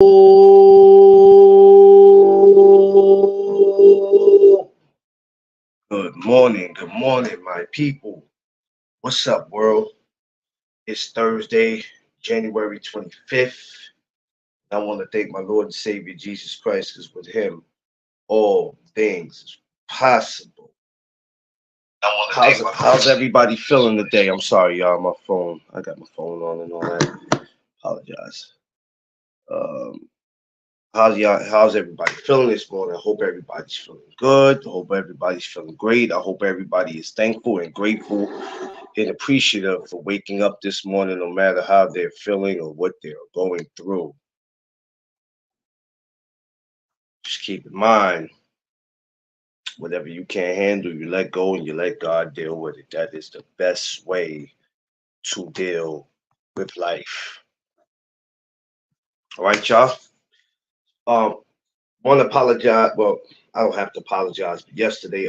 Good morning, my people. What's up, world? It's Thursday, January 25th. I want to thank my Lord and Savior Jesus Christ, because with Him, all things is possible. How's everybody feeling today? I'm sorry, y'all. My phone. I got my phone on and all that. Apologize. Um, how's everybody feeling this morning? I hope everybody's feeling good. I hope everybody's feeling great. I hope everybody is thankful and grateful and appreciative for waking up this morning, no matter how they're feeling or what they're going through. Just keep in mind, whatever you can't handle, you let go and you let God deal with it. That is the best way to deal with life. All right, y'all. Want to apologize. Well, I don't have to apologize. But yesterday,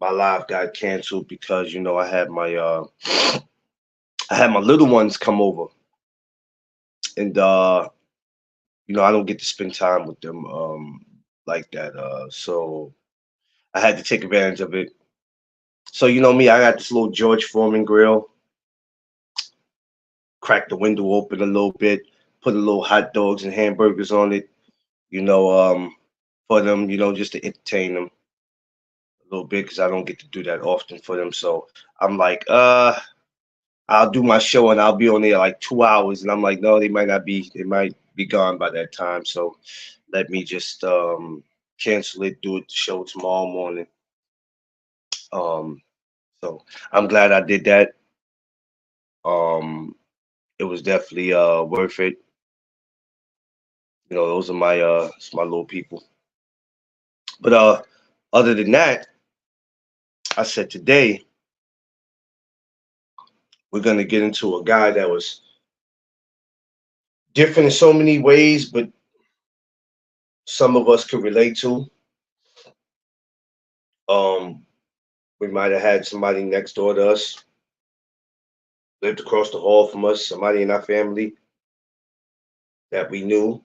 my live got canceled because I had my little ones come over, and I don't get to spend time with them like that. So I had to take advantage of it. So you know me, I got this little George Foreman grill. Crack the window open a little bit, put a little hot dogs and hamburgers on it. You know, for them, just to entertain them a little bit because I don't get to do that often for them. So I'm like, I'll do my show and I'll be on there like 2 hours, and I'm like, no, they might not be. They might be gone by that time. So let me just cancel it, do it the show tomorrow morning. Um, so I'm glad I did that. Um, it was definitely worth it. Those are it's my little people. But other than that, I said today we're gonna get into a guy that was different in so many ways, but some of us could relate to. Um, we might have had somebody next door to us, lived across the hall from us, somebody in our family that we knew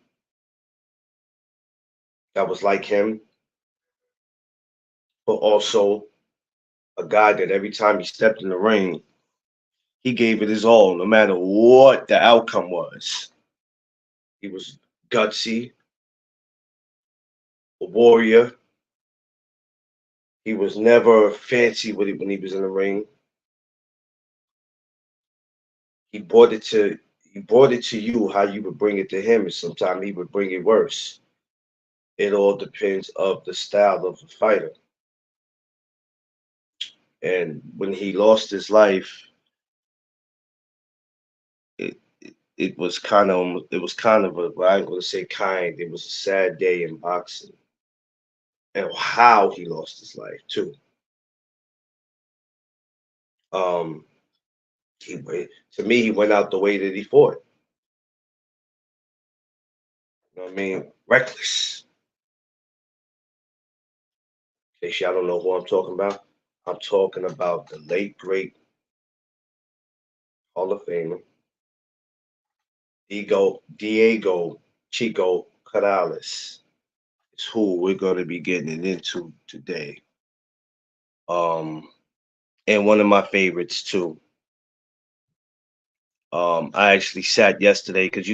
that was like him, but also a guy that every time he stepped in the ring, he gave it his all, no matter what the outcome was. He was gutsy, a warrior. He was never fancy with it when he was in the ring. He brought it to you how you would bring it to him, and sometimes he would bring it worse. It all depends of the style of the fighter. And when he lost his life, it was kind of a, well, I ain't gonna say kind. It was a sad day in boxing, and how he lost his life too. Um, to me, he went out the way that he fought. You know what I mean? Reckless. In case y'all don't know who I'm talking about, I'm talking about the late great Hall of Famer Diego Chico Corrales. Is who we're going to be getting into today. Um, and one of my favorites too. I actually sat yesterday because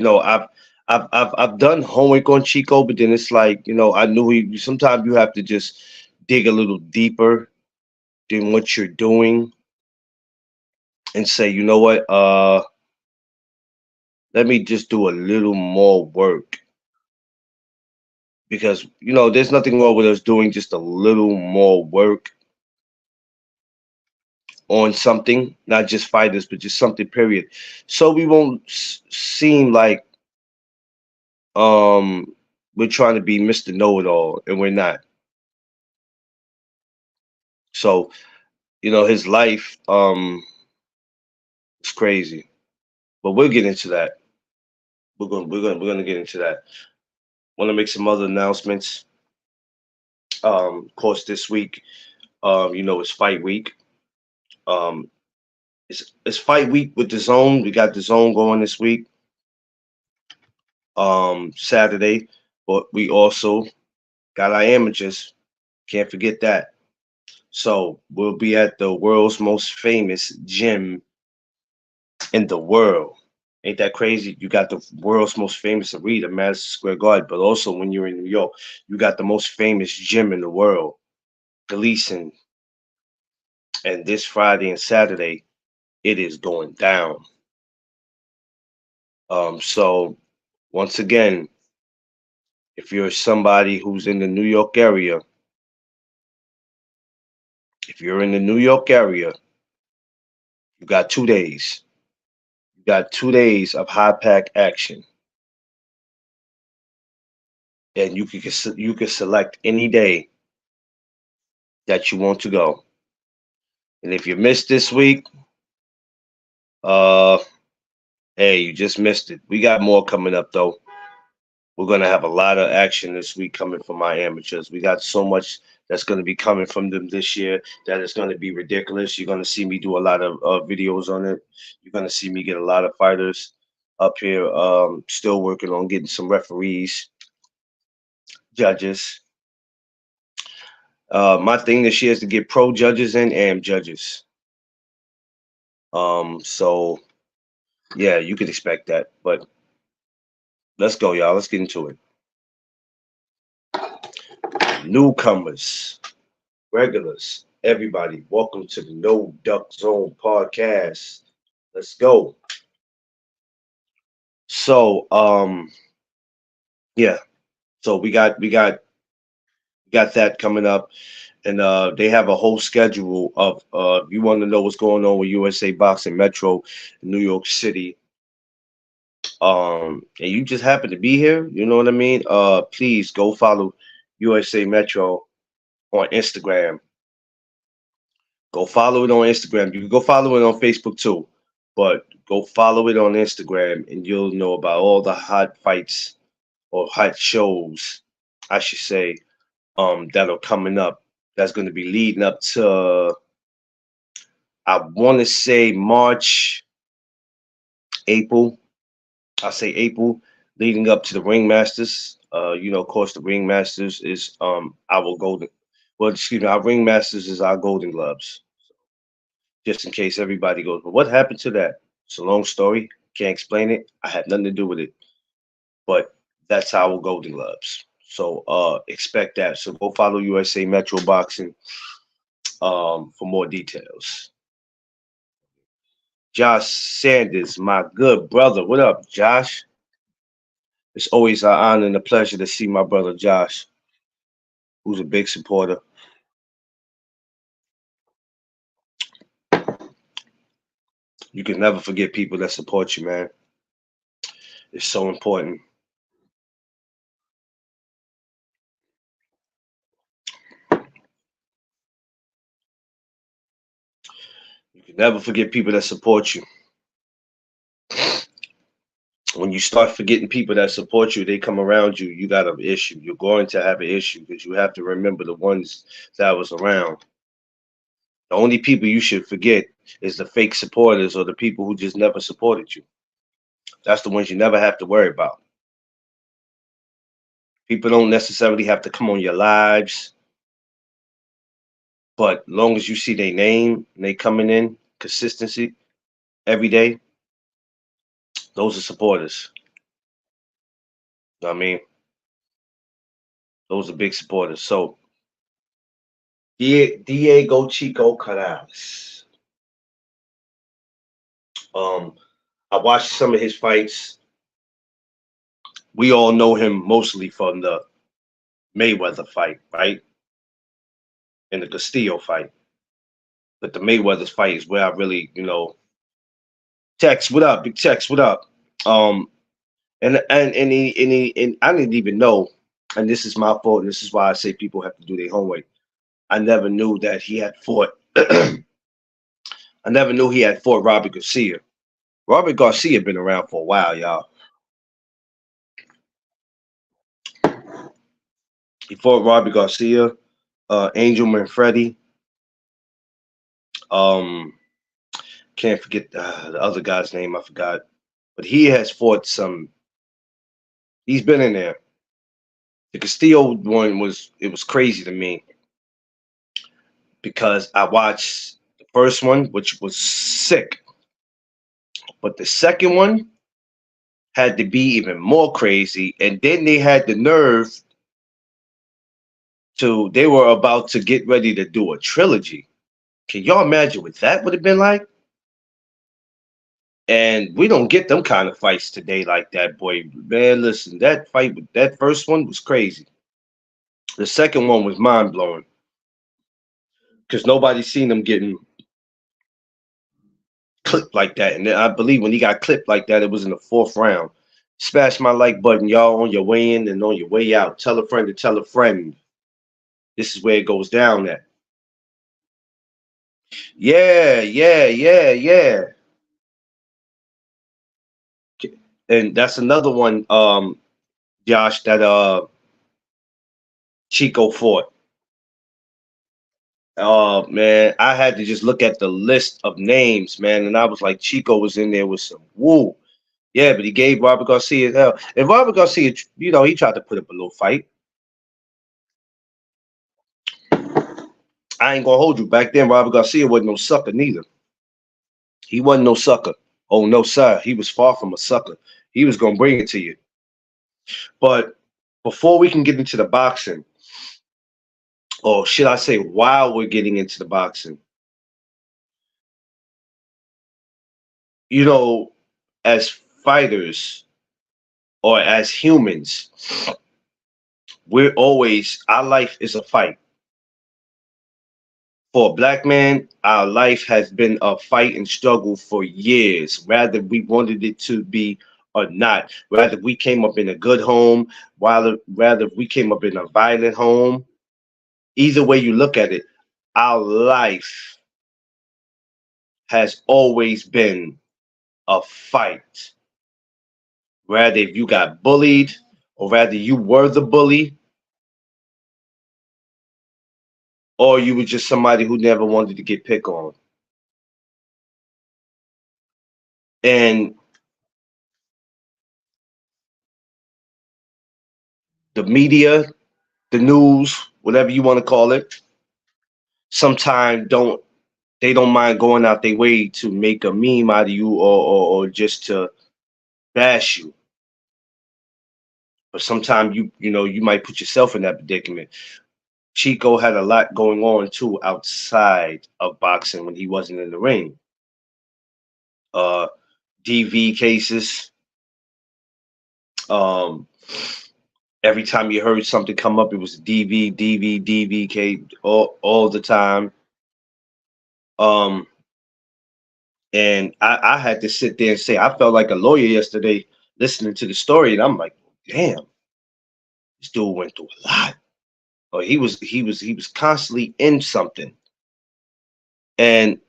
I've done homework on Chico, but then it's like I knew he. Sometimes you have to just dig a little deeper than what you're doing and say, you know what, let me just do a little more work because there's nothing wrong with us doing just a little more work on something, not just fighters, but just something period, so we won't seem like we're trying to be Mr. Know-it-all, and we're not. So his life is crazy, but we'll get into that. We're gonna get into that. Want to make some other announcements. Of course, this week, it's fight week. Um, it's fight week with the zone. We got the zone going this week. Saturday, but we also got our amateurs. Can't forget that. So we'll be at the world's most famous gym in the world. Ain't that crazy? You got the world's most famous arena, Madison Square Garden, but also when you're in New York, you got the most famous gym in the world, Gleason. And this Friday and Saturday, it is going down. So once again, if you're somebody who's in the New York area, if you're in the New York area, you got 2 days. You got 2 days of high pack action, and you can select any day that you want to go. And if you missed this week, uh, hey, you just missed it. We got more coming up though. We're gonna have a lot of action this week coming from my amateurs. We got so much that's gonna be coming from them this year that is gonna be ridiculous. You're gonna see me do a lot of videos on it. You're gonna see me get a lot of fighters up here. Still working on getting some referees, judges. My thing this year is to get pro judges and am judges. So yeah, you could expect that. But let's go, y'all. Let's get into it. Newcomers, regulars, everybody, welcome to the No Duck Zone podcast. Let's go. So, yeah. So we got that coming up, and they have a whole schedule of. If you want to know what's going on with USA Boxing Metro in New York City, and you just happen to be here, you know what I mean? Please go follow USA Metro on Instagram. Go follow it on Instagram. You can go follow it on Facebook too, but go follow it on Instagram and you'll know about all the hot fights or hot shows, I should say, that are coming up. That's going to be leading up to, I want to say March, April. I say April, leading up to the Ringmasters. Of course, the Ringmasters is our golden. Well, excuse me, our Ringmasters is our Golden Gloves. Just in case everybody goes, but what happened to that? It's a long story. Can't explain it. I had nothing to do with it. But that's our Golden Gloves. So expect that. So go follow USA Metro Boxing for more details. Josh Sanders, my good brother. What up, Josh? It's always an honor and a pleasure to see my brother Josh, who's a big supporter. You can never forget people that support you, man. It's so important. You can never forget people that support you. When you start forgetting people that support you, they come around you, you got an issue. You're going to have an issue because you have to remember the ones that was around. The only people you should forget is the fake supporters or the people who just never supported you. That's the ones you never have to worry about. People don't necessarily have to come on your lives, but long as you see their name and they coming in consistency every day, those are supporters. You know what I mean? Those are big supporters. So Diego Chico Corrales. Um, I watched some of his fights. We all know him mostly from the Mayweather fight, right? And the Castillo fight. But the Mayweather fight is where I really, Tex, what up? Big Tex, what up? Um, and I didn't even know, and this is my fault. And this is why I say people have to do their homework. I never knew that he had fought. I never knew he had fought Robert Garcia. Robert Garcia been around for a while, y'all. He fought Robert Garcia, Angel Manfredi. Um, can't forget the other guy's name. I forgot, but he has fought some He's been in there. The Castillo one was crazy to me because I watched the first one, which was sick, but the second one had to be even more crazy. And then they had the nerve to they were about to get ready to do a trilogy. Can y'all imagine what that would have been like? And we don't get them kind of fights today like that, boy. Man, listen, that fight, that first one was crazy. The second one was mind blowing because nobody seen him getting clipped like that. And then I believe when he got clipped like that, it was in the fourth round. Smash my like button, y'all, on your way in and on your way out. Tell a friend to tell a friend. This is where it goes down at. Yeah, yeah, yeah, yeah. And that's another one, Josh, that Chico fought. Oh man, I had to just look at the list of names, man, and I was like, Chico was in there with some woo. Yeah, but he gave Robert Garcia hell. And Robert Garcia, he tried to put up a little fight. I ain't gonna hold you. Back then, Robert Garcia wasn't no sucker neither. He wasn't no sucker. Oh no, sir. He was far from a sucker. He was gonna bring it to you. But before we can get into the boxing, or should I say, while we're getting into the boxing, you know, as fighters or as humans, we're always our life is a fight. For a black man, our life has been a fight and struggle for years, whether we wanted it to be or not. Whether we came up in a good home, rather we came up in a violent home. Either way you look at it, our life has always been a fight. Rather if you got bullied, or rather you were the bully, or you were just somebody who never wanted to get picked on. And the media, the news, whatever you want to call it, sometimes don't mind going out their way to make a meme out of you, or just to bash you. But sometimes you might put yourself in that predicament. Chico had a lot going on too outside of boxing when he wasn't in the ring. Uh, DV cases. Um, every time you heard something come up, it was DV, DV, DV, all the time. Um, and I had to sit there and say I felt like a lawyer yesterday listening to the story, and I'm like, damn, this dude went through a lot. Or he was constantly in something, and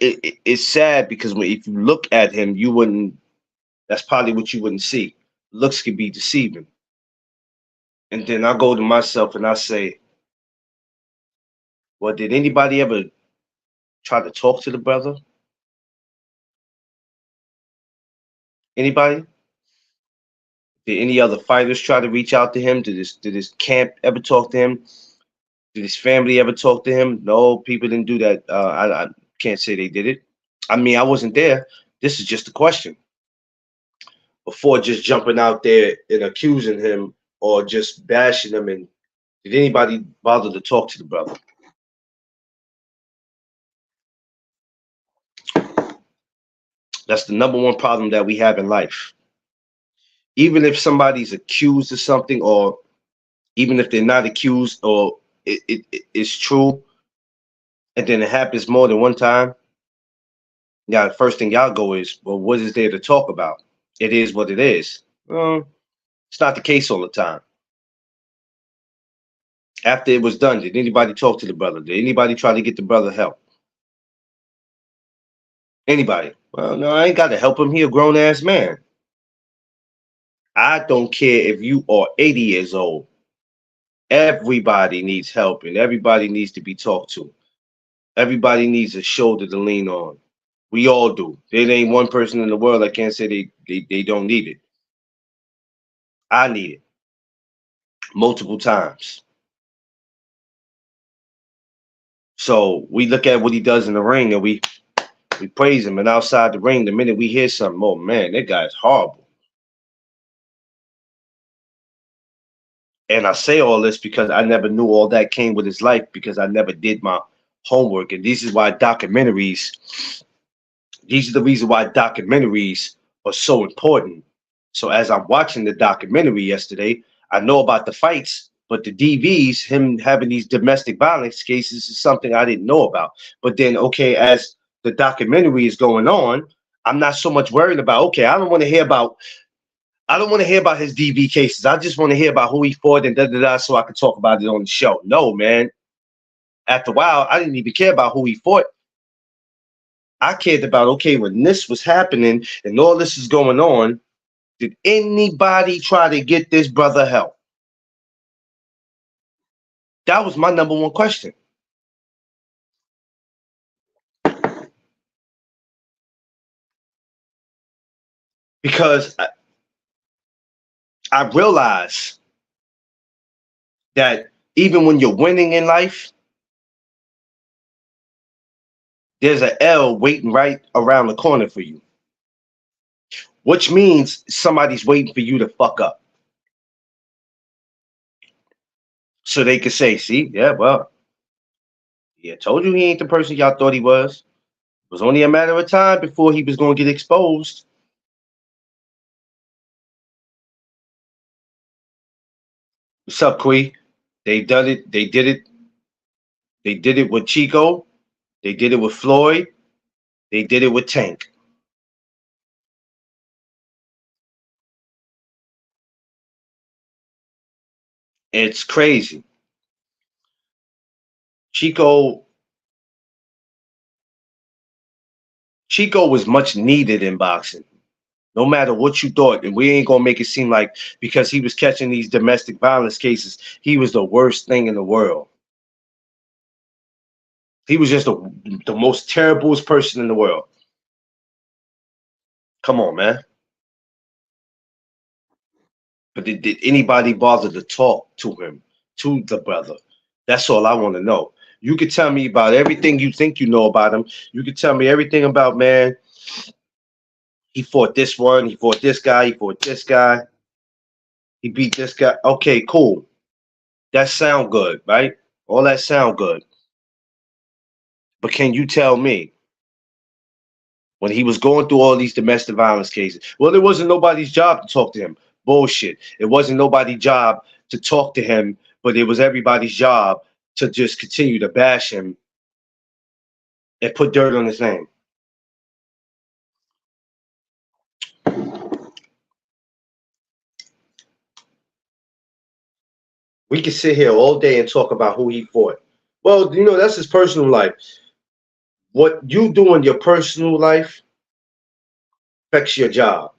it's sad because if you look at him, you wouldn't. That's probably what you wouldn't see. Looks can be deceiving. And then I go to myself and I say, well, did anybody ever try to talk to the brother? Anybody? Did any other fighters try to reach out to him? Did his camp ever talk to him? Did his family ever talk to him? No, people didn't do that. I can't say they did it. I mean, I wasn't there. This is just a question. Before just jumping out there and accusing him or just bashing him, and did anybody bother to talk to the brother? That's the number one problem that we have in life. Even if somebody's accused of something, or even if they're not accused, or it's true, and then it happens more than one time, yeah, the first thing y'all go is, well, what is there to talk about? It is what it is. Well, it's not the case all the time. After it was done, did anybody talk to the brother? Did anybody try to get the brother help? Anybody? Well, no, I ain't got to help him. He a grown ass man. I don't care if you are 80 years old. Everybody needs help, and everybody needs to be talked to. Everybody needs a shoulder to lean on. We all do. There ain't one person in the world that can't say they don't need it. I need it multiple times. So we look at what he does in the ring and we praise him. And outside the ring, the minute we hear something, oh man, that guy's horrible. And I say all this because I never knew all that came with his life because I never did my homework. And this is why these are the reason why documentaries are so important. So as I'm watching the documentary yesterday, I know about the fights, but the DVs, him having these domestic violence cases is something I didn't know about. But then, okay, as the documentary is going on, I'm not so much worried about, okay, I don't want to hear about his DV cases. I just want to hear about who he fought and da da da so I can talk about it on the show. No, man. After a while, I didn't even care about who he fought. I cared about, okay, when this was happening and all this is going on, did anybody try to get this brother help? That was my number one question. Because I realize that even when you're winning in life, there's an L waiting right around the corner for you, which means somebody's waiting for you to fuck up. So they could say, see, yeah, well, yeah, told you he ain't the person y'all thought he was. It was only a matter of time before he was going to get exposed. What's up, Quee? They done it. They did it. They did it with Chico. They did it with Floyd. They did it with Tank. It's crazy. Chico Chico was much needed in boxing. No matter what you thought, and we ain't gonna make it seem like because he was catching these domestic violence cases, he was the worst thing in the world. He was just the most terriblest person in the world. Come on, man. But did anybody bother to talk to him, to the brother? That's all I want to know. You could tell me about everything you think you know about him. You could tell me everything about, man, he fought this one, he fought this guy, he fought this guy, he beat this guy. Okay, cool. That sound good, right? All that sound good. But can you tell me when he was going through all these domestic violence cases? Well, it wasn't nobody's job to talk to him. Bullshit. It wasn't nobody's job to talk to him, but it was everybody's job to just continue to bash him and put dirt on his name. We could sit here all day and talk about who he fought. Well, that's his personal life. What you do in your personal life affects your job.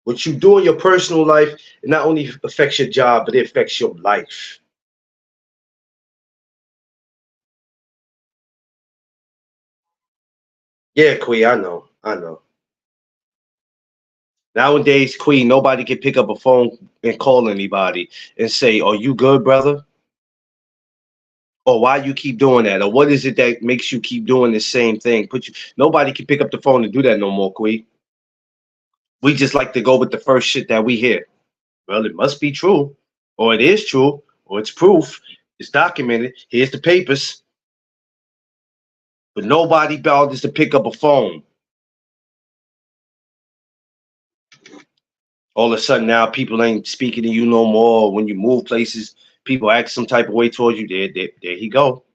What you do in your personal life, it not only affects your job, but it affects your life. Yeah, Queen, I know. I know. Nowadays, Queen, nobody can pick up a phone and call anybody and say, "Are you good, brother?" Or why you keep doing that? Or what is it that makes you keep doing the same thing? Nobody can pick up the phone and do that no more, Queen. We just like to go with the first shit that we hear. Well, it must be true, or it is true, or it's proof. It's documented. Here's the papers. But nobody bothers to pick up a phone. All of a sudden now people ain't speaking to you no more. When you move places, people act some type of way towards you. There he go.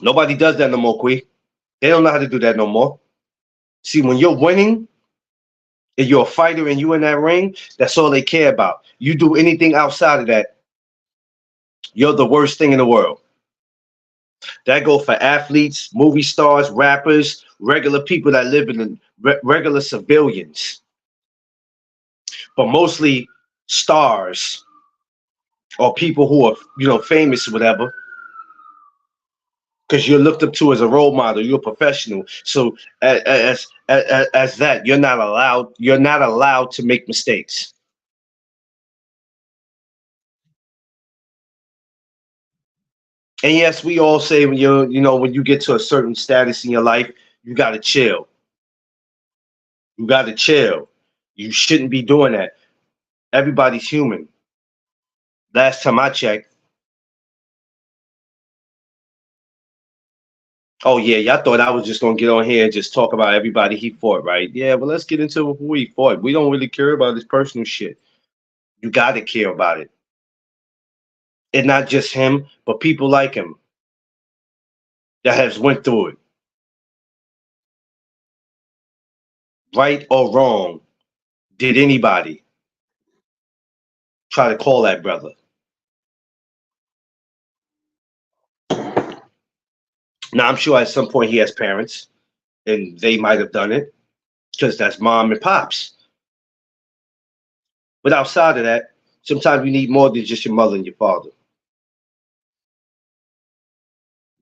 Nobody does that no more, Quee. They don't know how to do that no more. See, when you're winning and you're a fighter and you in that ring, that's all they care about. You do anything outside of that, you're the worst thing in the world. That go for athletes, movie stars, rappers, regular people that live in regular civilians, but mostly stars or people who are famous or whatever. because you're looked up to as a role model. You're a professional. So as that, You're not allowed to make mistakes. And yes, we all say when when you get to a certain status in your life, you got to chill. You got to chill. You shouldn't be doing that. Everybody's human. Last time I checked. Oh yeah, y'all thought I was just gonna get on here and just talk about everybody he fought, right? Yeah, well let's get into who he fought. We don't really care about his personal shit. You gotta care about it. And not just him, but people like him that has went through it. Right or wrong. Did anybody try to call that brother? Now I'm sure at some point he has parents and they might have done it because that's mom and pops. But outside of that, sometimes you need more than just your mother and your father.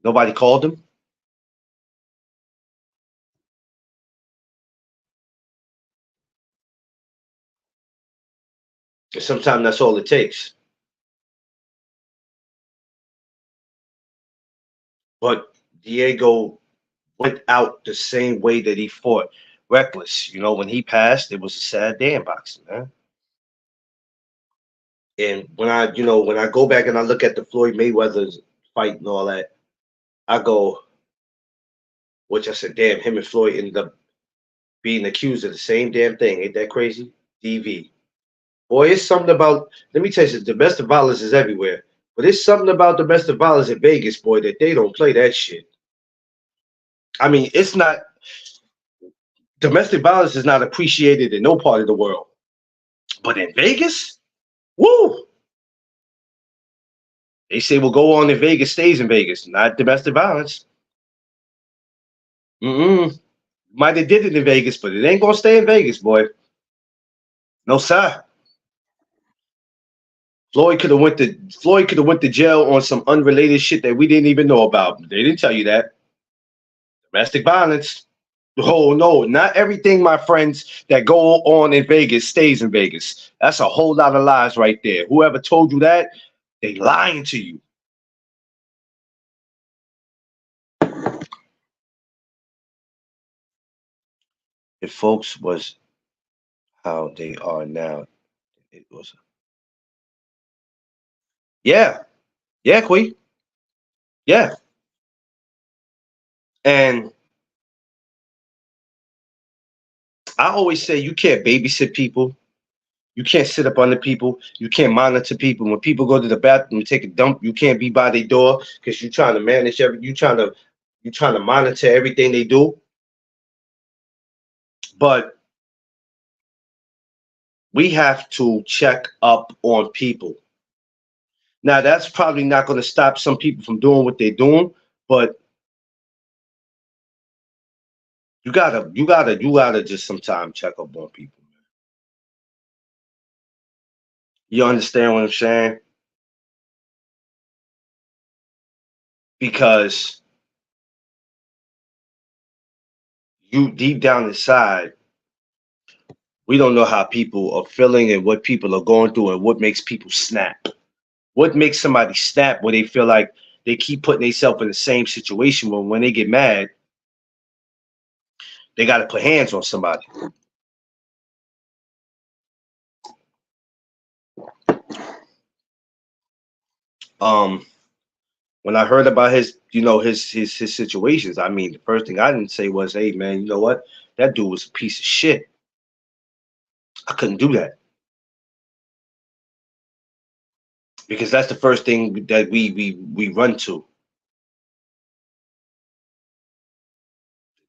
Nobody called him. And sometimes that's all it takes. But Diego went out the same way that he fought. Reckless. When he passed, it was a sad day in boxing, man. And when I go back and I look at the Floyd Mayweather's fight and all that, I go, which I said, damn, him and Floyd ended up being accused of the same damn thing. Ain't that crazy? DV. Boy, it's something about, let me tell you, domestic violence is everywhere. But it's something about domestic violence in Vegas, boy, that they don't play that shit. I mean, it's not, domestic violence is not appreciated in no part of the world. But in Vegas, woo! They say will go on in Vegas stays in Vegas, not domestic violence. Mm-mm. Might have did it in Vegas, but it ain't gonna stay in Vegas, boy. No sir. Floyd could have went to jail on some unrelated shit that we didn't even know about. They didn't tell you that. Domestic violence. Oh no, not everything, my friends, that go on in Vegas stays in Vegas. That's a whole lot of lies right there. Whoever told you that, they lying to you. If folks was how they are now, it was yeah, yeah, Quee, yeah. And I always say you can't babysit people. You can't sit up under people. You can't monitor people. When people go to the bathroom and take a dump, you can't be by their door because you're trying to manage you're trying to monitor everything they do. But we have to check up on people. Now that's probably not going to stop some people from doing what they're doing, but you gotta just sometimes check up on people. You understand what I'm saying? Because you deep down inside, we don't know how people are feeling and what people are going through and what makes people snap. What makes somebody snap where they feel like they keep putting themselves in the same situation when they get mad, they got to put hands on somebody. Um, when I heard about his situations, I mean, the first thing I didn't say was, "Hey, man, you know what? That dude was a piece of shit." I couldn't do that because that's the first thing that we run to.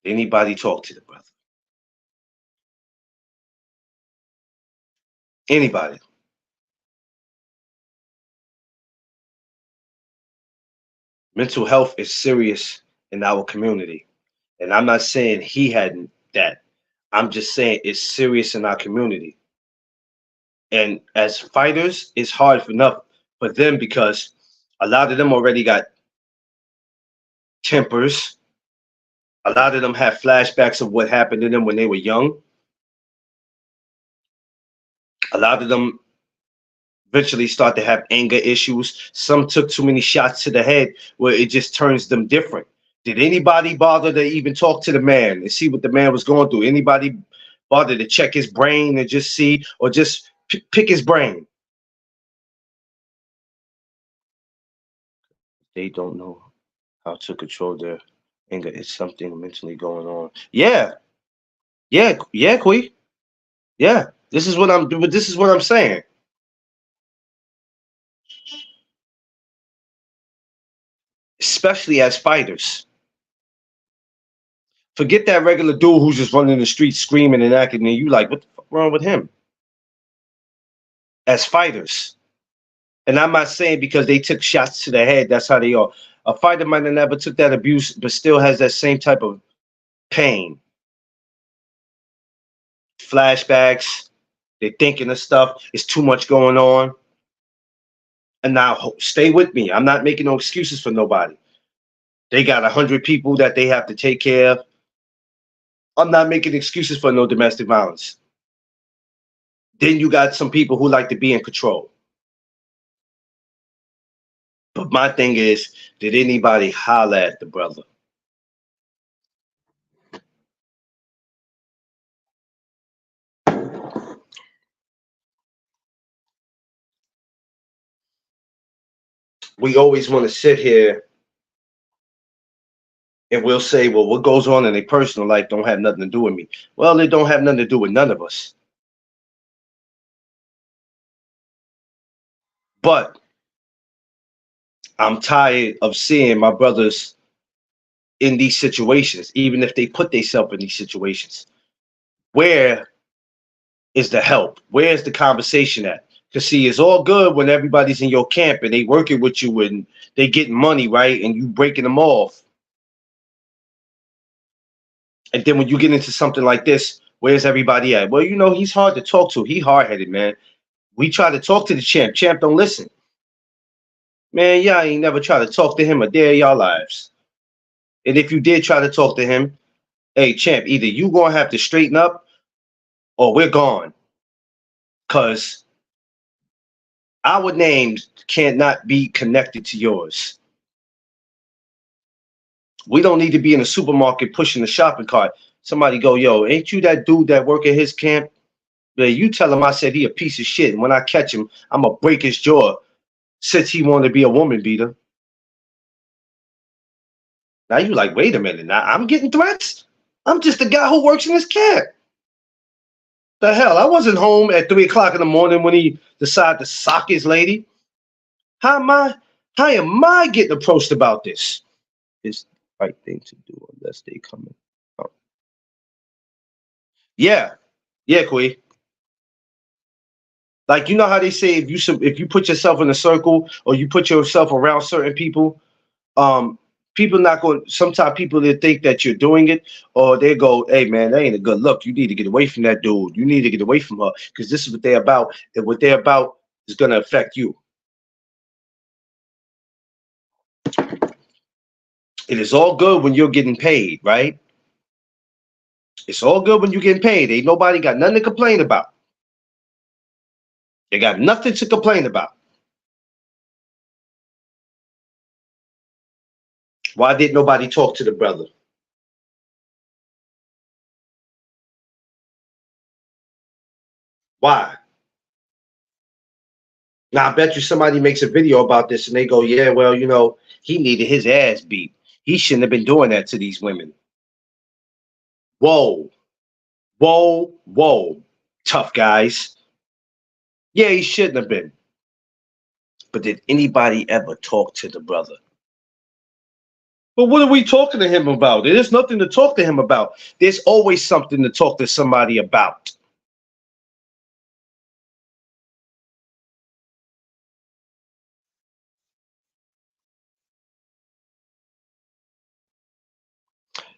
Anybody talk to the brother? Anybody? Mental health is serious in our community, and I'm not saying he hadn't that. I'm just saying it's serious in our community. And as fighters, it's hard enough for them because a lot of them already got tempers. A lot of them have flashbacks of what happened to them when they were young. A lot of them eventually start to have anger issues. Some took too many shots to the head where it just turns them different. Did anybody bother to even talk to the man and see what the man was going through? Anybody bother to check his brain and just see, or just pick his brain? They don't know how to control their anger. It's something mentally going on. Yeah, yeah, Quee. Yeah, this is what I'm saying. Especially as fighters. Forget that regular dude who's just running the streets screaming and acting, and you like, what the fuck wrong with him? As fighters. And I'm not saying because they took shots to the head, that's how they are. A fighter might have never took that abuse, but still has that same type of pain. Flashbacks, they're thinking of stuff, it's too much going on. And now stay with me. I'm not making no excuses for nobody. They got 100 people that they have to take care of. I'm not making excuses for no domestic violence. Then you got some people who like to be in control. But my thing is, did anybody holler at the brother? We always want to sit here and we'll say, well, what goes on in a personal life don't have nothing to do with me. Well, it don't have nothing to do with none of us. But I'm tired of seeing my brothers in these situations, even if they put themselves in these situations. Where is the help? Where's the conversation at? Because see, it's all good when everybody's in your camp and they working with you and they getting money, right? And you breaking them off. And then when you get into something like this, where's everybody at? Well, he's hard to talk to. He hard-headed, man. We try to talk to the champ. Champ don't listen. Man, y'all ain't never try to talk to him a day of y'all lives. And if you did try to talk to him, hey, champ, either you gonna have to straighten up or we're gone. Cause our names cannot be connected to yours. We don't need to be in a supermarket pushing the shopping cart. Somebody go, yo, ain't you that dude that work at his camp? Yeah, you tell him I said he a piece of shit. And when I catch him, I'm gonna break his jaw since he wanted to be a woman beater. Now you like, wait a minute. Now I'm getting threats? I'm just the guy who works in his camp. The hell, I wasn't home at 3 o'clock in the morning when he decided to sock his lady. How am I getting approached about this? It's the right thing to do unless they come in. Oh. Yeah, yeah, Quee. Like how they say if you put yourself in a circle or you put yourself around certain people, um, people not going. Sometimes people they think that you're doing it, or they go, "Hey man, that ain't a good look. You need to get away from that dude. You need to get away from her because this is what they're about, and what they're about is gonna affect you." It is all good when you're getting paid, right? It's all good when you're getting paid. Ain't nobody got nothing to complain about. They got nothing to complain about. Why did nobody talk to the brother? Why? Now I bet you somebody makes a video about this and they go, yeah, well, he needed his ass beat. He shouldn't have been doing that to these women. Whoa, whoa, whoa, tough guys. Yeah, he shouldn't have been. But did anybody ever talk to the brother? But what are we talking to him about? There's nothing to talk to him about. There's always something to talk to somebody about.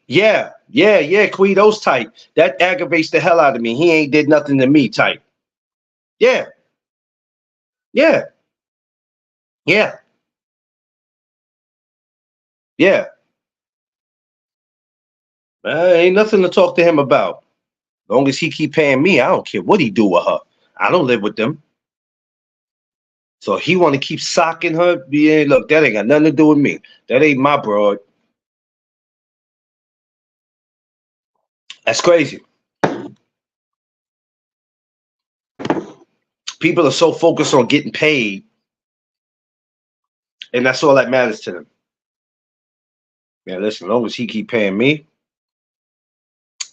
Yeah, yeah, yeah, Quito's type. That aggravates the hell out of me. He ain't did nothing to me type. Yeah, yeah, yeah, yeah. Ain't nothing to talk to him about. Long as he keep paying me, I don't care what he do with her. I don't live with them. So he want to keep socking her. Yeah, look, that ain't got nothing to do with me. That ain't my broad. That's crazy. People are so focused on getting paid, and that's all that matters to them. Man, listen, as long as he keep paying me,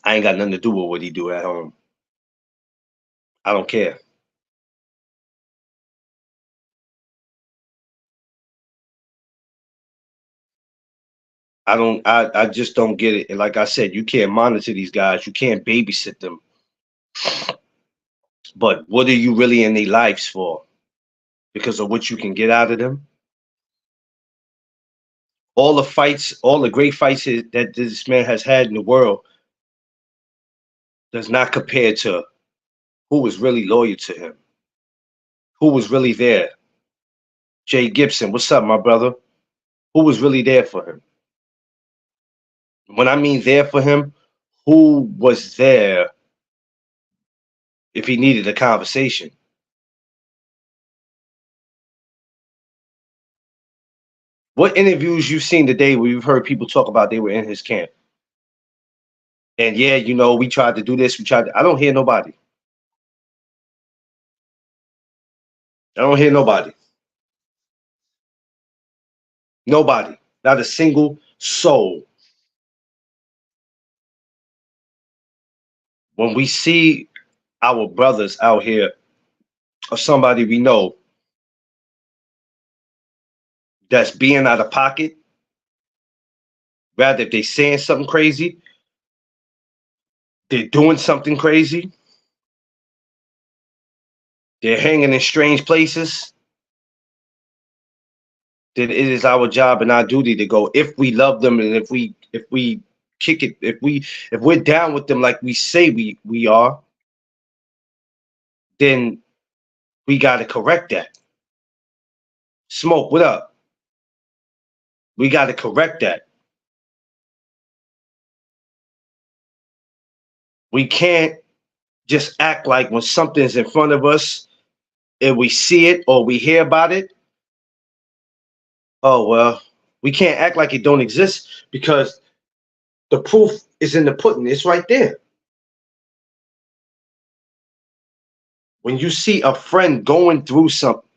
I ain't got nothing to do with what he do at home. I don't care. I just don't get it. And like I said, you can't monitor these guys. You can't babysit them. But what are you really in their lives for? Because of what you can get out of them? All the fights, all the great fights that this man has had in the world does not compare to who was really loyal to him, who was really there. Jay Gibson, what's up, my brother? Who was really there for him? When I mean there for him, who was there if he needed a conversation? What interviews you've seen today where you've heard people talk about they were in his camp? And yeah, we tried to do this, I don't hear nobody. I don't hear nobody. Nobody. Not a single soul. When we see our brothers out here or somebody we know that's being out of pocket, rather if they saying something crazy, they're doing something crazy, they're hanging in strange places, then it is our job and our duty to go if we love them and if we kick it, if we're down with them like we say we are, then we gotta correct that. Smoke, what up? We gotta correct that. We can't just act like when something's in front of us and we see it or we hear about it, oh well, we can't act like it don't exist because the proof is in the pudding. It's right there. When you see a friend going through something,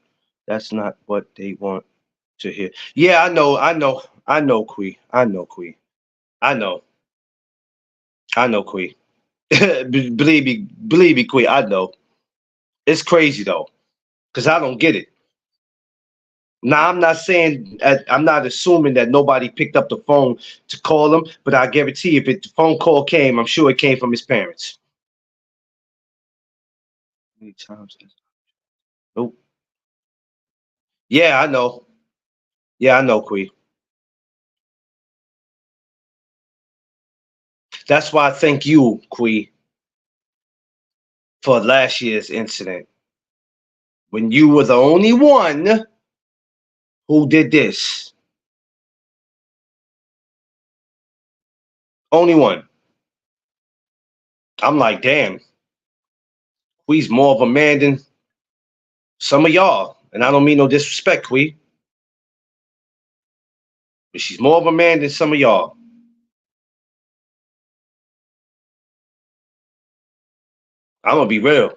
that's not what they want to hear. Yeah, I know, Quee. I know, Quee. I know, I know, Quee. Believe me, Quee. I know. It's crazy though, because I don't get it. Now, I'm not saying, I'm not assuming that nobody picked up the phone to call him, but I guarantee if the phone call came, I'm sure it came from his parents. Many times. Nope. Yeah, I know. Yeah, I know, Quee. That's why I thank you, Quee, for last year's incident when you were the only one who did this. Only one. I'm like, damn, Quee's more of a man than some of y'all. And I don't mean no disrespect, Quee, but she's more of a man than some of y'all. I'm gonna be real.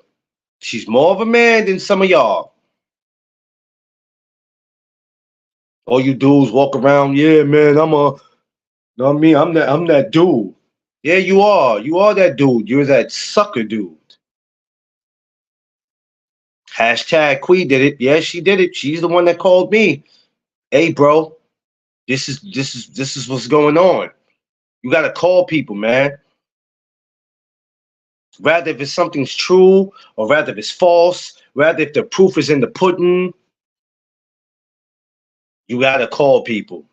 She's more of a man than some of y'all. All you dudes walk around, yeah, man, know what I mean? I'm that dude. Yeah, you are. You are that dude. You're that sucker dude. Hashtag Quee did it. Yeah, she did it. She's the one that called me. Hey, bro, this is what's going on. You gotta call people, man. Rather if it's something's true or rather if it's false, rather if the proof is in the pudding, you gotta call people.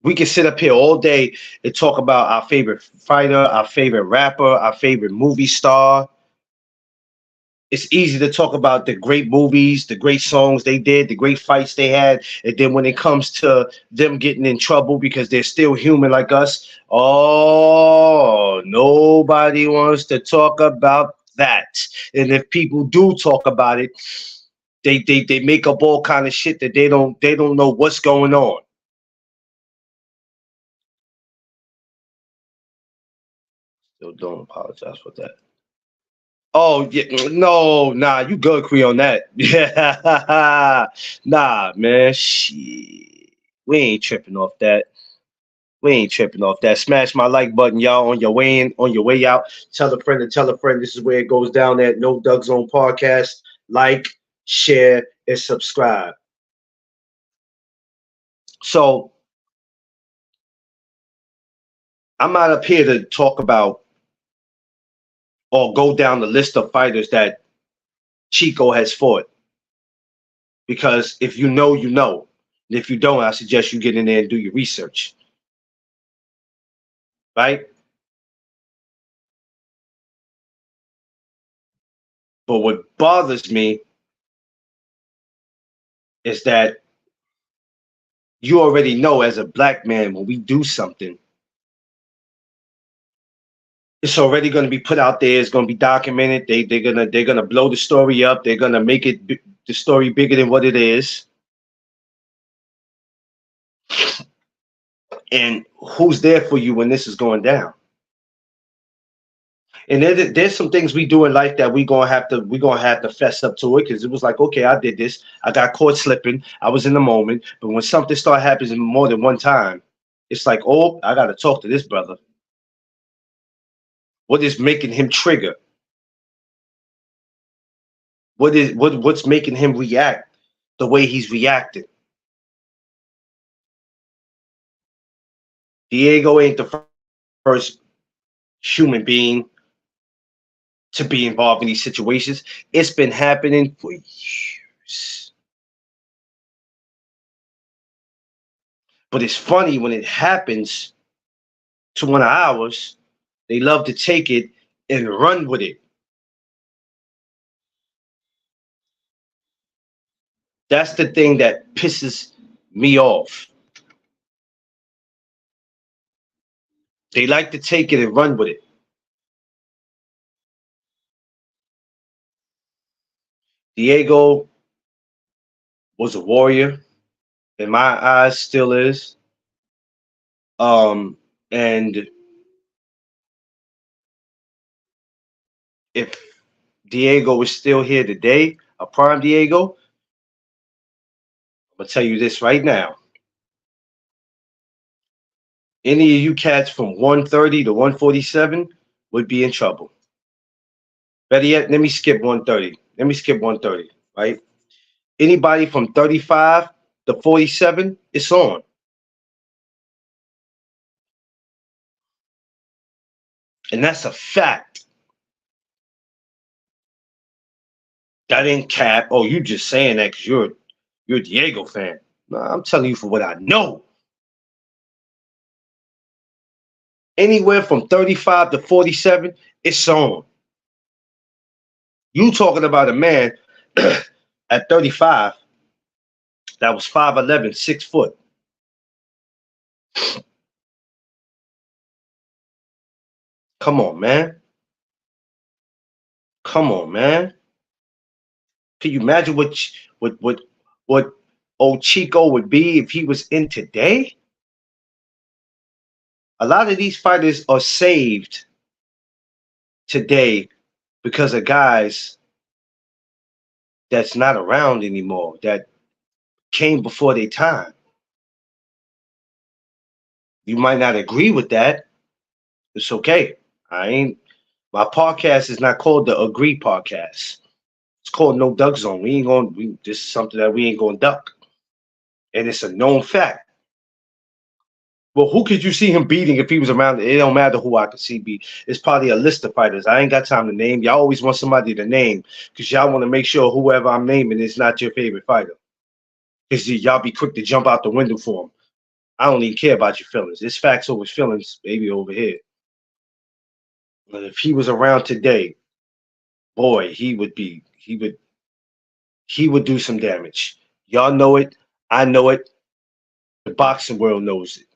We can sit up here all day and talk about our favorite fighter, our favorite rapper, our favorite movie star. It's easy to talk about the great movies, the great songs they did, the great fights they had, and then when it comes to them getting in trouble because they're still human like us, oh, nobody wants to talk about that. And if people do talk about it, they make up all kind of shit that they don't know what's going on. So don't apologize for that. Oh yeah, no, nah, you good, Cree, on that. Yeah, nah, man, shit, we ain't tripping off that. We ain't tripping off that. Smash my like button, y'all, on your way in, on your way out. Tell a friend and tell a friend. This is where it goes down at No Doug Zone Podcast. Like, share, and subscribe. So I'm not up here to talk about or go down the list of fighters that Chico has fought. Because if you know, you know. And if you don't, I suggest you get in there and do your research. Right? But what bothers me is that you already know as a black man when we do something, it's already going to be put out there. It's going to be documented. They're gonna blow the story up. They're gonna make it the story bigger than what it is. And who's there for you when this is going down? And there's some things we do in life that we gonna have to fess up to it because it was like, okay, I did this. I got caught slipping. I was in the moment. But when something start happening more than one time, it's like, oh, I got to talk to this brother. What is making him trigger? What's making him react the way he's reacting? Diego ain't the first human being to be involved in these situations. It's been happening for years. But it's funny when it happens to one of ours, they love to take it and run with it. That's the thing that pisses me off. They like to take it and run with it. Diego was a warrior, in my eyes, still is. And if Diego is still here today, a prime Diego, I'm gonna tell you this right now. Any of you cats from 130 to 147 would be in trouble. Better yet, let me skip 130. Let me skip 130, right? Anybody from 35 to 47, it's on. And that's a fact. That ain't cap. Oh, you just saying that because you're a Diego fan. No, I'm telling you for what I know. Anywhere from 35 to 47, it's on. You talking about a man at 35 that was 5'11", 6 foot. Come on, man. Come on, man. Can you imagine what old Chico would be if he was in today? A lot of these fighters are saved today because of guys that's not around anymore, that came before their time. You might not agree with that. It's okay. I ain't My podcast is not called the Agree Podcast. It's called No Duck Zone. We ain't going this is something that we ain't gonna duck. And it's a known fact. Well, who could you see him beating if he was around? It don't matter who I could see beat. It's probably a list of fighters. I ain't got time to name. Y'all always want somebody to name because y'all want to make sure whoever I'm naming is not your favorite fighter. Because y'all be quick to jump out the window for him. I don't even care about your feelings. It's facts over feelings, baby, over here. But if he was around today, boy, he would do some damage. Y'all know it. I know it. The boxing world knows it.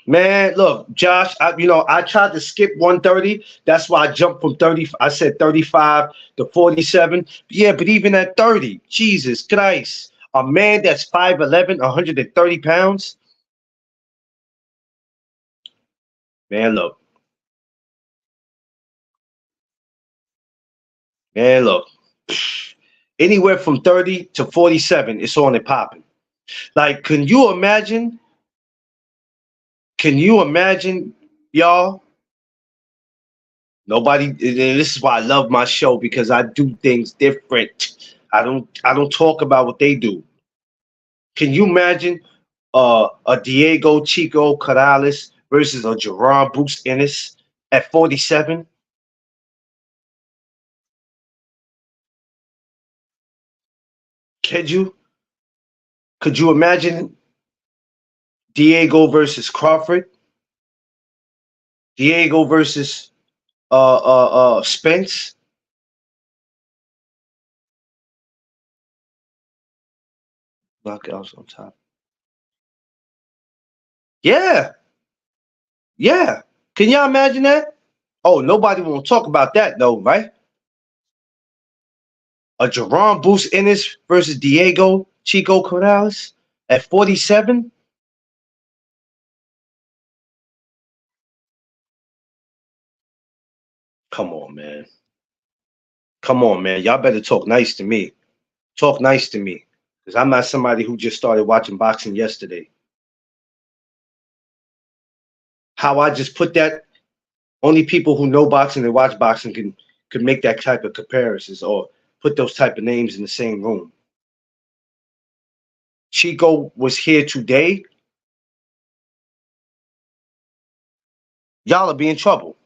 Man, look, Josh, I tried to skip 130. That's why I jumped from 30. I said 35 to 47. Yeah, but even at 30, Jesus Christ, a man that's 5'11", 130 pounds, man, look, man, look. Anywhere from 30 to 47, it's on and popping. Like, can you imagine, y'all? Nobody. This is why I love my show because I do things different. I don't talk about what they do. Can you imagine a Diego Chico Corrales versus a Jerron Bruce Ennis at 47? Could you? Could you imagine Diego versus Crawford? Diego versus Spence? Knockouts on top. Yeah, yeah. Can y'all imagine that? Oh, nobody won't talk about that though, right? A Jerron Bruce Ennis versus Diego Chico Corrales at 47? Come on, man. Come on, man. Y'all better talk nice to me. Talk nice to me. Because I'm not somebody who just started watching boxing yesterday. How I just put that, only people who know boxing and watch boxing can make that type of comparisons or put those type of names in the same room. Chico was here today. Y'all are being trouble.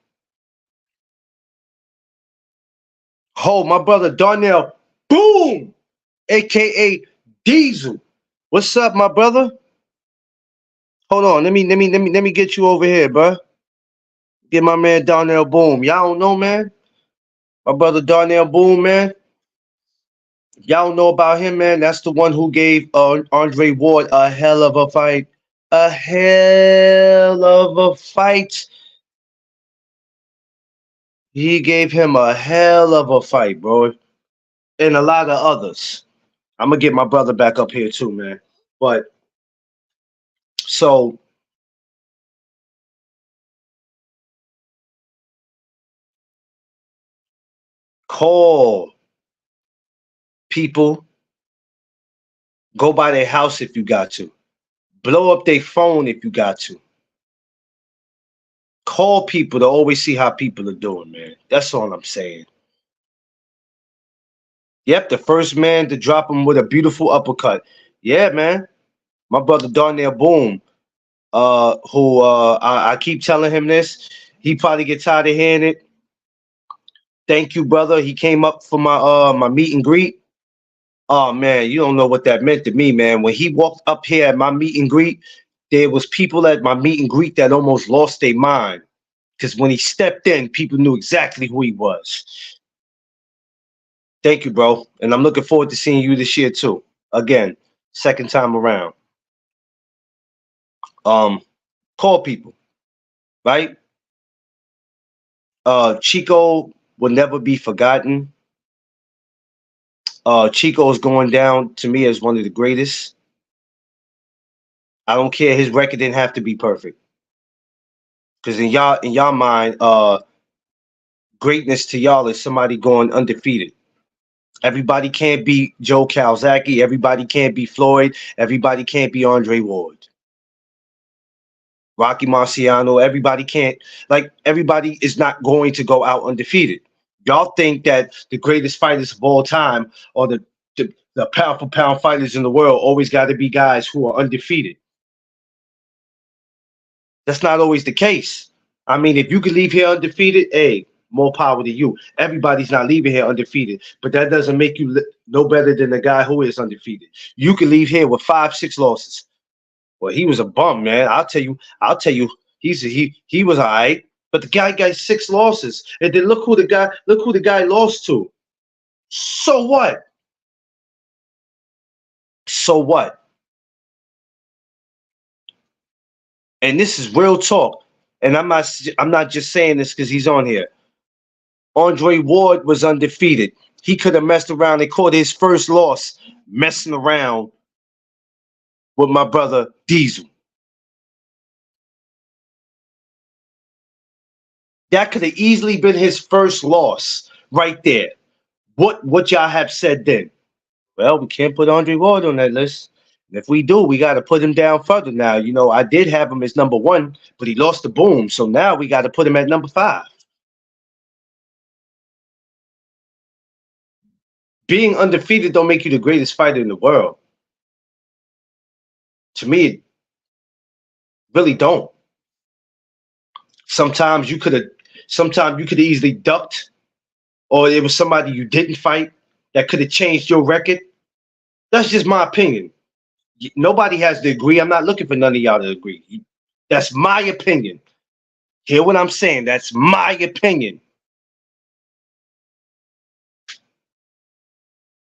Oh, my brother Darnell, boom, aka Diesel. What's up, my brother? Hold on, let me get you over here, bro. Get my man Darnell Boom. Y'all don't know, man. My brother Darnell Boom, man. Y'all don't know about him, man. That's the one who gave Andre Ward a hell of a fight. A hell of a fight. He gave him a hell of a fight, bro. And a lot of others. I'm gonna get my brother back up here too, man. But so call people, go by their house if you got to. Blow up their phone if you got to. Call people to always see how people are doing, man. That's all I'm saying. Yep, the first man to drop him with a beautiful uppercut. Yeah, man. My brother Darnell Boom, who I keep telling him this. He probably get tired of hearing it. Thank you, brother. He came up for my meet and greet. Oh man, you don't know what that meant to me, man. When he walked up here at my meet and greet, there was people at my meet and greet that almost lost their mind. Because when he stepped in, people knew exactly who he was. Thank you, bro. And I'm looking forward to seeing you this year too. Again, second time around. Um, call people, right? Chico will never be forgotten. Chico is going down to me as one of the greatest. I don't care. His record didn't have to be perfect. Because in y'all mind, greatness to y'all is somebody going undefeated. Everybody can't be Joe Calzaghe. Everybody can't be Floyd. Everybody can't be Andre Ward. Rocky Marciano. Everybody can't, like, everybody is not going to go out undefeated. Y'all think that the greatest fighters of all time or the pound for pound fighters in the world always got to be guys who are undefeated. That's not always the case. I mean, if you could leave here undefeated, hey, more power to you. Everybody's not leaving here undefeated, but that doesn't make you no better than the guy who is undefeated. You can leave here with 5, 6 losses. Well, he was a bum, man. I'll tell you, he was all right. But the guy got 6 losses. And then look who the guy lost to. So what? So what? And this is real talk. And I'm not just saying this because he's on here. Andre Ward was undefeated. He could have messed around and caught his first loss messing around with my brother Diesel. That could have easily been his first loss right there. What y'all have said then? Well, we can't put Andre Ward on that list. And if we do, we got to put him down further now. I did have him as number 1, but he lost the Boom. So now we got to put him at number 5. Being undefeated don't make you the greatest fighter in the world. To me, it really don't. Sometimes you could have easily ducked, or it was somebody you didn't fight that could have changed your record. That's just my opinion. Nobody has to agree. I'm not looking for none of y'all to agree. That's my opinion. Hear what I'm saying? That's my opinion.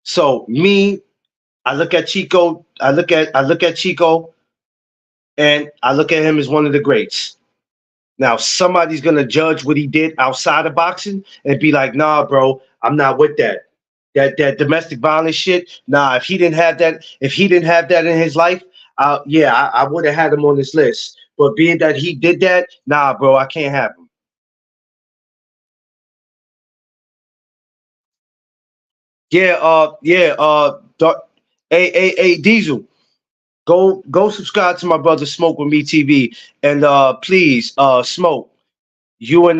So me, I look at Chico. I look at Chico, and I look at him as one of the greats. Now, somebody's gonna judge what he did outside of boxing and be like, "Nah, bro, I'm not with that. That domestic violence shit. Nah, if he didn't have that in his life, I would have had him on this list. But being that he did that, nah, bro, I can't have him." Hey, Diesel, go subscribe to my brother Smoke with Me TV, and please, Smoke, you and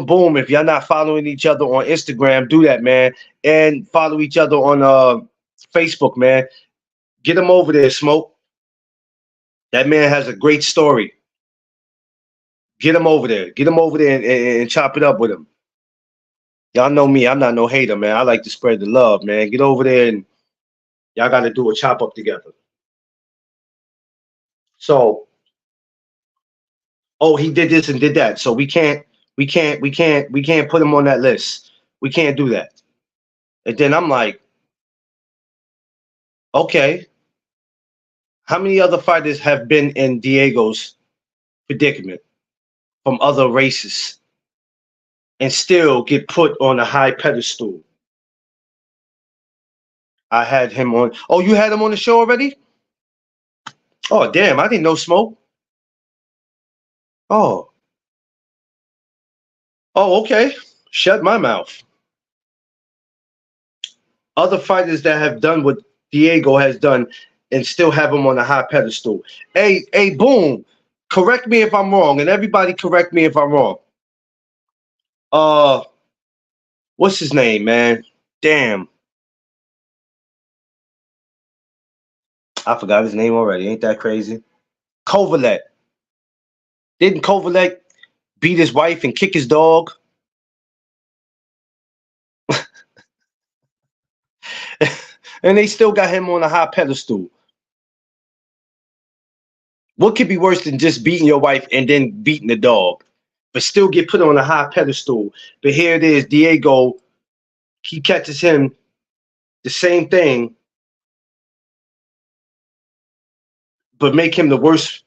Boom, if y'all not following each other on Instagram, do that, man, and follow each other on Facebook, man. Get him over there, Smoke. That man has a great story. Get him over there. Get him over there and chop it up with him. Y'all know me. I'm not no hater, man. I like to spread the love, man. Get over there and y'all got to do a chop up together. So, oh, he did this and did that. So we can't put him on that list. We can't do that. And then I'm like, okay, how many other fighters have been in Diego's predicament from other races and still get put on a high pedestal? I had him on. Oh, you had him on the show already? Oh, damn, I didn't know, Smoke. Oh, okay. Shut my mouth. Other fighters that have done what Diego has done and still have him on a high pedestal. Hey, Boom. Correct me if I'm wrong, and everybody correct me if I'm wrong. What's his name, man? Damn. I forgot his name already. Ain't that crazy? Kovalev. Didn't Kovalev beat his wife and kick his dog? And they still got him on a high pedestal. What could be worse than just beating your wife and then beating the dog, but still get put on a high pedestal? But here it is, Diego, he catches him the same thing, but make him the worst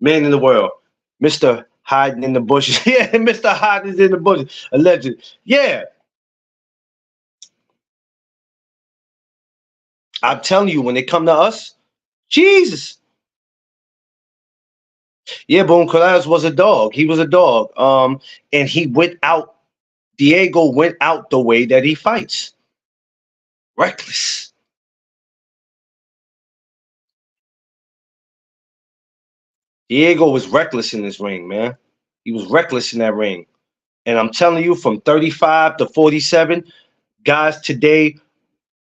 man in the world. Mr. Hiding in the bushes. Yeah, Mr. Hiding in the bushes. Alleged. Yeah. I'm telling you, when they come to us, Jesus. Yeah, Boom Corrales was a dog. He was a dog. And he went out. Diego went out the way that he fights. Reckless. Diego was reckless in this ring, man. He was reckless in that ring. And I'm telling you, from 35 to 47, guys today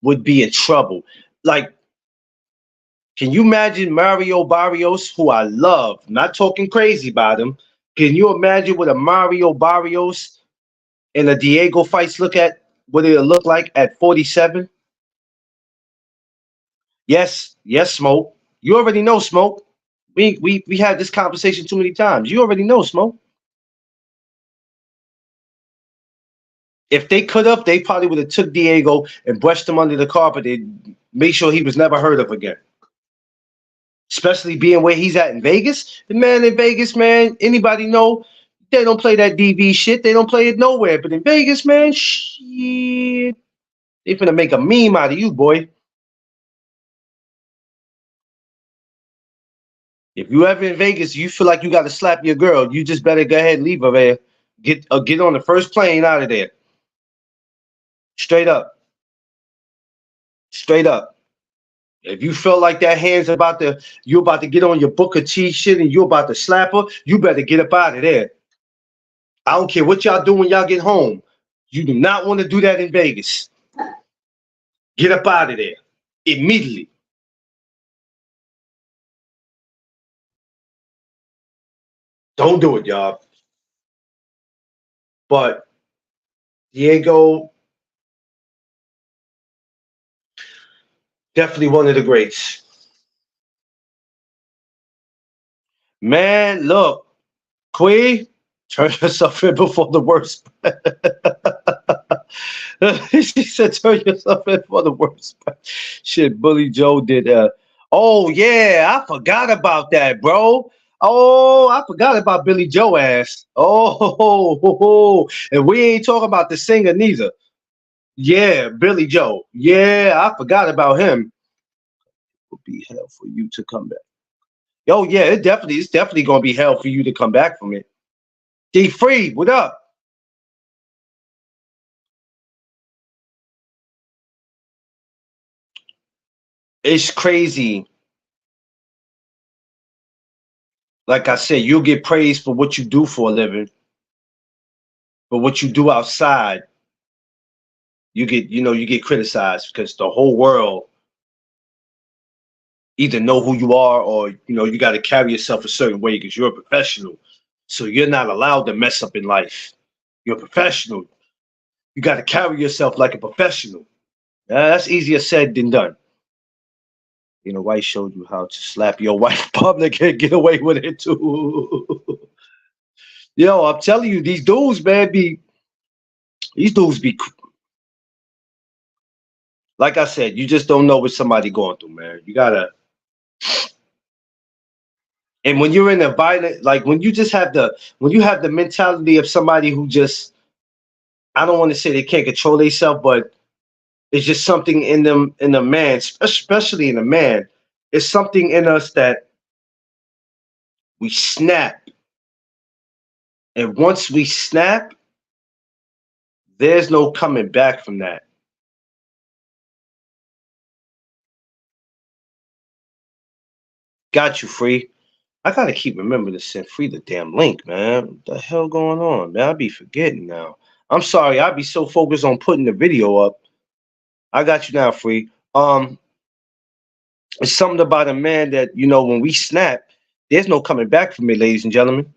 would be in trouble. Like, can you imagine Mario Barrios, who I love? I'm not talking crazy about him, Can you imagine what a Mario Barrios and a Diego fights look at? What it'll look like at 47? Yes, yes, Smoke. You already know, Smoke. We had this conversation too many times. You already know, Smoke. If they could have, they probably would have took Diego and brushed him under the carpet and made sure he was never heard of again. Especially being where he's at in Vegas. The man in Vegas, man, anybody know they don't play that DV shit. They don't play it nowhere. But in Vegas, man, shit, they finna make a meme out of you, boy. If you ever in Vegas, you feel like you got to slap your girl, you just better go ahead and leave her there. Get on the first plane out of there. Straight up, straight up. If you feel like that hand's about to, you about to get on your Booker T shit and you about to slap her, you better get up out of there. I don't care what y'all do when y'all get home. You do not want to do that in Vegas. Get up out of there immediately. Don't do it, y'all. But Diego, definitely one of the greats. Man, look, Quee, turn yourself in before the worst. She said, turn yourself in for the worst. Shit, Bully Joe did. Oh, yeah, I forgot about that, bro. Oh, I forgot about Billy Joe ass. Oh, and we ain't talking about the singer neither. Yeah, Billy Joe. Yeah, I forgot about him. It would be hell for you to come back. Yo, yeah, it's definitely gonna be hell for you to come back from it. D Free, what up? It's crazy. Like I said, you'll get praised for what you do for a living, but what you do outside, you get criticized because the whole world either know who you are or you got to carry yourself a certain way because you're a professional. So you're not allowed to mess up in life. You're a professional. You got to carry yourself like a professional. That's easier said than done. White showed you how to slap your wife public and get away with it too. I'm telling you, these dudes, man, these dudes be like I said, you just don't know what somebody going through, man. You gotta, and when you're in a violent, like when you have the mentality of somebody who just, I don't want to say they can't control themselves, but it's just something in them, in a man, especially in a man. It's something in us that we snap, and once we snap, there's no coming back from that. Got you, Free. I gotta keep remembering to send Free the damn link, man. What the hell going on, man? I be forgetting now. I'm sorry. I be so focused on putting the video up. I got you now, Free. It's something about a man that when we snap, there's no coming back from it, ladies and gentlemen.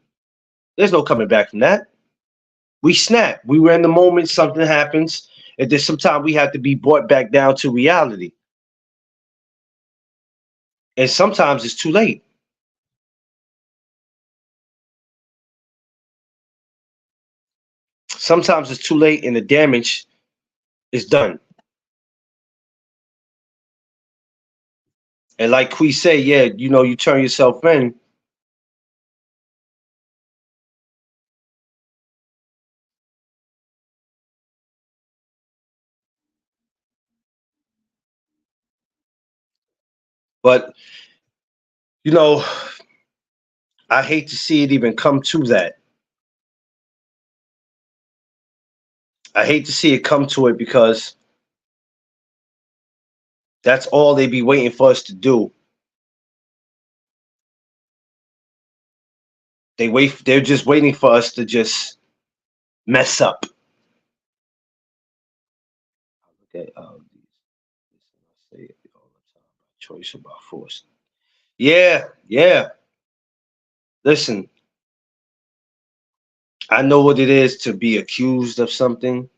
There's no coming back from that. We snap. We were in the moment. Something happens, and then sometimes we have to be brought back down to reality. And sometimes it's too late. Sometimes it's too late, and the damage is done. And like we say, yeah, you turn yourself in. But you know, I hate to see it even come to that. I hate to see it come to it because that's all they be waiting for us to do. They're just waiting for us to just mess up. Okay, say it all the time. Choice about force. Yeah, yeah. Listen, I know what it is to be accused of something.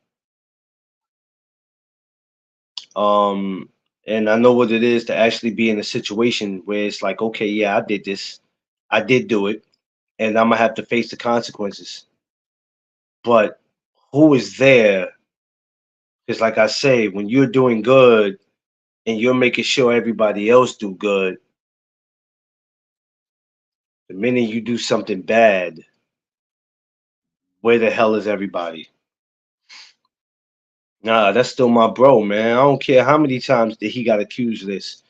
Um, and I know what it is to actually be in a situation where it's like, okay, yeah, I did this. I did do it, and I'm gonna have to face the consequences. But who is there? Because like I say, when you're doing good and you're making sure everybody else do good, the minute you do something bad, where the hell is everybody? Nah, that's still my bro, man. I don't care how many times that he got accused of this.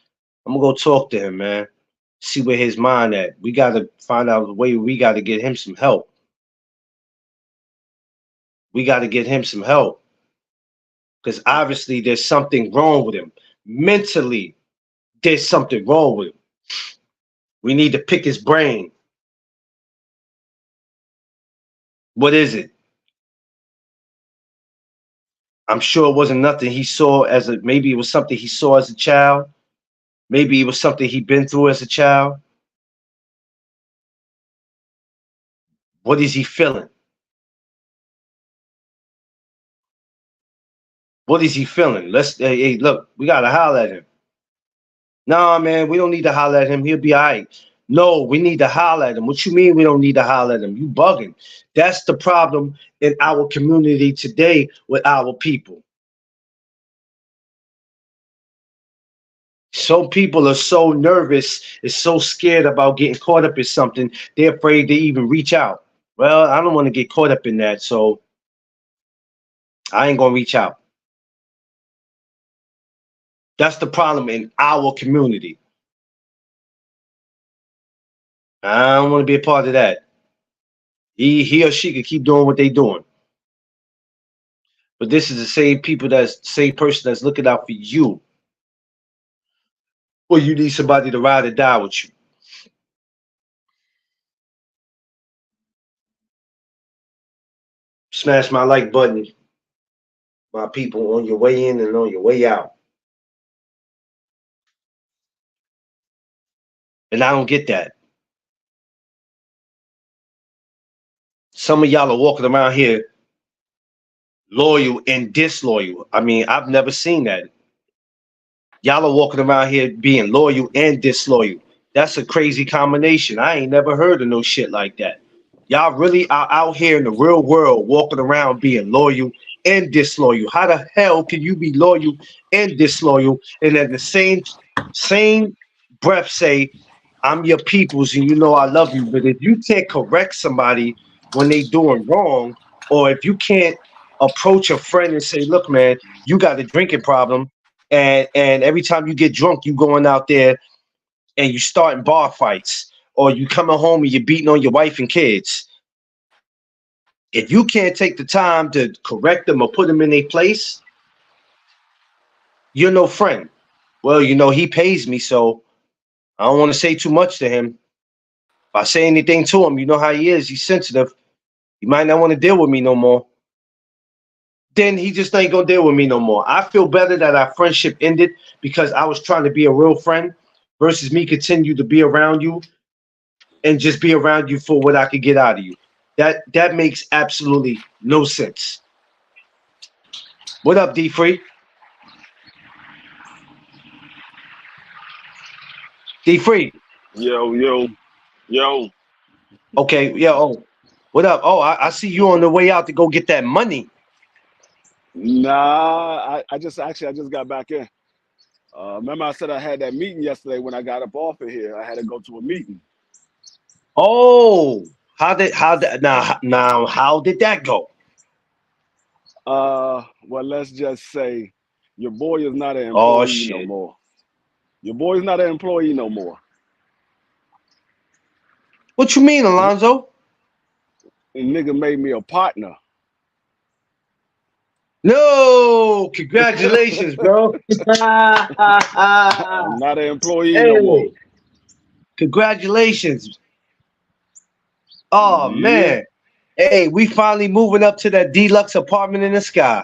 I'm gonna go talk to him, man. See where his mind at. We gotta find out the way we gotta get him some help. We gotta get him some help. Because obviously there's something wrong with him. Mentally, there's something wrong with him. We need to pick his brain. What is it? I'm sure it wasn't nothing he saw as a maybe it was something he saw as a child. Maybe it was something he'd been through as a child. What is he feeling? What is he feeling? Hey, look, we gotta holler at him. Nah, man, we don't need to holler at him. He'll be all right. No, we need to holler at him. What you mean we don't need to holler at him? You bugging. That's the problem in our community today with our people. Some people are so nervous, is so scared about getting caught up in something, they're afraid to even reach out. Well, I don't want to get caught up in that, so I ain't gonna reach out. That's the problem in our community. I don't want to be a part of that. He or she could keep doing what they doing. But this is the same people that's same person that's looking out for you. Or you need somebody to ride or die with you. Smash my like button, my people, on your way in and on your way out. And I don't get that. Some of y'all are walking around here loyal and disloyal. I mean, I've never seen that. Y'all are walking around here being loyal and disloyal. That's a crazy combination. I ain't never heard of no shit like that. Y'all really are out here in the real world walking around being loyal and disloyal. How the hell can you be loyal and disloyal and at the same breath say, I'm your peoples and you know I love you. But if you can't correct somebody when they doing wrong, or if you can't approach a friend and say, look, man, you got a drinking problem, and every time you get drunk, you going out there and you starting bar fights, or you coming home and you're beating on your wife and kids. If you can't take the time to correct them or put them in their place, you're no friend. Well, you know, he pays me, so I don't want to say too much to him. If I say anything to him, you know how he is. He's sensitive. He might not want to deal with me no more. Then he just ain't gonna deal with me no more. I feel better that our friendship ended because I was trying to be a real friend versus me continue to be around you and just be around you for what I could get out of you. That makes absolutely no sense. What up, D Free? D Free. Yo, yo, yo. Okay, yeah. Oh, what up? Oh, I see you on the way out to go get that money. I just got back in. Remember I said I had that meeting yesterday when I got up off of here. I had to go to a meeting. Oh, how did now how did that go? Well, let's just say your boy is not an Oh employee no shit. more. Your boy is not an employee no more. What you mean, Alonzo? And nigga made me a partner. No, congratulations, bro. I'm not an employee no more. Hey, congratulations. Oh Yeah. man. Hey, we finally moving up to that deluxe apartment in the sky.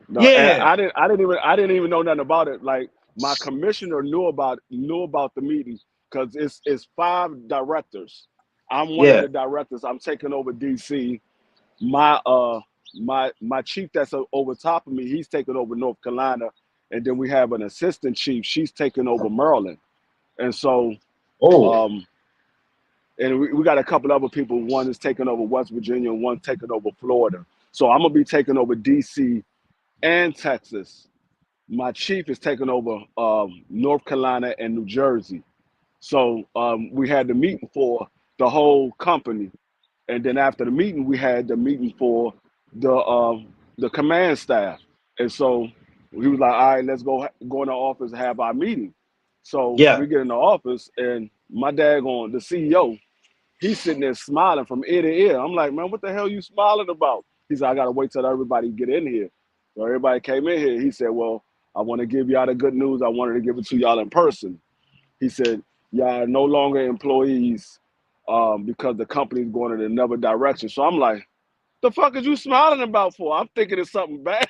No, and Yeah, I didn't even know nothing about it. Like my commissioner knew about the meeting because it's five directors. I'm one of yeah. the directors. I'm taking over DC. my my chief that's over top of me, he's taking over North Carolina, and then we have an assistant chief. She's taking over Maryland, and so Oh, um, and we got a couple other people. One is taking over West Virginia, and one taking over Florida. So I'm gonna be taking over DC and Texas. My chief is taking over North Carolina and New Jersey. So we had the meeting for the whole company, and then after the meeting, we had the meeting for the command staff. And so he was like, "All right, let's go in the office and have our meeting." So yeah. we get in the office, and my dad, on the CEO, he's sitting there smiling from ear to ear. I'm like, "Man, what the hell you smiling about?" He said, "I gotta wait till everybody get in here." So everybody came in here. He said, "Well, I want to give y'all the good news. I wanted to give it to y'all in person." He said, "Y'all are no longer employees because the company's going in another direction." So I'm like, "The fuck is you smiling about for?" I'm thinking it's something bad.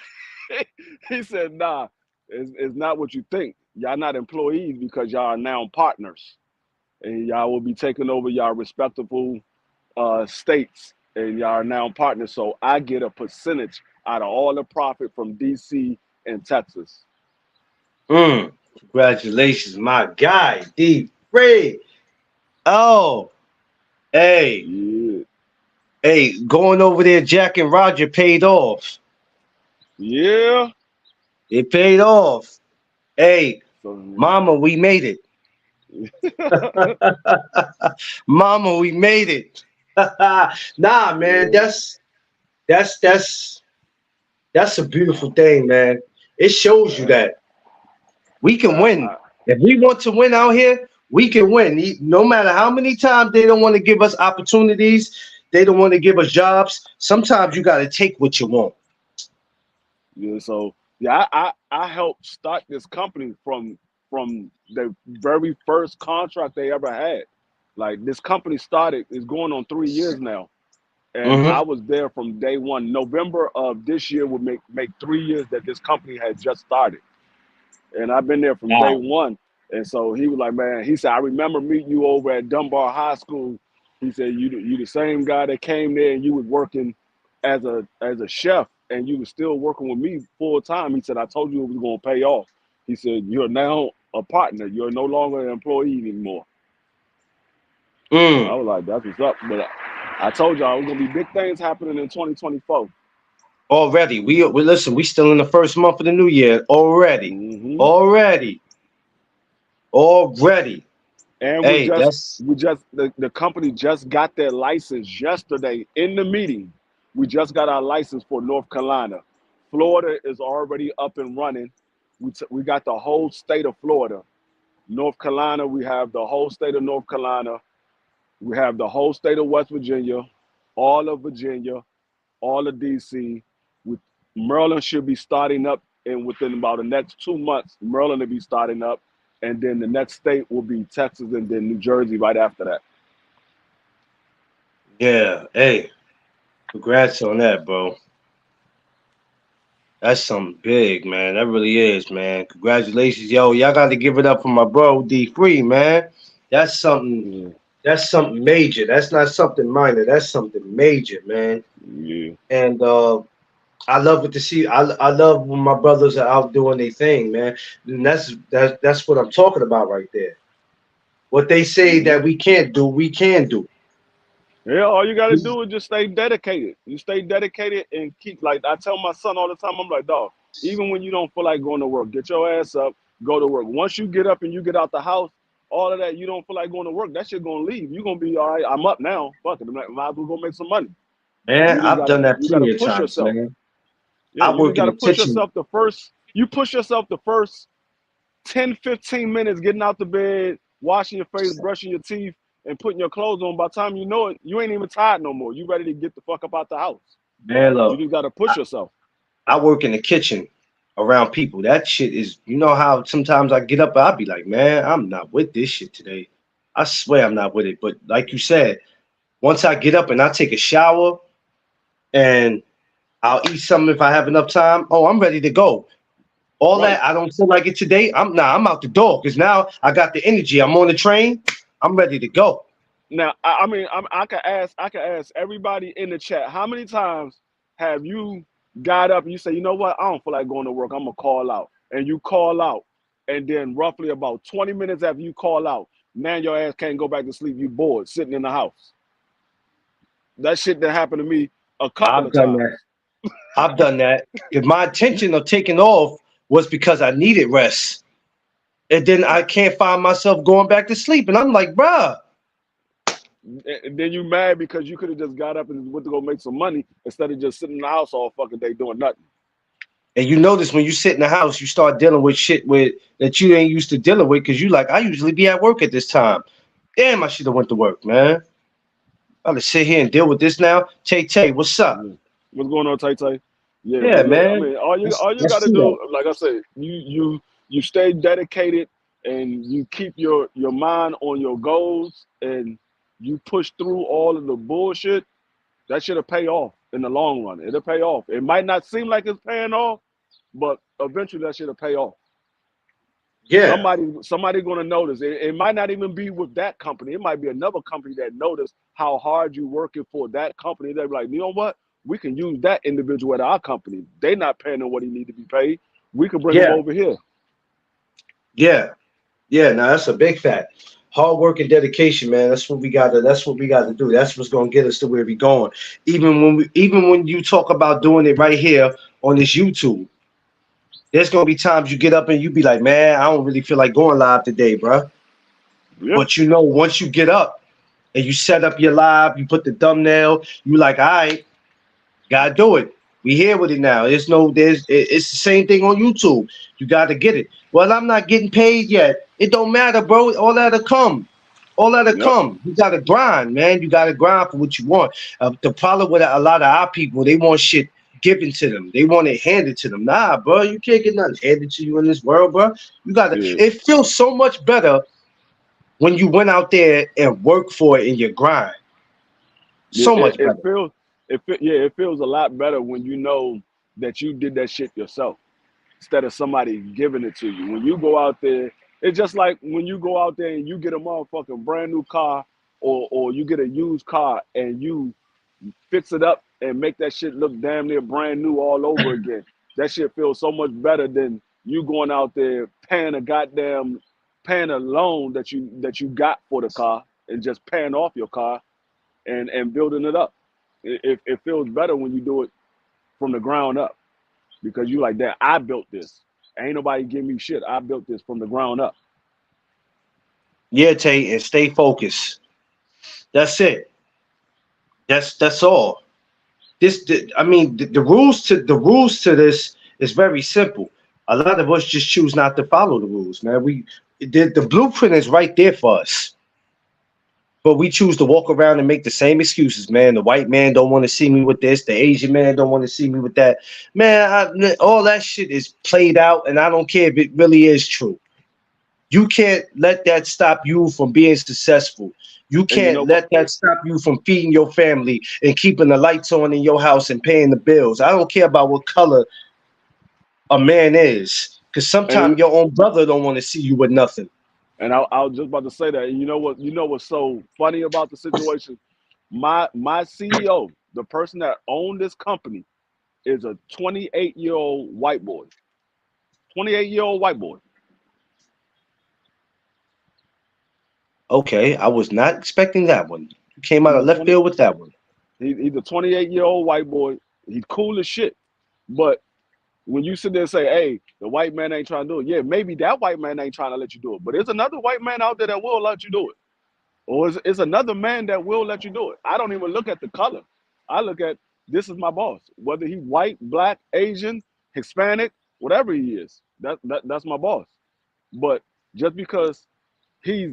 He said, "Nah, it's not what you think. Y'all not employees because y'all are now partners, and y'all will be taking over y'all respectable states, and y'all are now partners. So I get a percentage out of all the profit from DC and Texas." Congratulations, my guy, D. Free. Oh, hey, Yeah, going over there, Jack and Roger paid off. yeah. It paid off. Hey, So Mama, we made it. Mama, we made it. Nah, man, yeah, that's that's that's a beautiful thing, man. It shows you yeah. that we can win. I, If we want to win out here, we can win. No matter how many times they don't want to give us opportunities, they don't want to give us jobs. Sometimes you got to take what you want. yeah, so yeah, I helped start this company from the very first contract they ever had. Like this company started is going on 3 years now, and Hmm. I was there from day one. November of this year would make 3 years that this company had just started, and I've been there from day Wow. one. And so he was like, "Man," he said, "I remember meeting you over at Dunbar High School." He said, "You the same guy that came there and you was working as a chef, and you was still working with me full time." He said, "I told you it was gonna pay off." He said, "You're now a partner. You're no longer an employee anymore." So I Mm. was like, "That's what's up." But I told y'all it was gonna be big things happening in 2024. Already, we listen. We still in the first month of the new year. Already, Hmm. already, already. And we Hey, just that's we just the company just got their license yesterday in the meeting. We just got our license for North Carolina. Florida is already up and running. We got the whole state of Florida. North Carolina, we have the whole state of North Carolina. We have the whole state of West Virginia, all of Virginia, all of DC. With Maryland should be starting up, and within about the next 2 months, Maryland will be starting up, and then the next state will be Texas, and then New Jersey right after that. yeah. Hey, congrats on that, bro. That's something big, man. That really is, man. Congratulations, yo. Y'all got to give it up for my bro D Free, man. That's something. Yeah, That's something major. That's not something minor. That's something major, man. yeah, And I love it to see. I love when my brothers are out doing their thing, man. And that's what I'm talking about right there. What they say hmm that we can't do, we can do. yeah. All you got to do is just stay dedicated. You stay dedicated and keep. Like I tell my son all the time, I'm like, "Dog, even when you don't feel like going to work, get your ass up, go to work. Once you get up and you get out the house, all of that, you don't feel like going to work. That shit gonna leave. You gonna be all right. I'm up now. Fuck it. Might as well go make some money. Man, You just I've done that you gotta plenty of push times, yourself. man. Yeah, I you just work in gotta the push kitchen. yourself the first. You push yourself the first 10, 15 minutes getting out the bed, washing your face, brushing your teeth, and putting your clothes on. By the time you know it, you ain't even tired no more. You ready to get the fuck up out the house. Man, You look, just gotta I, push yourself. I work in the kitchen around people. That shit is, you know how sometimes I get up, I'll be like, man, I'm not with this shit today. I swear I'm not with it. But like you said, once I get up and I take a shower and I'll eat something if I have enough time, oh, I'm ready to go. All Right. that, I don't feel like it today. I'm out the door because now I got the energy. I'm on the train. I'm ready to go. Now, I mean, I can ask everybody in the chat, how many times have you got up and you say, you know what, I don't feel like going to work, I'm gonna call out, and you call out, and then roughly about 20 minutes after you call out, now your ass can't go back to sleep, you bored, sitting in the house. That shit that happened to me a couple I've of done that. times. I've done that. Because my intention of taking off was because I needed rest. And then I can't find myself going back to sleep. And I'm like, bruh. And then you mad because you could have just got up and went to go make some money instead of just sitting in the house all fucking day doing nothing. And you notice when you sit in the house, you start dealing with shit with that you ain't used to dealing with because you like, I usually be at work at this time. Damn, I should have went to work, man. I gotta sit here and deal with this now. Tay Tay, what's up? Yeah. What's going on, Tay Tay? Yeah, Yeah, but yeah, I man. mean, all you Let's got to see that. do, like I said, you stay dedicated and you keep your mind on your goals and you push through all of the bullshit. That shit'll pay off in the long run. It'll pay off. It might not seem like it's paying off, but eventually that shit'll pay off. Yeah, Somebody gonna notice. It might not even be with that company. It might be another company that noticed how hard you working for that company. They're like, you know what? We can use that individual at our company. They not paying him what he need to be paid. We can bring him yeah, over here. yeah, yeah. Now that's a big fact. Hard work and dedication, man. That's what we gotta. That's what we gotta do. That's what's gonna get us to where we going. Even when you talk about doing it right here on this YouTube, there's gonna be times you get up and you be like, man, I don't really feel like going live today, bro. Yeah, But you know, once you get up and you set up your live, you put the thumbnail, you like, all right, gotta do it. We here with it now. It's the same thing on YouTube. You gotta get it. Well, I'm not getting paid yet. It don't matter, bro. All that'll come. All that'll yep. come. You gotta grind, man. You gotta grind for what you want. The problem with a lot of our people, they want shit given to them. They want it handed to them. Nah, bro, you can't get nothing handed to you in this world, bro. You gotta. Yeah, It feels so much better when you went out there and worked for it in your grind. yeah. So much better. It feels a lot better when you know that you did that shit yourself, instead of somebody giving it to you. When you go out there, it's just like when you go out there and you get a motherfucking brand new car or you get a used car and you fix it up and make that shit look damn near brand new all over again. That shit feels so much better than you going out there paying a loan that you got for the car and just paying off your car and building it up. It feels better when you do it from the ground up because you like that. I built this. Ain't nobody give me shit. I built this from the ground up. Yeah, Tay, and stay focused. That's it. That's all. I mean, the rules to this is very simple. A lot of us just choose not to follow the rules, man. The blueprint is right there for us, but we choose to walk around and make the same excuses, man. The white man don't want to see me with this. The Asian man don't want to see me with that. Man, all that shit is played out, and I don't care if it really is true. You can't let that stop you from being successful. You And you can't know what? let that stop you from feeding your family and keeping the lights on in your house and paying the bills. I don't care about what color a man is, because And sometimes your own brother don't want to see you with nothing. I was just about to say that. And you know what? You know what's so funny about the situation? My CEO, the person that owned this company, is a 28-year-old white boy. 28-year-old white boy. Okay, I was not expecting that one. You came out He's of a left 20. field with that one. He's a 28-year-old white boy. He's cool as shit. But when you sit there and say, "Hey, the white man ain't trying to do it," yeah, maybe that white man ain't trying to let you do it. But there's another white man out there that will let you do it. Or it's another man that will let you do it. I don't even look at the color. I look at, this is my boss. Whether he white, black, Asian, Hispanic, whatever he is, that's my boss. But just because he's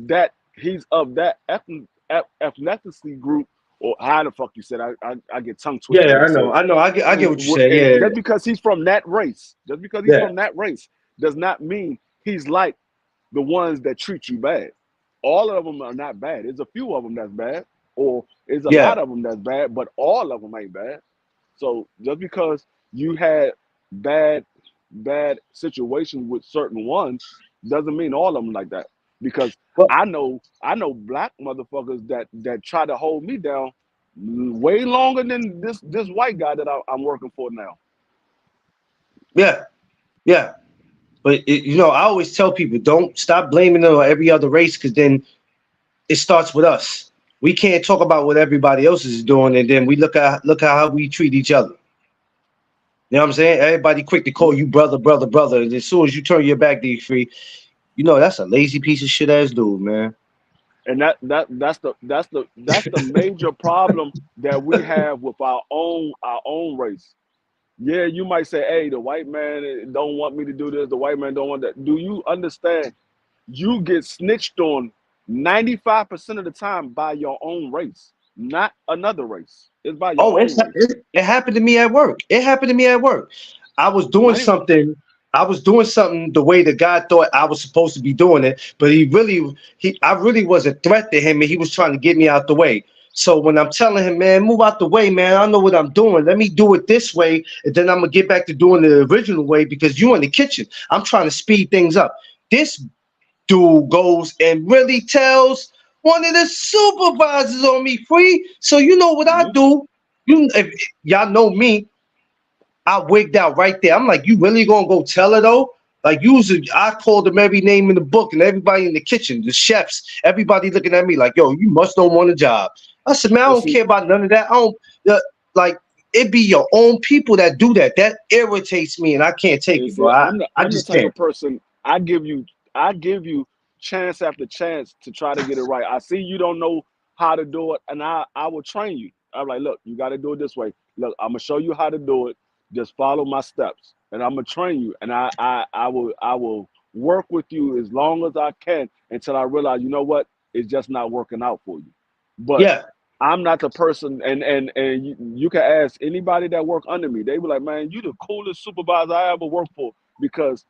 of that ethnicity group, or how the fuck you said, I get tongue twisted Yeah, when I I say know, it. I know. I get what you said. And Yeah, just because he's from that race, yeah, does not mean he's like the ones that treat you bad. All of them are not bad. There's a few of them that's bad, or there's a yeah, lot of them that's bad, but all of them ain't bad. So just because you had bad situations with certain ones doesn't mean all of them like that. because Well, I know black motherfuckers that try to hold me down way longer than this white guy that I'm working for now. yeah, yeah. But I always tell people don't stop blaming it on every other race because then it starts with us. We can't talk about what everybody else is doing, and then we look at how we treat each other. You know what I'm saying? Everybody quick to call Yeah. you brother, brother, brother, and as soon as you turn your back, D free, that's a lazy piece of shit ass dude, man. And that's the major problem that we have with our own race. Yeah, you might say, hey, the white man don't want me to do this, the white man don't want that. Do you understand? You get snitched on 95% of the time by your own race, not another race. It's by your Oh, own race. it happened to me at work. It happened to me at work. I was doing Not even something. I was doing something the way the guy thought I was supposed to be doing it, but I really was a threat to him, and he was trying to get me out the way. So when I'm telling him, man, move out the way, man, I know what I'm doing. Let me do it this way, and then I'm gonna get back to doing the original way because you in the kitchen. I'm trying to speed things up. This dude goes and really tells one of the supervisors on me free. So you know what I mhm. do? If y'all know me, I wigged out right there. I'm like, you really gonna go tell her though? Like usually I called them every name in the book and everybody in the kitchen, the chefs, everybody looking at me like, yo, you must don't want a job. I said, man, I And don't see, care about none of that. I don't like it be your own people that do that. That irritates me and I can't take and it, bro. see, I, I'm the I I'm the just type can't. of person I give you chance after chance to try to get it right. I see you don't know how to do it, and I will train you. I'm like, look, you got to do it this way. Look, I'm gonna show you how to do it. Just follow my steps, and I'm gonna train you. And I will work with you as long as I can until I realize, you know what, it's just not working out for you. But Yeah, I'm not the person, and you can ask anybody that work under me. They be like, man, you the coolest supervisor I ever worked for, because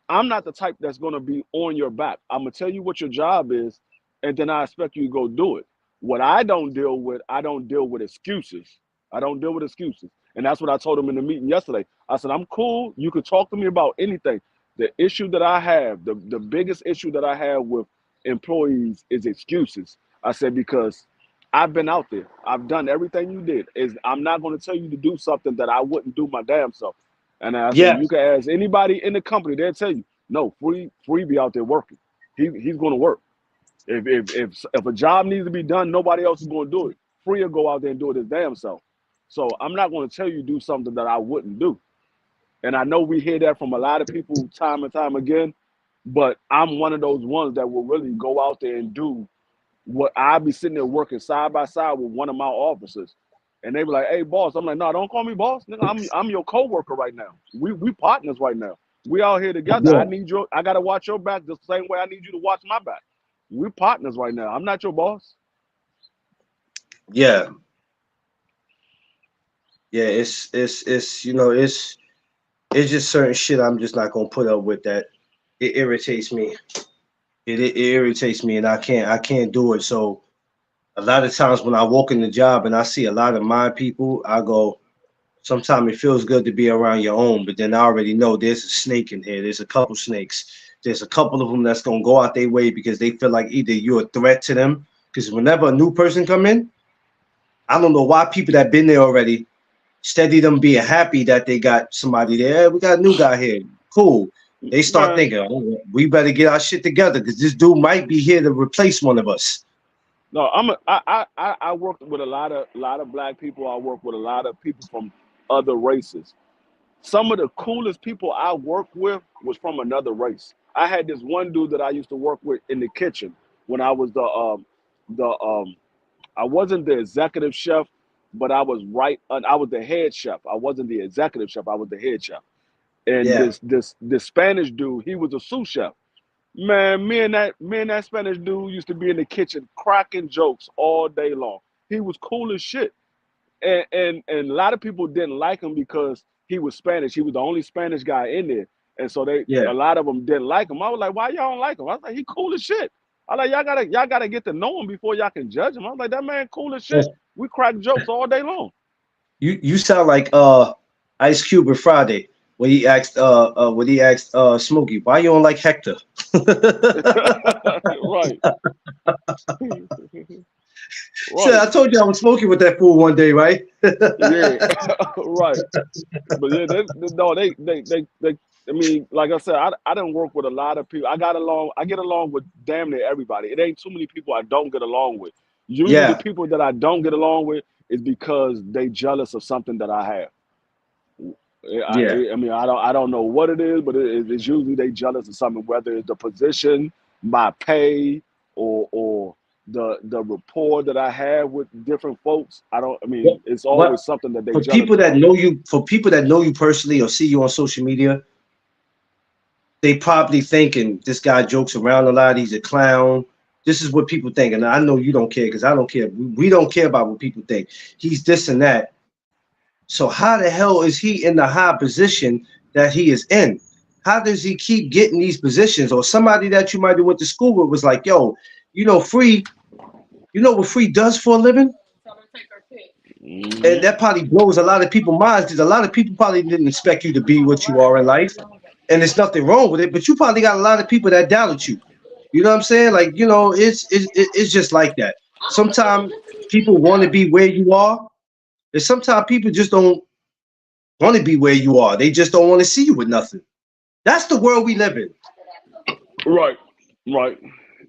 I'm not the type that's gonna be on your back. I'm gonna tell you what your job is, and then I expect you to go do it. What I don't deal with excuses. I don't deal with excuses, and that's what I told him in the meeting yesterday. I said, I'm cool. You could talk to me about anything. The issue that I have, the biggest issue that I have with employees is excuses. I said, because I've been out there. I've done everything you did. Is I'm not going to tell you to do something that I wouldn't do my damn self. And I said, yeah, you can ask anybody in the company. They'll tell you, no, free be out there working. He's going to work. If a job needs to be done, nobody else is going to do it. Free will go out there and do it his damn self. So I'm not going to tell you to do something that I wouldn't do. And I know we hear that from a lot of people time and time again, but I'm one of those ones that will really go out there and do what. I'll be sitting there working side by side with one of my officers, and they be like, "Hey, boss." I'm like, "No, don't call me boss, nigga. I'm your coworker right now. We partners right now. We out here together. yeah, I gotta watch your back the same way I need you to watch my back. We partners right now. I'm not your boss." yeah, yeah. It's just certain shit I'm just not gonna put up with that. It irritates me. It irritates me, and I can't do it. So a lot of times when I walk in the job and I see a lot of my people, I go. Sometimes it feels good to be around your own, but then I already know there's a snake in here. There's a couple snakes. There's a couple of them that's gonna go out their way because they feel like either you're a threat to them. Because whenever a new person come in, I don't know why people that been there already steady them being happy that they got somebody there. "Hey, we got a new guy here. Cool." They start Man, thinking, oh, we better get our shit together because this dude might be here to replace one of us. no, I worked with a lot of black people. I work with a lot of people from other races. Some of the coolest people I worked with was from another race. I had this one dude that I used to work with in the kitchen when I was the I wasn't the executive chef, but I was I was the head chef. I wasn't the executive chef. I was the head chef. And Yeah, this Spanish dude, he was a sous chef. Man, me and that Spanish dude used to be in the kitchen cracking jokes all day long. He was cool as shit, and a lot of people didn't like him because he was Spanish. He was the only Spanish guy in there, and so yeah. a lot of them didn't like him. I was like, why y'all don't like him? I was like, he cool as shit. I like y'all gotta get to know him before y'all can judge him. I was like, that man cool as shit. We crack jokes all day long. You sound like Ice Cube and Friday. Smokey, why you don't like Hector? Right, Said, right, I told you I was smoking with that fool one day, right? yeah, right. But yeah, no, they. I mean, like I said, I didn't work with a lot of people. I get along with damn near everybody. It ain't too many people I don't get along with. Usually, the Yeah, people that I don't get along with is because they jealous of something that I have. yeah. I mean, I don't know what it is, but it's usually they jealous of something, whether it's the position, my pay, or the rapport that I have with different folks. I don't. I What, mean, it's what always something that they jealous about. for people that know you personally or see you on social media, they probably thinking this guy jokes around a lot. He's a clown. This is what people think, and I know you don't care because I don't care. We don't care about what people think. He's this and that. So how the hell is he in the high position that he is in? How does he keep getting these positions? Or somebody that you might have went to school with was like, yo, Free, you know what Free does for a living? And Hmm. that probably blows a lot of people's minds because a lot of people probably didn't expect you to be what you are in life. And there's nothing wrong with it, but you probably got a lot of people that doubted you. You know what I'm saying? Like, it's just like that. Sometimes people want to be where you are, and sometimes people just don't want to be where you are. They just don't want to see you with nothing. That's the world we live in. Right, right,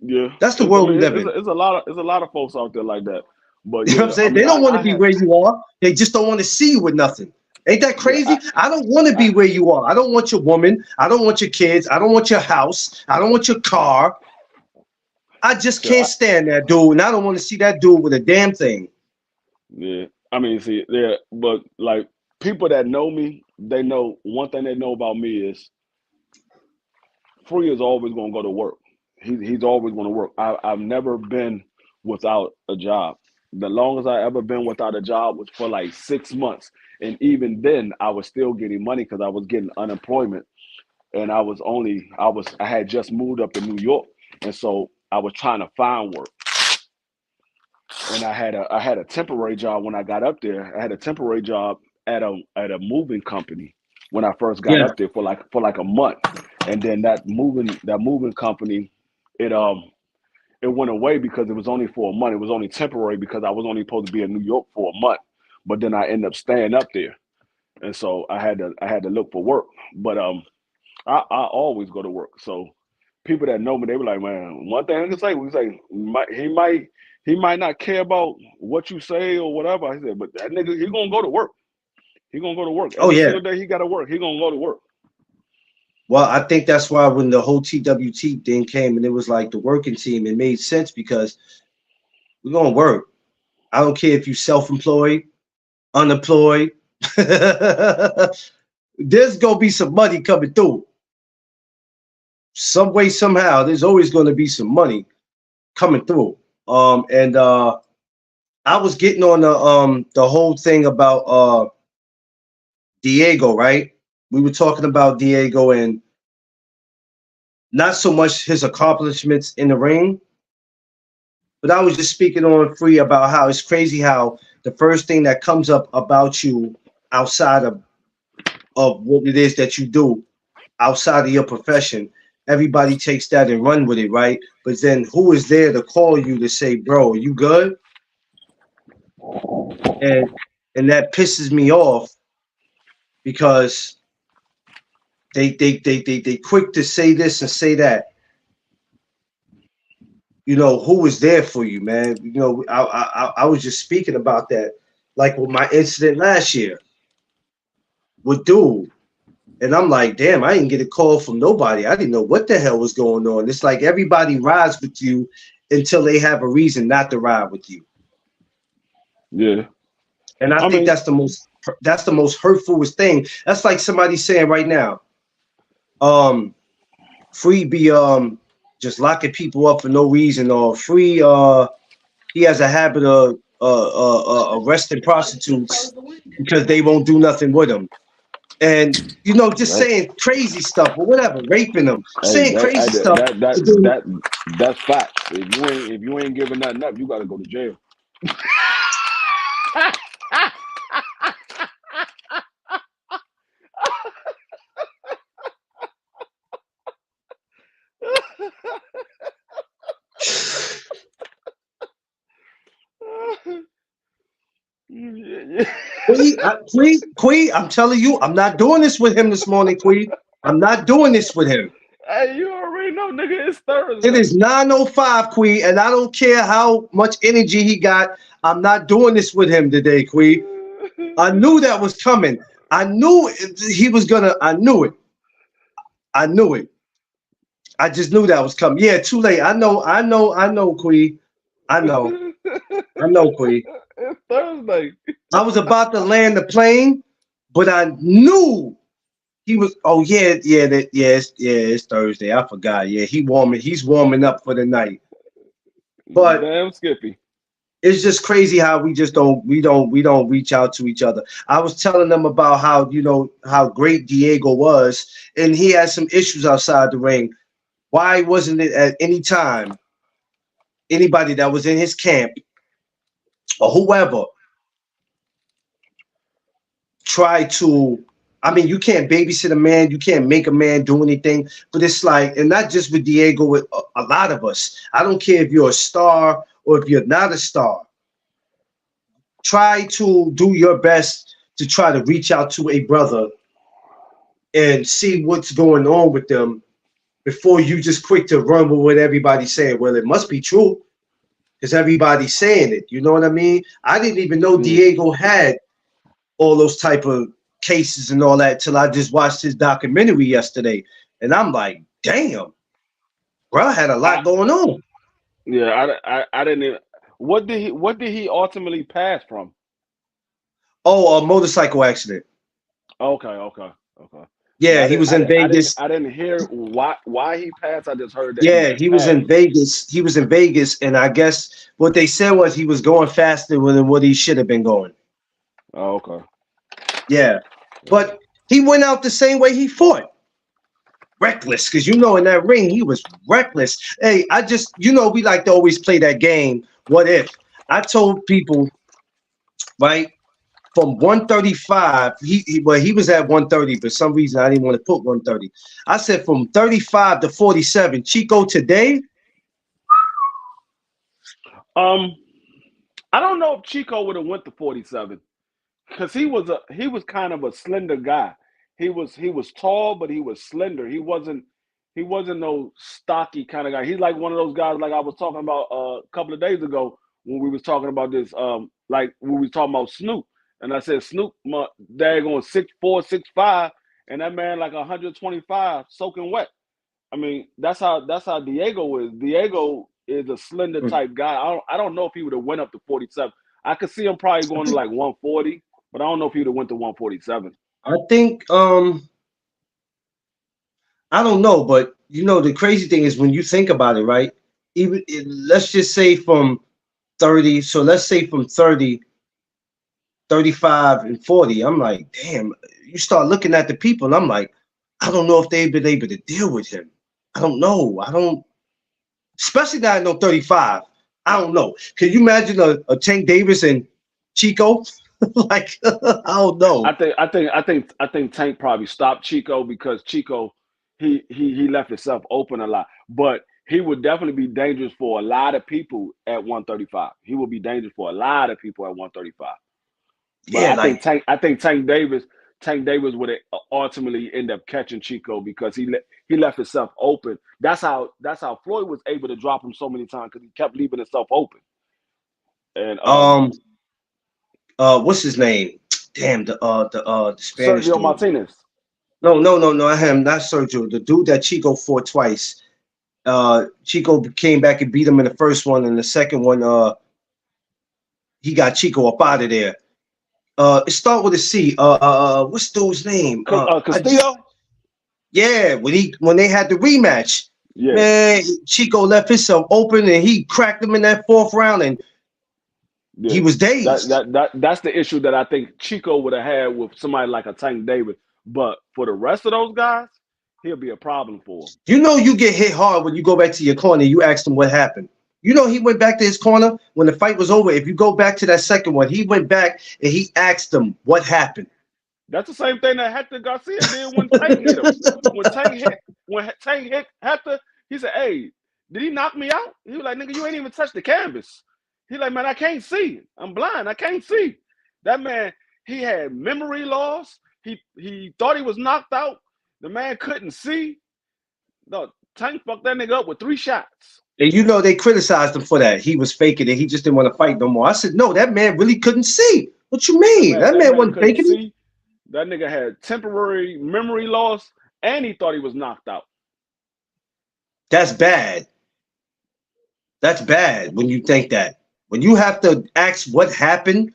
yeah. That's the I world we mean, live in. it's a lot of folks out there like that. But You know what I'm yeah, I saying? mean, They don't want to I be had, where you are. They just don't want to see you with nothing. Ain't that yeah, crazy? I don't want to be I where you are. I don't want your woman. I don't want your kids. I don't want your house. I don't want your car. I just so can't stand that dude, and I don't want to see that dude with a damn thing. yeah. I mean, see, yeah, but like people that know me, they know one thing they know about me is Free is always going to go to work. He's always going to work. I've never been without a job. The longest I ever been without a job was for like 6 months, and even then, I was still getting money because I was getting unemployment, and I had just moved up to New York, and so I was trying to find work, and I had a temporary job when I got up there. I had a temporary job at a moving company when I first got Yeah, up there for like a month, and then that moving company, it it went away because it was only for a month. It was only temporary because I was only supposed to be in New York for a month, but then I ended up staying up there, and so I had to look for work. But I always go to work. So people that know me, they were like, man, one thing I can say, we say he might not care about what you say or whatever. I said, but that nigga, he gonna go to work. He gonna go to work oh every yeah. single day. He got to work. He gonna go to work. Well, I think that's why when the whole TWT thing came and it was like the working team, it made sense because we're gonna work. I don't care if you self-employed, unemployed. There's gonna be some money coming through. Some way, somehow, there's always gonna be some money coming through. And I was getting on the whole thing about Diego, right? We were talking about Diego and not so much his accomplishments in the ring, but I was just speaking on Free about how it's crazy how the first thing that comes up about you outside of what it is that you do outside of your profession, everybody takes that and run with it, right? But then who is there to call you to say, bro, are you good? And that pisses me off because they quick to say this and say that. Who was there for you, man? I was just speaking about that, like with my incident last year with dude. And I'm like, damn, I didn't get a call from nobody. I didn't know what the hell was going on. It's like everybody rides with you until they have a reason not to ride with you. Yeah, And I I think mean, that's the most hurtfulest thing. That's like somebody saying right now, um, Free be just locking people up for no reason, or Free he has a habit of arresting prostitutes because they won't do nothing with him. And just that, saying crazy stuff or whatever, raping them, hey, saying that, crazy stuff. that And then, that that's facts. If you ain't giving nothing up, you got to go to jail. Quee, I'm telling you, I'm not doing this with him this morning, Quee. I'm not doing this with him. Hey, you already know, nigga. It's It Thursday. is 9:05, Quee, and I don't care how much energy he got. I'm not doing this with him today, Quee. I knew that was coming. I knew he was gonna. I knew it. I knew it. I just knew that was coming. Yeah, too late. I know. I know. I know, Quee. I know. I know, Quee. It's Thursday. I was about to land the plane, but I knew he was. Oh yeah, yeah, yeah. It's Thursday. I forgot. Yeah, He's warming up for the night. But Damn Skippy. it's just crazy how we just don't reach out to each other. I was telling them about how how great Diego was, and he had some issues outside the ring. Why wasn't it at any time anybody that was in his camp or whoever try to? I mean, you can't babysit a man, you can't make a man do anything, but it's like, and not just with Diego, with a lot of us. I don't care if you're a star or if you're not a star. Try to do your best to try to reach out to a brother and see what's going on with them before you just quick to run with what everybody's saying. Well, it must be true because everybody's saying it. You know what I mean? I didn't even know Mm. Diego had all those type of cases and all that till I just watched his documentary yesterday, and I'm like, damn, bro, I had a I lot going on. yeah. I didn't. Even, what did he ultimately pass from? Oh, a motorcycle accident. Okay. Okay. Okay. Yeah. Yeah, he was in Vegas. I didn't hear why he passed. I just heard that he Yeah, he was in passed. Vegas. He was in Vegas, and I guess what they said was he was going faster than what he should have been going. Oh, okay. Yeah, but he went out the same way he fought, reckless. Because in that ring he was reckless. Hey, I just we like to always play that game. What if I told people right from 135? He was at 130, but for some reason I didn't want to put 130. I said from 35 to 47. Chico today. Um, I don't know if Chico would have went to 47 because he was kind of a slender guy. He was tall, but he was slender. He wasn't no stocky kind of guy. He's like one of those guys like I was talking about a couple of days ago when we was talking about this. Like when we was talking about Snoop, and I said Snoop, my dad going 6'4", 6'5", and that man like 125, soaking wet. I mean, that's how Diego is. Diego is a slender type guy. I don't know if he would have went up to 47. I could see him probably I going to think like 140, but I don't know if he would have went to 147. I think I don't know, but the crazy thing is when you think about it, right? Let's just say from 30, so let's say from 30, 35, and 40. I'm like, damn, you start looking at the people, and I'm like, I don't know if they've been able to deal with him. I don't know. I don't, especially now I know 35. I don't know. Can you imagine a Tank Davis and Chico? Like, I don't know. I think Tank probably stopped Chico because Chico he left himself open a lot. But he would definitely be dangerous for a lot of people at 135. He would be dangerous for a lot of people at 135. But Yeah, like, I think Tank Davis would ultimately end up catching Chico because he left himself open. That's how Floyd was able to drop him so many times because he kept leaving himself open. And um, what's his name? Damn, the Spanish Sergio dude. Martinez. No, no, no, no. Him, not Sergio. The dude that Chico fought twice. Chico came back and beat him in the first one, and the second one, he got Chico up out of there. It start with a C. What's dude's name? Castillo. Yeah, when they had the rematch, Yeah, man, Chico left himself open, and he cracked him in that fourth round, and he yeah. was That dazed. that that that's the issue that I think Chico would have had with somebody like a Tank Davis. But for the rest of those guys, he'll be a problem for him. You get hit hard when you go back to your corner. You ask him what happened. He went back to his corner when the fight was over. If you go back to that second one, he went back and he asked him what happened. That's the same thing that Hector Garcia did when Tank hit him. When Tank hit Hector, he said, "Hey, did he knock me out?" He was like, "Nigga, you ain't even touched the canvas." He like, "Man, I can't see. I'm blind. I can't see." That man, He had memory loss. He thought he was knocked out. The man couldn't see. No, Tank fucked that nigga up with 3 shots. And you know they criticized him for that. He was faking it. He just didn't want to fight no more. I said, no, that man really couldn't see. What you mean? That That man man wasn't couldn't faking it. see. That nigga had temporary memory loss, and he thought he was knocked out. That's bad. That's bad when you think that. When you have to ask what happened,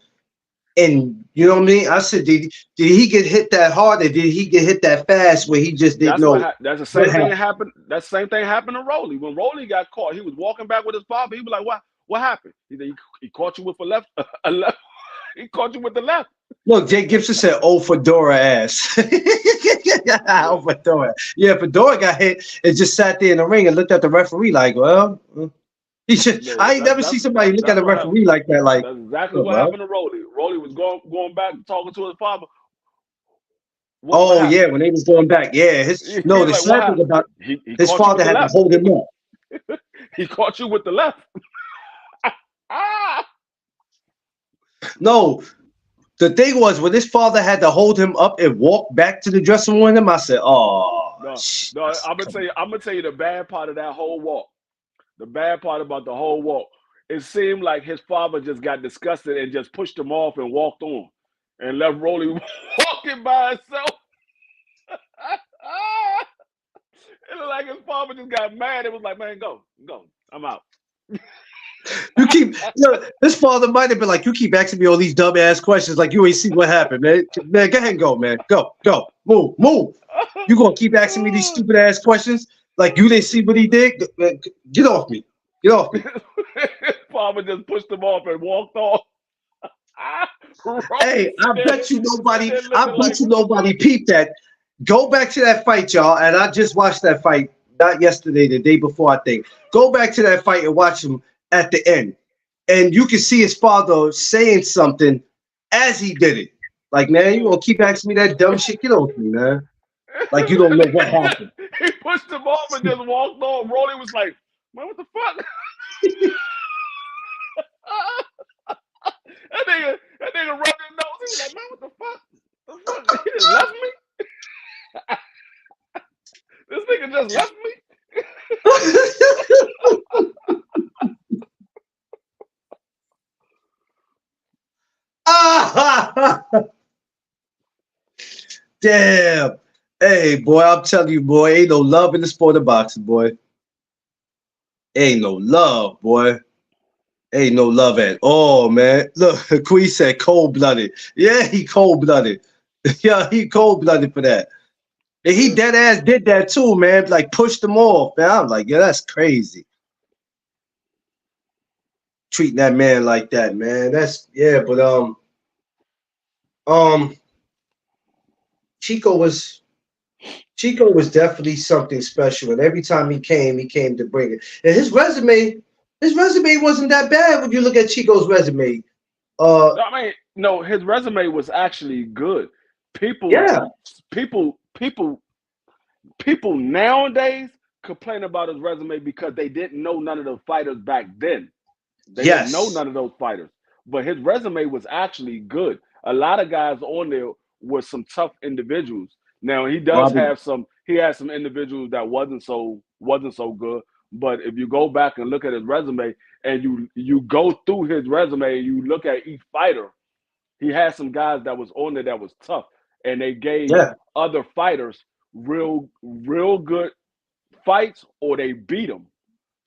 and you know what I mean? I said, did he get hit that hard, or did he get hit that fast where he just didn't know That's the what same thing that happened? happened. That same thing happened to Rolly. When Rolly got caught, he was walking back with his father. He was like, What happened?" He said, "He caught you with a left. He caught you with the left." Look, Jay Gibson said, "Oh, Fedora ass." Yeah, Oh, Fedora. Yeah, Fedora got hit and just sat there in the ring and looked at the referee like, well, he should. yeah. I ain't never see somebody look at That's a what happened. referee like that. Like, That's exactly oh, what well. happened to Rolly. Rolly was going back talking to his father. What Oh happened? yeah, when they was going back, yeah. He The like, "What sad thing happened?" about He his caught you with father the had to left. hold him up. He caught you with the left. Ah! No, the thing was when his father had to hold him up and walk back to the dressing room with him, I said, "Oh, No, I no. said, come on." I'm gonna tell you the bad part of that whole walk. The bad part about the whole walk, it seemed like his father just got disgusted and just pushed him off and walked on, and left Rolly walking by himself. It looked like his father just got mad. It was like, "Man, go, I'm out." His father might have been like, you keep asking me all these dumb ass questions, like you ain't see what happened, man. Man, go ahead and go, man. Go, move. You gonna keep asking me these stupid ass questions, like you didn't see what he did? Man, get off me, get off me. His father just pushed him off and walked off. Hey, Rolly sitting there I looking like, bet you "What the fuck?" nobody peeped that. Go back to that fight, y'all, and I just watched that fight, not yesterday, the day before, I think. Go back to that fight and watch him at the end. And you can see his father saying something as he did it. Like, man, you gonna keep asking me that dumb shit? Get off me, man. Like you don't know what happened. He pushed him off and just walked on. Rolly was like, "Man, what the fuck?" That nigga rubbed his nose. He was like, "Man, what the fuck? The fuck? He just left me? This nigga just left me?" Damn. Hey, boy, I'm telling you, boy, ain't no love in the sport of boxing, boy. Ain't no love, boy. Ain't no love at all, man. Look, Queen said cold blooded. Yeah, he cold blooded. Yeah, he cold blooded for that. And he Yeah. dead ass did that too, man. Like pushed him off, man. I'm like, yeah, that's crazy. Treating that man like that, man. That's yeah, but um, Chico was Chico was definitely something special, and every time he came to bring it. And his resume wasn't that bad when you look at Chico's resume. I mean, no, his resume was actually good. People, Yeah, people, people, people nowadays complain about his resume because they didn't know none of the fighters back then. They didn't know yes, none of those fighters, but his resume was actually good. A lot of guys on there were some tough individuals. Now he does Robert. have some. He has some individuals that wasn't so good. But if you go back and look at his resume, and you go through his resume and you look at each fighter, he had some guys that was on there that was tough, and they gave Yeah, other fighters real good fights, or they beat them.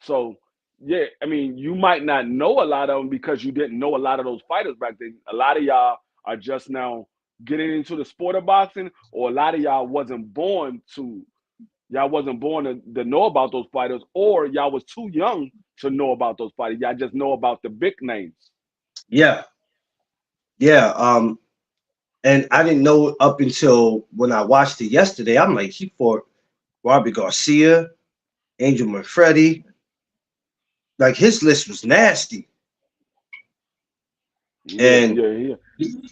So yeah, I mean, you might not know a lot of them because you didn't know a lot of those fighters back then. A lot of y'all are just now getting into the sport of boxing, or a lot of y'all wasn't born to know about those fighters, or y'all was too young to know about those fighters. Y'all just know about the big names. yeah, yeah. And I didn't know up until when I watched it yesterday. I'm like, he fought Robbie Garcia, Angel Manfredi. Like his list was nasty, Yeah, and yeah, yeah. he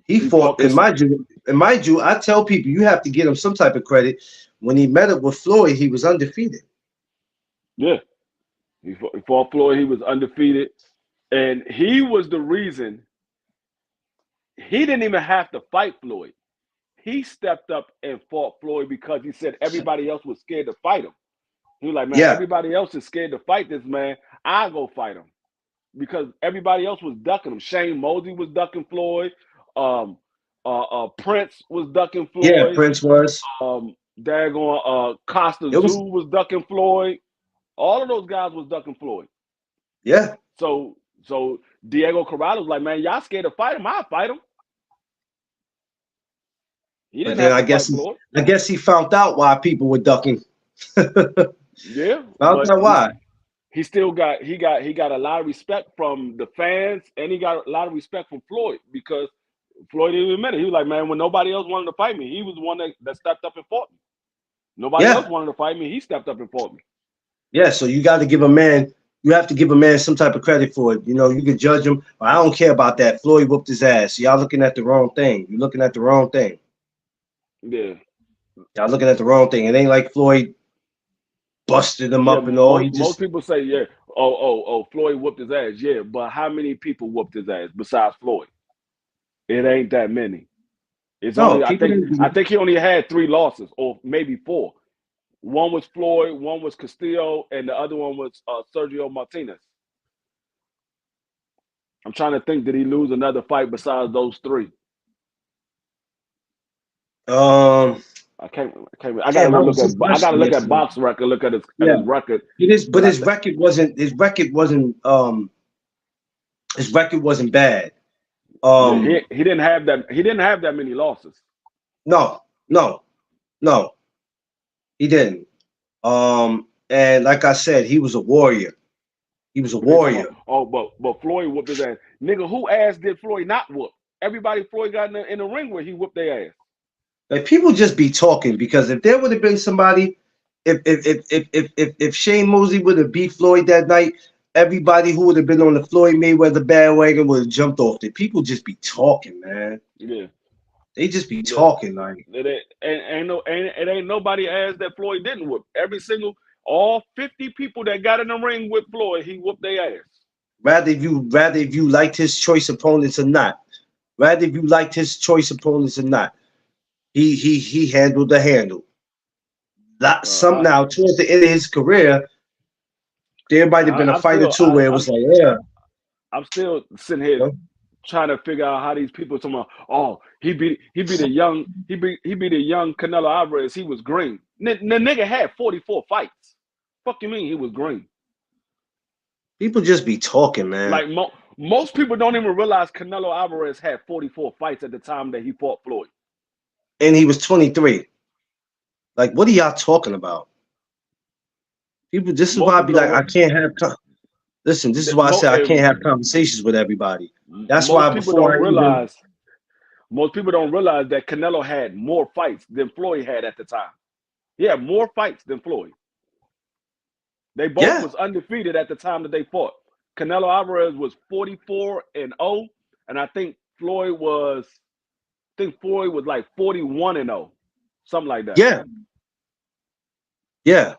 He fought. fought this. And mind you, I tell people you have to give him some type of credit. When he met up with Floyd, he was undefeated. Yeah, he fought Floyd. He was undefeated, and he was the reason he didn't even have to fight Floyd. He stepped up and fought Floyd because he said everybody else was scared to fight him. He was like, man, Yeah, everybody else is scared to fight this man. I go fight him because everybody else was ducking him. Shane Mosley was ducking Floyd. Um, Prince was ducking yeah. Floyd. Prince was. Daggone Costa It was. Zoo was ducking Floyd. All of those guys was ducking Floyd. Yeah, So Diego Corrales was like, man, y'all scared to fight him? I'll fight him. He but didn't then have to fight Floyd. I guess he found out why people were ducking. Found Yeah, but out why. he still got he got a lot of respect from the fans, and he got a lot of respect from Floyd because Floyd didn't admit it. He was like, man, when nobody else wanted to fight me, he was the one that stepped up and fought me. Nobody else Yeah, wanted to fight me. He stepped up and fought me. yeah. So you got to give a man. You have to give a man some type of credit for it. You know, you can judge him, but I don't care about that. Floyd whooped his ass. Y'all looking at the wrong thing. You're looking at the wrong thing. Yeah, Y'all looking at the wrong thing. It ain't like Floyd busted him yeah. up and all. He Most just people say, yeah, Floyd whooped his ass. Yeah, but how many people whooped his ass besides Floyd? It ain't that many. It's no only people didn't. I think he only had 3 losses or maybe 4. One was Floyd, one was Castillo, and the other one was Sergio Martinez. I'm trying to think, did he lose another fight besides those 3? Um, I gotta damn, go I look was at just I gotta watching look at yesterday. box record, look at Yeah, his record. it is, but But I his think record wasn't. His record wasn't bad. yeah, Um, he didn't have that many losses. no, no, no, he didn't. And like I said, he was a warrior. He was a But they talking warrior. about, oh, but Floyd whooped his ass. Nigga, who ass did Floyd not whoop? Everybody Floyd got in the ring where he whooped their ass. Like people just be talking because if there would have been somebody, if Shane Mosley would have beat Floyd that night, everybody who would have been on the Floyd Mayweather bandwagon would have jumped off it. People just be talking, man. Yeah. They just be Yeah. talking like It ain't nobody ass that Floyd didn't whoop. All 50 people that got in the ring with Floyd, he whooped their ass. rather if you liked his choice opponents or not. Rather if you liked his choice opponents or not. He handled the handle. Some I, now towards the end of his career, there might have been a I'm fight or still two where it was like, yeah, I'm still sitting here you know? trying to figure out how these people talking about, oh, he beat a young Canelo Alvarez. He was green. The nigga had 44 fights. Fuck you mean he was green? People just be talking, man. Like most people don't even realize Canelo Alvarez had 44 fights at the time that he fought Floyd. And he was 23. Like, what are y'all talking about? People, this is Most why I be people like, I don't. can't have. Listen, this is why I say I can't have conversations with everybody. That's why before I even. Most people don't realize that Canelo had more fights than Floyd had at the time. He had more fights than Floyd. They both Yeah, was undefeated at the time that they fought. Canelo Alvarez was 44-0, and I think Floyd was like 41-0, something like that. yeah, yeah.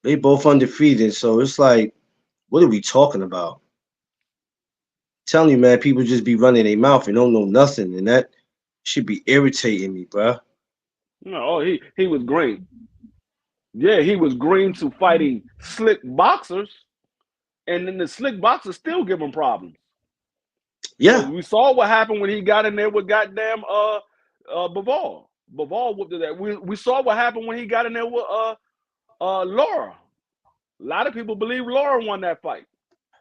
They both undefeated. So it's like, what are we talking about? Telling you, man, people just be running their mouth and don't know nothing, and that should be irritating me, bro. No, he was green. Yeah, he was green to fighting slick boxers, and then the slick boxers still give him problems. Because Yeah, we saw what happened when he got in there with goddamn Bivol. Bivol whooped that. We saw what happened when he got in there with Laura. A lot of people believe Laura won that fight.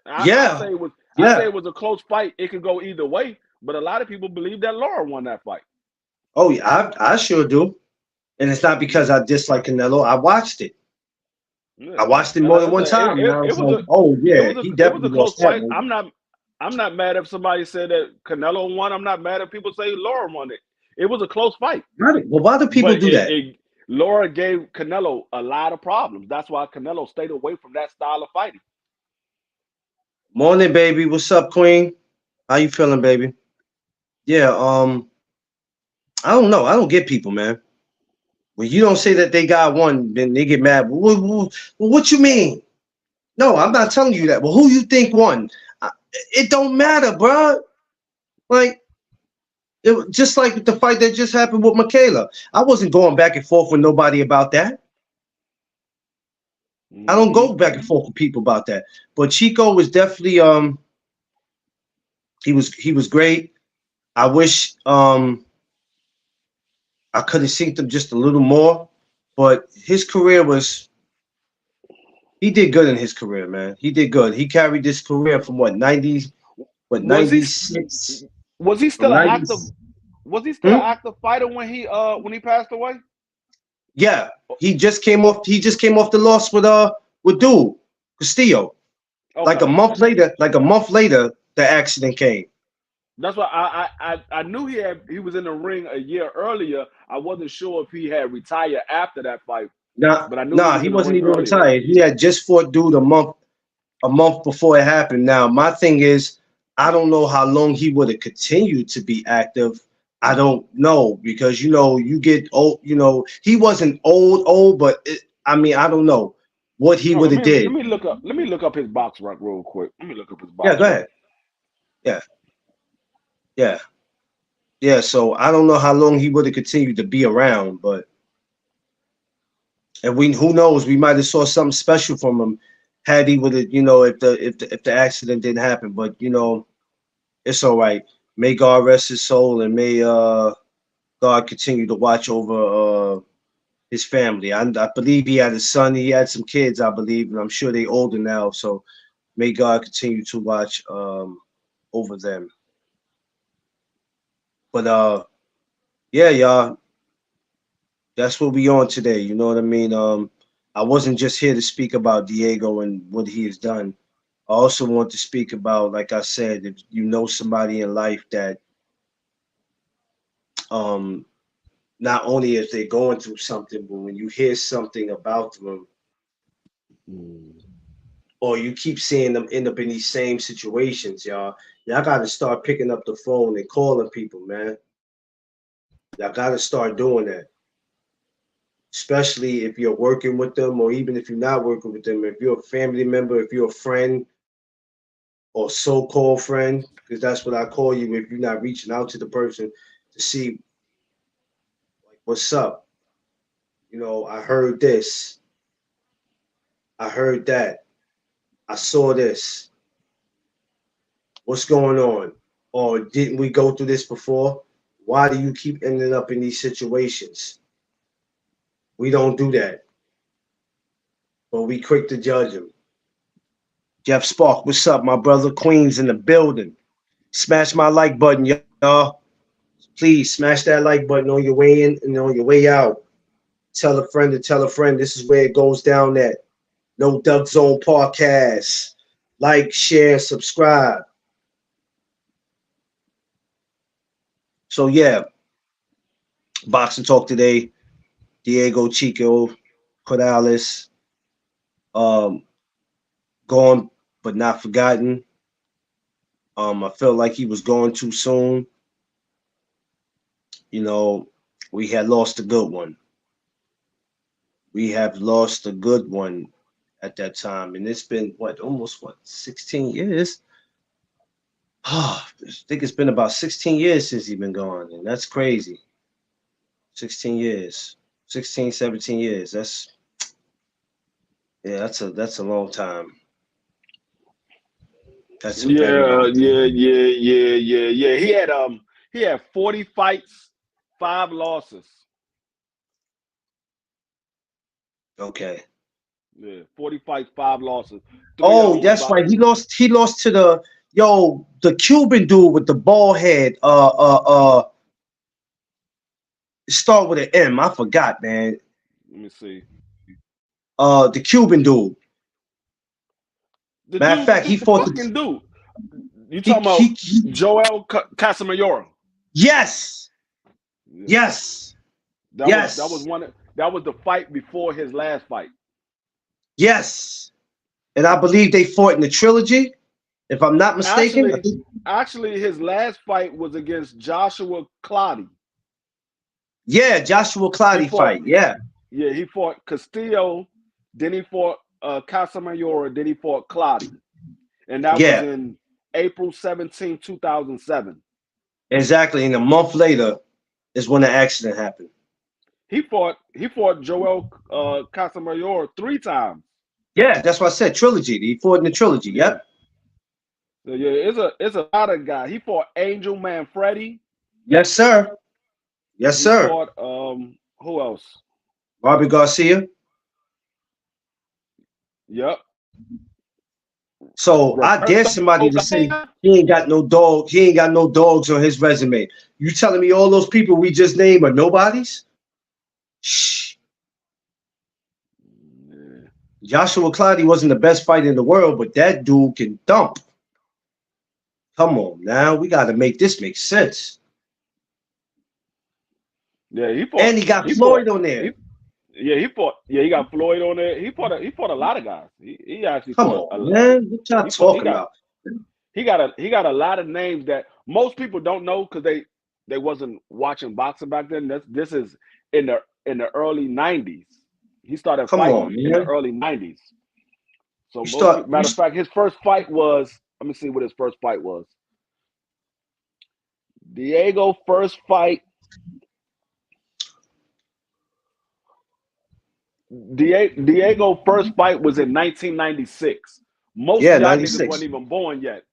I yeah, say it was yeah. a close fight. It could go either way, but a lot of people believe that Laura won that fight. Oh yeah, I sure do. And it's not because Yeah, I dislike Canelo. I watched it. yeah. I watched it And more like than I one said, time, and I it was was like, oh yeah, he it was a definitely close lost that fight. one. I'm not mad if somebody said that Canelo won. I'm not mad if people say Laura won it. It was a close fight, Why do people but do that? Laura gave Canelo a lot of problems. That's why Canelo stayed away from that style of fighting. Morning, baby. What's up, Queen? How you feeling, baby? Yeah, I don't know. I don't get people, man. When you don't say that they got one, then they get mad. What you mean? No, I'm not telling you that. Well, who you think won? It don't matter, bro. Like just like the fight that just happened with Michaela. I wasn't going back and forth with nobody about that. I don't Mm-hmm. go back and forth with people about that. But Chico was definitely he was great. I wish I could have seen him just a little more, but his career was he did good in his career, man. He did good. He carried this career from what Was he 96 was he from still an 90. active was he still an Hmm? active fighter when he passed away? Yeah, he just came off the loss with dude Castillo. Okay. Like a month later, the accident came. That's why I knew he was in the ring a year earlier. I wasn't sure if he had retired after that fight, Nah, but I knew he nah, was he in the wasn't ring even earlier. retired. He had just fought dude a month before it happened. Now, my thing is, I don't know how long he would have continued to be active. I don't know because you get old. He wasn't old, but I mean, I don't know what he No, would have let did. me look up his box rank real quick. Let me look up his Yeah, box go rank. ahead. Yeah, yeah, yeah. So I don't know how long he would have continued to be around, but and who knows, we might have saw something special from him had he would have, if the accident didn't happen. But it's all right. May God rest his soul, and may God continue to watch over his family. I believe he had a son. He had some kids, I believe, and I'm sure they older now. So may God continue to watch over them. But yeah, y'all, that's what we on today. You know what I mean? I wasn't just here to speak about Diego and what he has done. I also want to speak about, like I said, if you know somebody in life that um not only if they're going through something, but when you hear something about them, Mm. or you keep seeing them end up in these same situations, y'all got to start picking up the phone and calling people, man. Y'all got to start doing that, especially if you're working with them, or even if you're not working with them. If you're a family member, if you're a friend or so-called friend, because that's what I call you if you're not reaching out to the person to see like what's up. I heard this, I heard that, I saw this. What's going on? Or didn't we go through this before? Why do you keep ending up in these situations? We don't do that, but we quick to judge them. Jeff Spark, what's up, my brother? Queens in the building. Smash my like button, y'all. Please smash that like button on your way in and on your way out. Tell a friend to tell a friend. This is where it goes down at No Duck Zone Podcast. Like, share, subscribe. So yeah, boxing talk today. Diego Chico Corrales, um, gone but not forgotten. I felt like he was gone too soon. You know, we had lost a good one. We have lost a good one at that time, and it's been almost 16 years. I think it's been about 16 years since he's been gone, and that's crazy. 16 years, 16, 17 years. That's a long time. That's a very Yeah, long yeah, time. yeah, yeah, yeah, yeah. He had 40 fights, 5 losses. Okay. Yeah, 40 fights, 5 losses. 3 of Oh, them was that's by right. He lost to the Cuban dude with the bald head. Start with an M. I forgot, man. let me see. The Cuban dude. Matter of fact, he The fought fucking dude. You he talking about he Joel Casamayora? yes. Yeah. Yes. That was Yes. one. That was the fight before his last fight. Yes. And I believe they fought in the trilogy, if I'm not mistaken. I Actually, think his last fight was against Joshua Clottey. yeah, Joshua He Clottey fought. fight. Yeah. Yeah, he fought Castillo. Then he fought Casamayora. Then he fought Clottey, and that was Yeah. in April 17, 2007. Exactly. And a month later is when the accident happened. He fought Joel Casamayor 3 times. Yeah, that's what I said. Trilogy. He fought in the trilogy. Yeah. Yep. So yeah, it's a lot of guys. He fought Angel Manfredi. Yes, sir. Yes, He sir. fought who else? Bobby Garcia. Yep. So I dare Roberto somebody to say Garcia. he ain't got no dog. He ain't got no dogs on his resume. You telling me all those people we just named are nobodies? Shh. Yeah. Joshua Clottey wasn't the best fighter in the world, but that dude can dump. Come on now, we got to make this make sense. Yeah, And he got he fought Floyd on there. he he fought he got Floyd on there. He fought a lot of guys. He actually Come fought on, man. What y'all he talking got about? he got a lot of names that most people don't know because they wasn't watching boxing back then. This is in the early '90s. He started Come on, fighting in the man. early '90s. So You most start. people, matter of fact, his first fight was. Let me see what his first fight was. Diego first fight. Diego first fight was in 1996. Most of Yeah, y'all niggas 96. wasn't even born yet.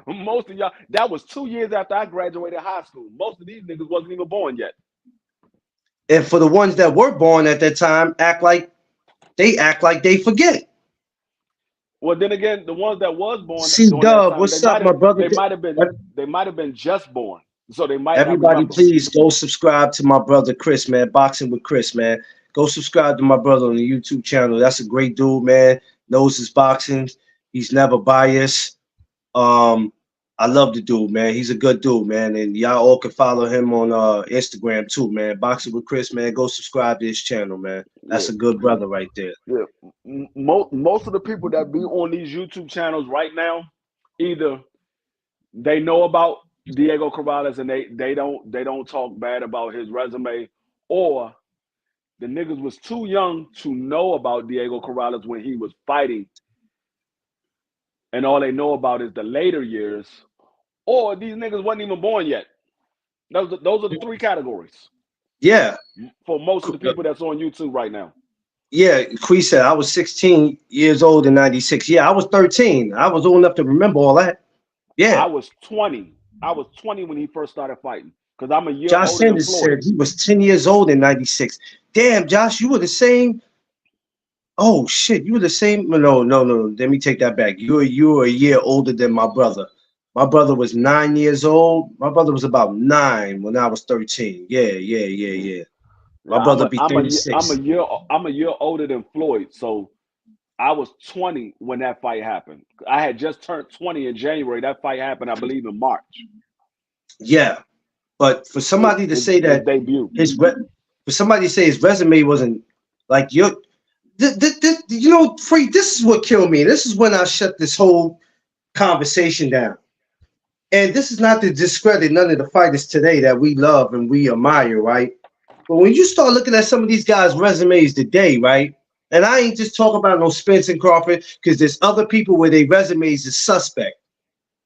Most of y'all, that was 2 years after I graduated high school. Most of these niggas wasn't even born yet. And for the ones that were born at that time, act like they forget. Well, then again, the ones that was born C during that Dub, time, what's up, my brother? they might have been just born, so they might not Everybody, remember. please go subscribe to my brother Chris, man. Boxing with Chris, man. Go subscribe to my brother on the YouTube channel. That's a great dude, man. Knows his boxing. He's never biased. Um, I love the dude, man. He's a good dude, man. And y'all all can follow him on Instagram too, man. Boxing with Chris, man. Go subscribe to his channel, man. That's Yeah, a good brother right there. yeah. Most of the people that be on these YouTube channels right now, either they know about Diego Corrales and they don't talk bad about his resume, or the niggas was too young to know about Diego Corrales when he was fighting, and all they know about is the later years, or these niggas wasn't even born yet. Those are the three categories Yeah. for most of the people that's on YouTube right now. Yeah, Quee said I was 16 years old in 96. Yeah, I was 13. I was old enough to remember all that. I Yeah. was 20. I was 20 when he first started fighting because I'm a year Josh older than Sanders Floyd. said he was 10 years old in 96. Damn, Josh, you were the same. Oh shit, you were the same. No. Let me take that back. You were a year older than my brother. My brother was 9 years old. My brother was about 9 when I was 13. Yeah. My Yeah, brother be I'm 36. a year older than Floyd, so I was 20 when that fight happened. I had just turned 20 in January. That fight happened, I believe, in March. Yeah, but for somebody to say His that debut. for somebody to say his resume wasn't like your, you know, free. This is what killed me. This is when I shut this whole conversation down. And this is not to discredit none of the fighters today that we love and we admire, right? But when you start looking at some of these guys' resumes today, right? And I ain't just talking about no Spence and Crawford, because there's other people where their resumes is suspect.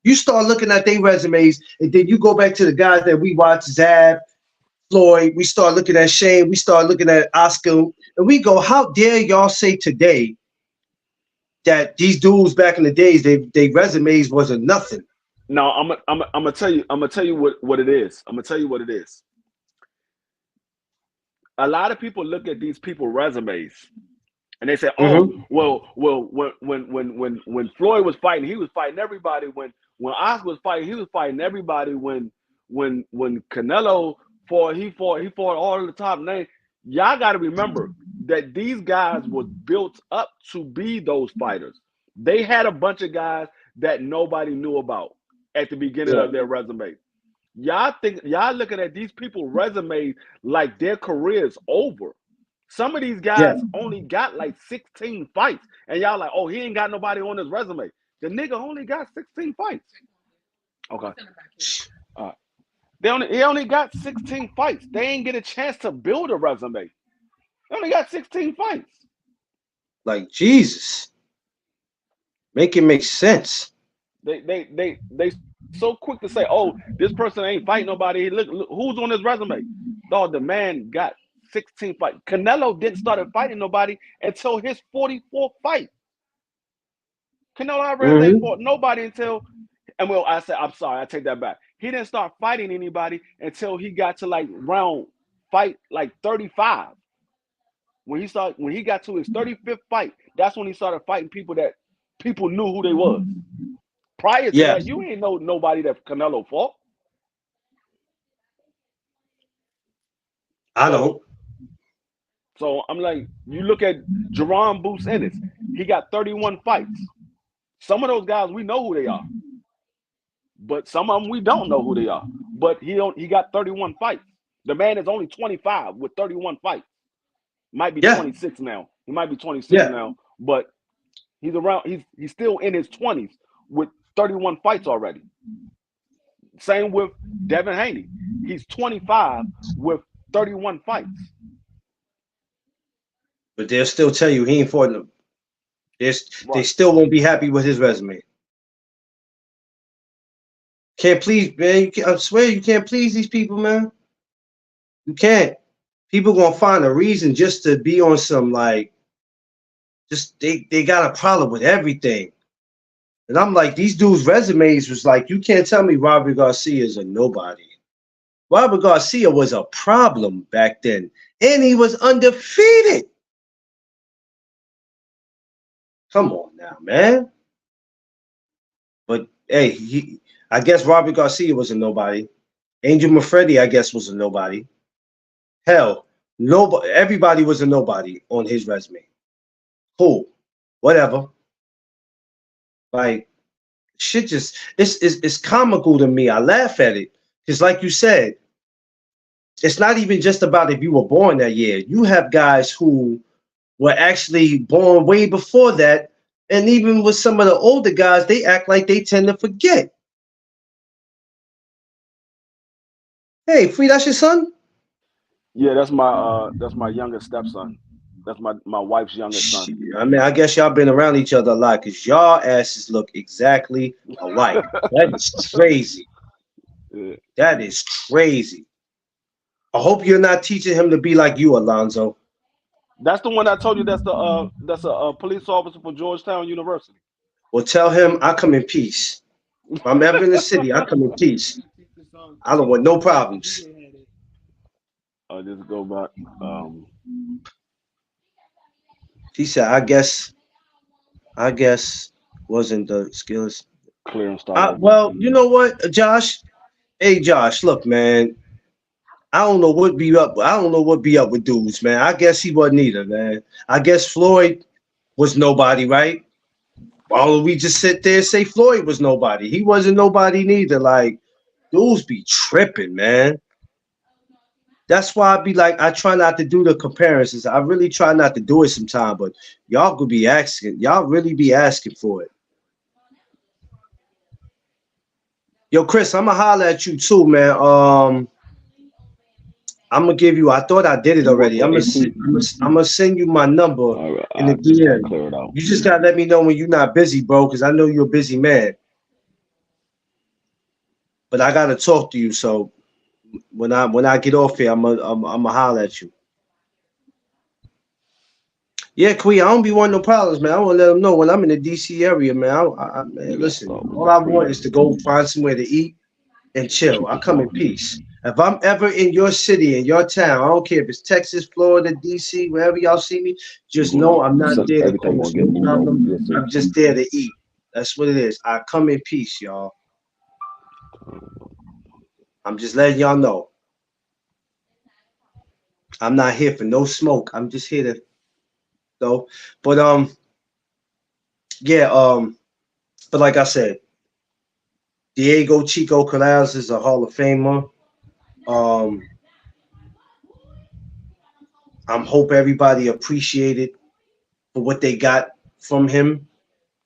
You start looking at their resumes, and then you go back to the guys that we watch, Zab, Floyd. We start looking at Shane. We start looking at Oscar, and we go, how dare y'all say today that these dudes back in the days, they resumes wasn't nothing? No, I'm gonna tell you. I'm gonna tell you what it is. I'm gonna tell you what it is. A lot of people look at these people resumes and they say, "Oh, Mm-hmm. well, when Floyd was fighting, he was fighting everybody. When Oscar was fighting, he was fighting everybody. When Canelo fought, he fought all the top names. Y'all got to remember that these guys was built up to be those fighters. They had a bunch of guys that nobody knew about at the beginning Yeah, of their resume. Y'all looking at these people resumes like their career's over. Some of these yeah, guys only got like 16 fights, and y'all like, oh, he ain't got nobody on his resume. The nigga only got 16 fights. Okay, he only got 16 fights. They ain't get a chance to build a resume. They only got 16 fights. like Jesus, make it make sense. They so quick to say, "Oh, this person ain't fighting nobody." Look who's on his resume. Dog, the man got 16 fights. Canelo didn't start fighting nobody until his 44th fight. Canelo Alvarez ain't Mm-hmm. fought nobody until, and well, I said, I'm sorry, I take that back. He didn't start fighting anybody until he got to like round fight like 35. When he got to his 35th fight, that's when he started fighting people that people knew who they was. Prior to Yeah, that, you ain't know nobody that Canelo fought. I So don't. so I'm like, you look at Jerome Boots Ennis, he got 31 fights. Some of those guys we know who they are, but some of them we don't know who they are. But he got 31 fights. The man is only 25 with 31 fights. Might be Yeah, 26 now. He might be 26 yeah. now, but he's still in his 20s with 31 fights already. Same with Devin Haney. He's 25 with 31 fights. But they'll still tell you he ain't fought them. They Right. still won't be happy with his resume. Can't please, man. I swear you can't please these people, man. You can't. People gonna find a reason just to be on some like, just they got a problem with everything. And I'm like, these dudes' resumes was like, you can't tell me Robert Garcia is a nobody. Robert Garcia was a problem back then, and he was undefeated. Come on now, man. But hey, I guess Robert Garcia was a nobody. Angel Mafredi, I guess, was a nobody. Hell, nobody, everybody was a nobody on his resume. Cool, whatever. Like shit, just it's comical to me. I laugh at it because, like you said, it's not even just about if you were born that year. You have guys who were actually born way before that, and even with some of the older guys, they act like they tend to forget. Hey, Free, that's your son? Yeah, that's my youngest stepson. That's my wife's youngest son. Shit, I mean, I guess y'all been around each other a lot because y'all asses look exactly alike. That is crazy. Yeah. That is crazy. I hope you're not teaching him to be like you, Alonzo. That's the one I told you. That's a police officer for Georgetown University. Well, tell him I come in peace. If I'm ever in the city, I come in peace. I don't want no problems. I just go back. Um, He said, I guess wasn't the skills. Clear and start over. Well, you know what, Josh? Hey, Josh, look, man. I don't know what be up. I don't know what be up with dudes, man. I guess he wasn't either, man. I guess Floyd was nobody, right? Or we just sit there and say Floyd was nobody. He wasn't nobody neither. Like, dudes be tripping, man. That's why I be like, I try not to do the comparisons. I really try not to do it sometime, but y'all could be asking. Y'all really be asking for it. Yo, Chris, I'ma holler at you too, man. I'm gonna give you. I thought I did it You work already. with AP? I'm gonna send you my number All right, in the I just gotta DM. clear it out. You just gotta let me know when you're not busy, bro, because I know you're a busy man. But I gotta talk to you. So when I get off here, I'm gonna holler at you. Yeah, Queen, I don't be wanting no problems, man. I want to let them know when I'm in the DC area, man. Man, You gotta listen, start with all the I want is to pre. go find somewhere to eat and chill. I Chico come in Park. peace. If I'm ever in your city, in your town, I don't care if it's Texas, Florida, DC, wherever y'all see me, You just gonna know I'm not there to everything cause gonna get no moved over. problem. You'll see. I'm just there to eat. That's what it is. I come in peace, y'all. I'm just letting y'all know. I'm not here for no smoke. I'm just here to go. But yeah, but like I said, Diego Chico Corrales is a Hall of Famer. Um, I'm hope everybody appreciated for what they got from him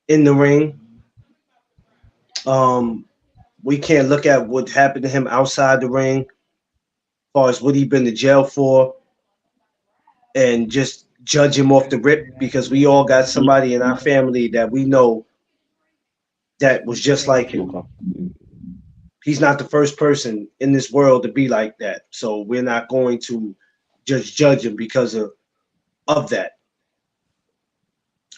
in the ring. Um, we can't look at what happened to him outside the ring, as far as what he been to jail for, and just judge him off the rip because we all got somebody in our family that we know that was just like him. Okay. He's not the first person in this world to be like that. So we're not going to just judge him because of that.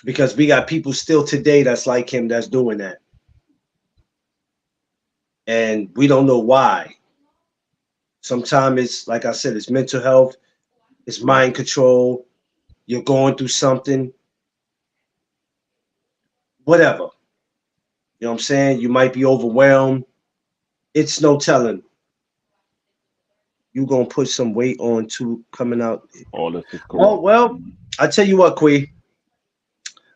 Because we got people still today that's like him that's doing that. And we don't know why. Sometimes it's like I said, it's mental health, it's mind control, you're going through something, whatever. You know what I'm saying? You might be overwhelmed. It's no telling. You gonna put some weight on too coming out. All this is Oh correct. well, I tell you what, Quee.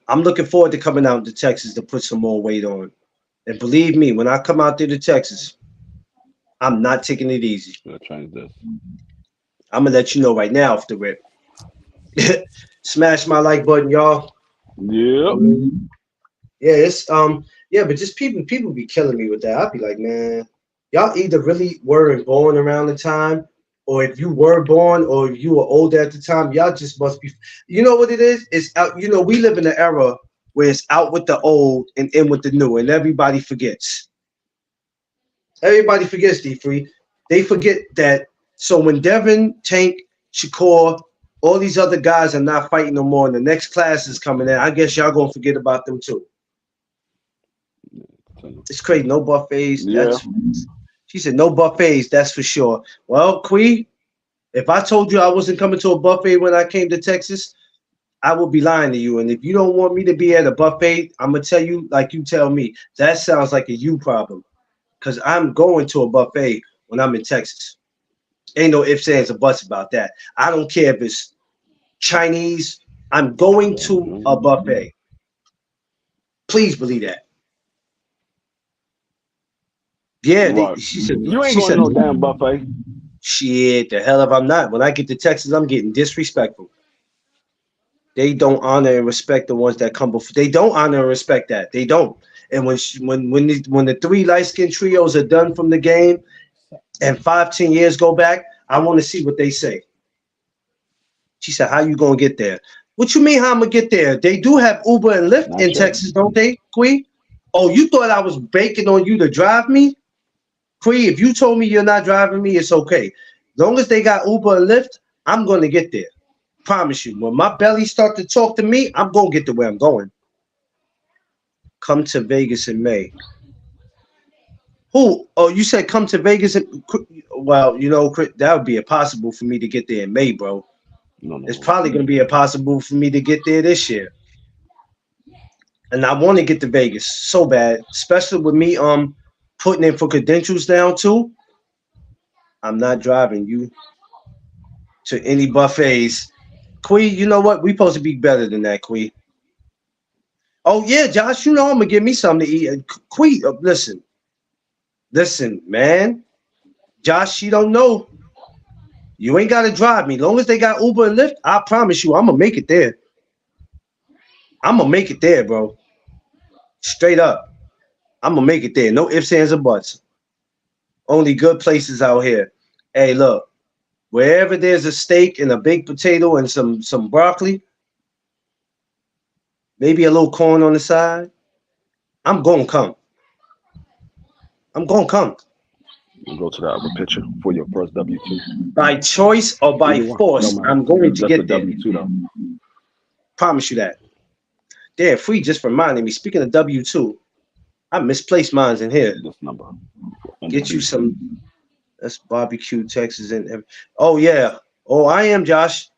I'm looking forward to coming out to Texas to put some more weight on. And believe me, when I come out there to Texas, I'm not taking it easy. We'll change this. I'm gonna let you know right now off the rip. Smash my like button, y'all. Yep. Yeah, it's yeah, but just people be killing me with that. I'll be like, man, y'all either really weren't born around the time, or if you were born or if you were older at the time, y'all just must be. You know what it is? It's out. You know, we live in an era where it's out with the old and in with the new, and everybody forgets. Everybody forgets, D Free. They forget that. So when Devin, Tank, Shakur, all these other guys are not fighting no more, and the next class is coming in, I guess y'all gonna forget about them too. It's crazy. No buffets. Yeah. That's she said no buffets. That's for sure. Well, Quee, if I told you I wasn't coming to a buffet when I came to Texas, I would be lying to you. And if you don't want me to be at a buffet, I'm gonna tell you like you tell me. That sounds like a you problem. Cause I'm going to a buffet when I'm in Texas. Ain't no ifs, ands, or buts about that. I don't care if it's Chinese. I'm going to a buffet. Please believe that. Yeah, Right. she said. You ain't She going said, to no damn buffet. "Shit, the hell if I'm not. When I get to Texas, I'm getting disrespectful. They don't honor and respect the ones that come before. They don't honor and respect that. They don't. And when the three light skinned trios are done from the game, and 5, 10 years go back, I want to see what they say." She said, "How you gonna get there?" What you mean? How I'm gonna get there? They do have Uber and Lyft Not in yet. Texas, don't they, Quee? Oh, you thought I was banking on you to drive me? Quee, if you told me you're not driving me, it's okay. Long as they got Uber and Lyft, I'm gonna get there. Promise you. When my belly start to talk to me, I'm gonna get to where I'm going. Come to Vegas in May. Who? Oh, you said come to Vegas. Well, you know, that would be impossible for me to get there in May, bro. No, It's no. probably gonna be impossible for me to get there this year. And I want to get to Vegas so bad, especially with me putting in for credentials down too. I'm not driving you to any buffets. Quee, you know what? We supposed to be better than that, Quee. Oh yeah, Josh, you know I'm gonna give me something to eat. Quee, listen, man. Josh, you don't know. You ain't gotta drive me. Long as they got Uber and Lyft, I promise you, I'm gonna make it there. I'm gonna make it there, bro. Straight up, I'm gonna make it there. No ifs, ands, or buts. Only good places out here. Hey, look, wherever there's a steak and a baked potato and some broccoli, maybe a little corn on the side, I'm gonna come. I'm gonna come. You go to the other picture for your first W-2. By choice or by Either one. Don't force, matter. I'm going to Just the get there. W-2 though. Promise you that. Damn, Free just reminded me. Speaking of W2, I misplaced mines in here. This number. Get you some. That's barbecue Texas and. Oh yeah. Oh, I am Josh.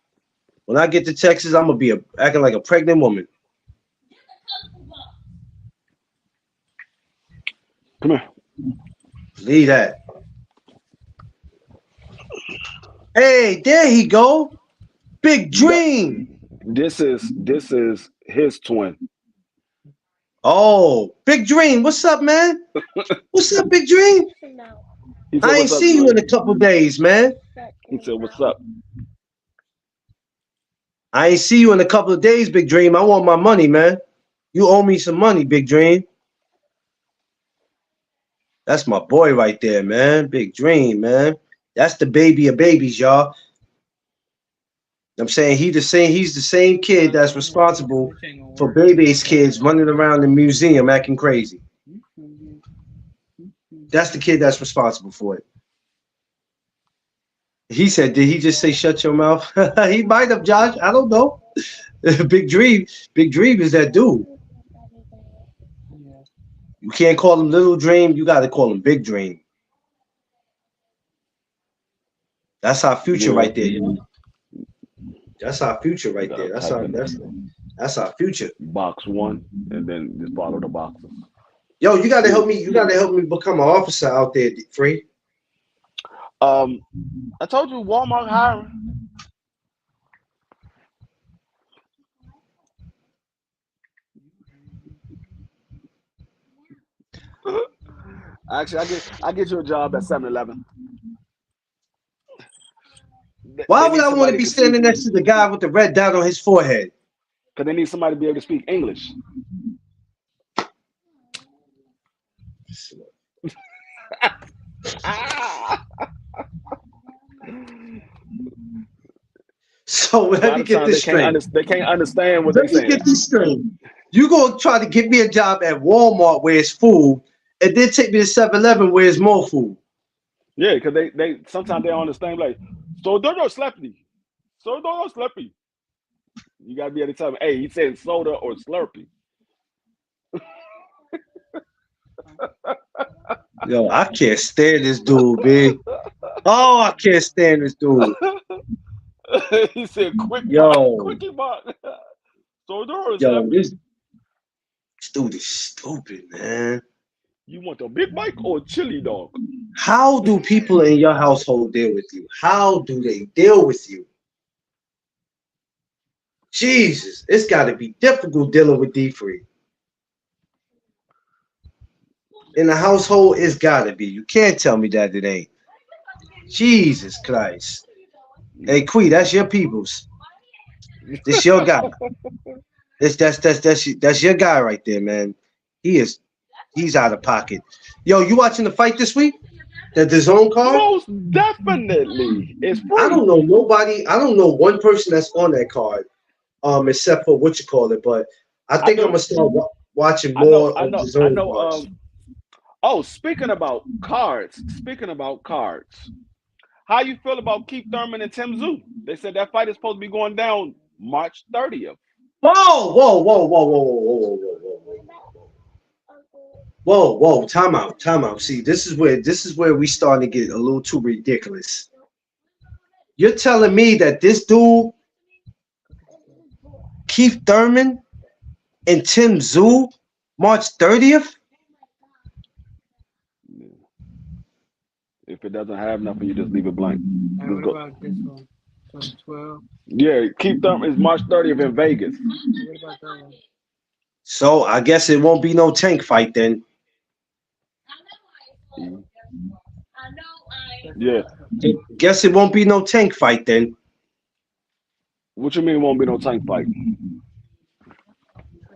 When I get to Texas, I'm gonna be acting like a pregnant woman. Come here. Leave that. Hey, there he go. Big Dream. This is his twin. Oh, Big Dream. What's up, man? What's up, Big Dream? He said, I ain't "What's up, seen you in a Dream?" couple days, man. He said, "What's up?" I ain't see you in a couple of days, Big Dream. I want my money, man. You owe me some money, Big Dream. That's my boy right there, man. Big Dream, man. That's the baby of babies, y'all. I'm saying he's the same kid that's responsible for Bebe's kids running around the museum acting crazy. That's the kid that's responsible for it. He said, did he just say shut your mouth? He might have, Josh. I don't know. Big Dream. Big Dream is that dude. You can't call him Little Dream. You got to call him Big Dream. That's our future Yeah, right there. You know? That's our future you right gotta there. type in That's our future. box one and then just follow the boxes. Yo, you got to help me. You got to help me become an officer out there, Free. I told you Walmart hiring. Actually, I get you a job at 7-Eleven. Why They would need I want to somebody be to speak standing next to the guy with the red dot on his forehead? because they need somebody to be able to speak English. Ah! So A let lot me of get times this straight. they can't understand what they Let me saying. get this straight. You gonna try to get me a job at Walmart where it's food, and then take me to 7-Eleven where it's more food. Yeah, because they sometimes they don't understand like so don't go Slurpee. So don't go Slurpee. You gotta be able to tell them, hey, he said soda or Slurpee. Yo, I can't stand this dude, man. Oh, I can't stand this dude. He said quick mark, Yo, quickie mark. Soda or yo, Slurpee. this dude is stupid, man. You want a big bike or chili dog? How do people in your household deal with you? How do they deal with you? Jesus, it's got to be difficult dealing with D3. In the household, it's got to be. You can't tell me that it ain't. Jesus Christ. Hey, Quee, that's your peoples. This your guy. That's your guy right there, man. He's out of pocket. Yo, you watching the fight this week? The zone card? Most definitely. It's I don't free. know nobody. I don't know one person that's on that card, except for what you call it. But I I think I'm do. gonna start watching more of the I zone know. cards. Oh, speaking about cards, how you feel about Keith Thurman and Tim Zoo? They said that fight is supposed to be going down March 30th. Whoa, whoa, whoa, whoa, whoa, whoa, whoa, whoa, whoa, whoa. Whoa, time out, time out. See, this is where we starting to get a little too ridiculous. You're telling me that this dude, Keith Thurman and Tim Zoo, March 30th? If it doesn't have nothing, you just leave it blank. And Just what go. about this one? So 12. Yeah, Keith Thurman is March 30th in Vegas. What about that one? So I guess it won't be no tank fight then. Yeah. Guess it won't be no tank fight then. What you mean it won't be no tank fight?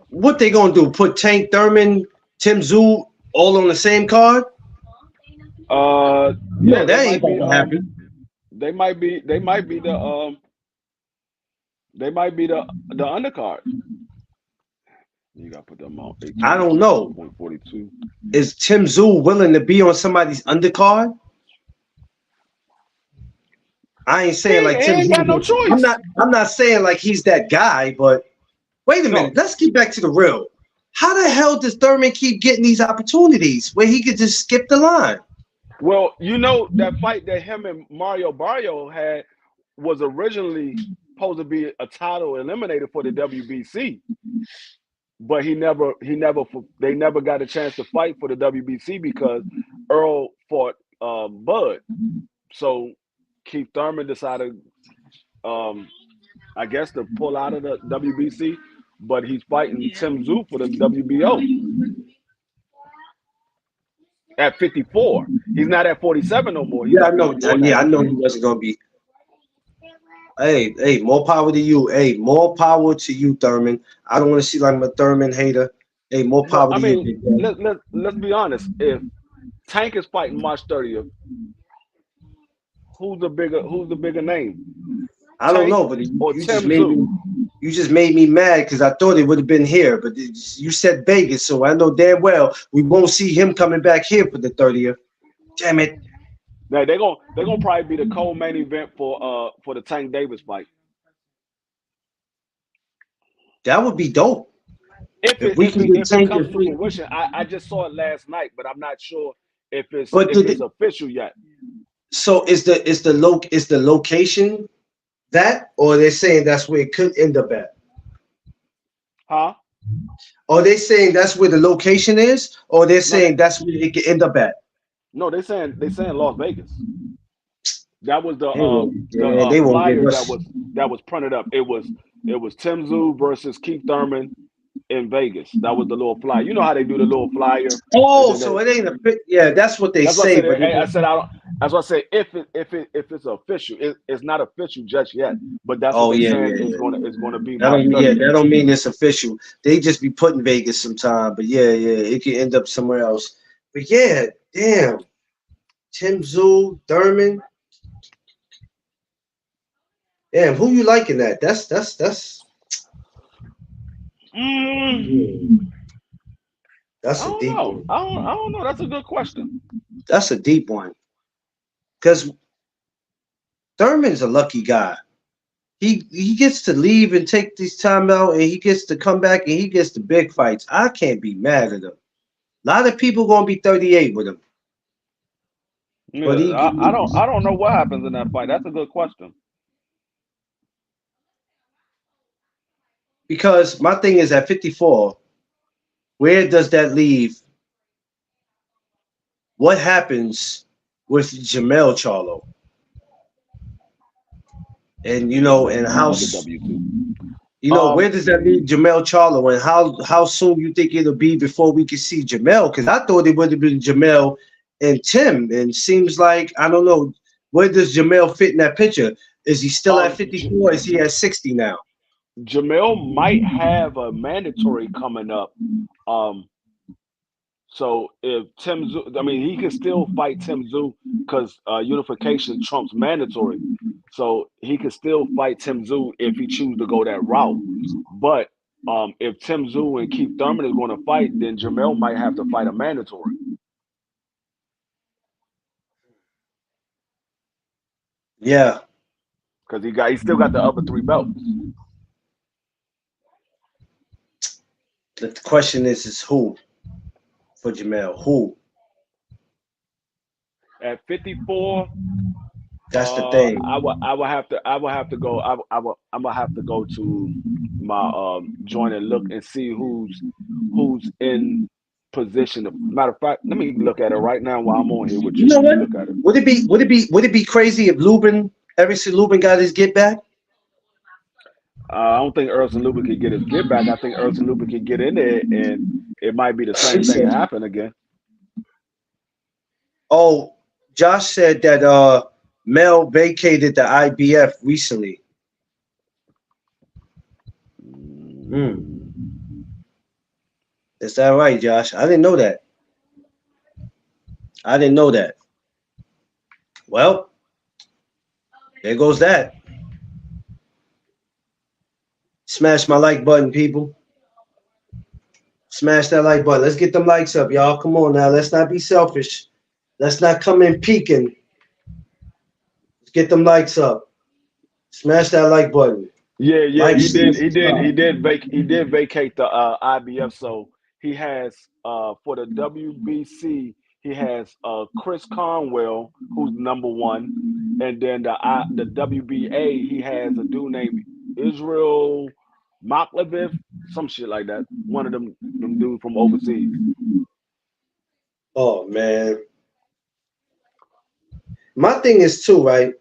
What they gonna do? Put Tank Thurman, Tim Zoo all on the same card? Yeah, No, that they ain't might be gonna happen. they might be the undercard. You gotta put them on I don't know. 8.42. Is Tim Zoo willing to be on somebody's undercard? I ain't He saying like Tim ain't got no Zoo. I'm choice. not. I'm not saying like he's that guy. But wait a No. minute. Let's get back to the real. How the hell does Thurman keep getting these opportunities where he could just skip the line? Well, you know that fight that him and Mario Barrio had was originally supposed to be a title eliminator for the WBC, but they never got a chance to fight for the WBC because Earl fought Bud. So Keith Thurman decided, I guess, to pull out of the WBC, but he's fighting Tim Zoo for the WBO at 54. He's not at 47 no more. He's Yeah, I at know. 54 Yeah, now. I know he wasn't gonna be. Hey, more power to you. Hey, more power to you, Thurman. I don't want to see like I'm a Thurman hater. Hey, more But power I to you, mean, big man. let's be honest. If Tank is fighting March 30th, who's the bigger name? I don't Tank know, but or you just Tim made Zoo? me. You just made me mad because I thought it would have been here, but you said Vegas, so I know damn well we won't see him coming back here for the 30th. Damn it. Now they're gonna probably be the co-main event for the Tank Davis fight. That would be dope. If If it we if can it get if it Tank, comes if to we, fruition, I just saw it last night, but I'm not sure if it's but if did it's it, official yet. so is the location that, or they're saying that's where it could end up at? Huh? Are they saying that's where the location is, or they're No, they saying that's where it could end up at? no they saying Las Vegas. That was They won't, yeah, they won't give flyer us. that was printed up. It was Tim Tszyu versus Keith Thurman in Vegas. That was the little flyer. You know how they do the little flyer, and Oh, then so they. it ain't yeah, that's what they That's what I say, said. but it, I said I don't. That's what I said. If it's official, it's not official just yet. But that's what oh they yeah, saying yeah, is yeah. gonna be That March don't, yeah, 30th. that don't mean it's official. They just be putting Vegas sometime, but yeah, yeah, it could end up somewhere else. But yeah, damn, Tim Tszyu, Thurman, damn, who you liking that? Mm, Hmm, I that's a don't deep know. one. I don't know. That's a good question. That's a deep one. Because Thurman's a lucky guy. He gets to leave and take this time out, and he gets to come back and he gets the big fights. I can't be mad at him. A lot of people gonna be 38 with him, but Yeah, I don't know what happens in that fight. That's a good question. because my thing is at 54, where does that leave? What happens with Jamel Charlo? And Jamel and Charlo get W2. where Um, does that leave Jamel Charlo, and how soon you think it'll be before we can see Jamel? Because I thought it would have been Jamel and Tim, and seems like I don't know where does Jamel fit in that picture. Is he still at um, 54? Is he at 60 now? Jamel might have a mandatory coming up. Um, So if Tim Tszyu, I mean, he can still fight Tim Tszyu because unification trumps mandatory. So he can still fight Tim Tszyu if he chooses to go that route. But if Tim Tszyu and Keith Thurman is going to fight, then Jamel might have to fight a mandatory Yeah. because he still got the other three belts. The question is who for Jamel? Who? At 54, That's the thing. I would have to go. I'm gonna have to go to my joint and look and see who's in position. Matter of fact, let me look at it right now while I'm on here with you. You know Let me what? look at it. Would it be crazy if Erickson Lubin got his get back? I don't think Erson Lubin could get his get back. I think Erson Lubin could get in there, and it might be the He same thing said, happen again. oh, Josh said that Mel vacated the IBF recently. Hmm. Mm. Is that right, Josh? I didn't know that. I didn't know that. Well, there goes that. Smash my like button, people. Smash that like button. Let's get them likes up, y'all. Come on now. Let's not be selfish. Let's not come in peeking. Let's get them likes up. Smash that like button. Yeah, Like, he share, did. subscribe. He did vacate the IBF. So he has for the WBC, he has Chris Conwell, who's number one, and then the WBA, he has a dude named Israel Maklovich, some shit like that. One of them dudes from overseas. Oh man. My thing is too, right?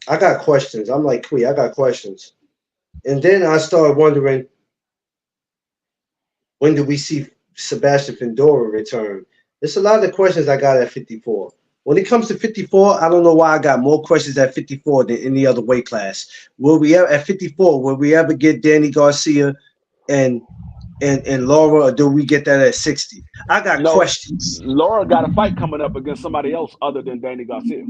I got questions. I'm like, Quee, I got questions. And then I started wondering, when do we see Sebastian Findora return? There's a lot of questions I got at 54. When it comes to 54, I don't know why I got more questions at 54 than any other weight class. Will we ever at 54? Will we ever get Danny Garcia and and Laura, or do we get that at 60? I got No, questions. Laura got a fight coming up against somebody else other than Danny Garcia.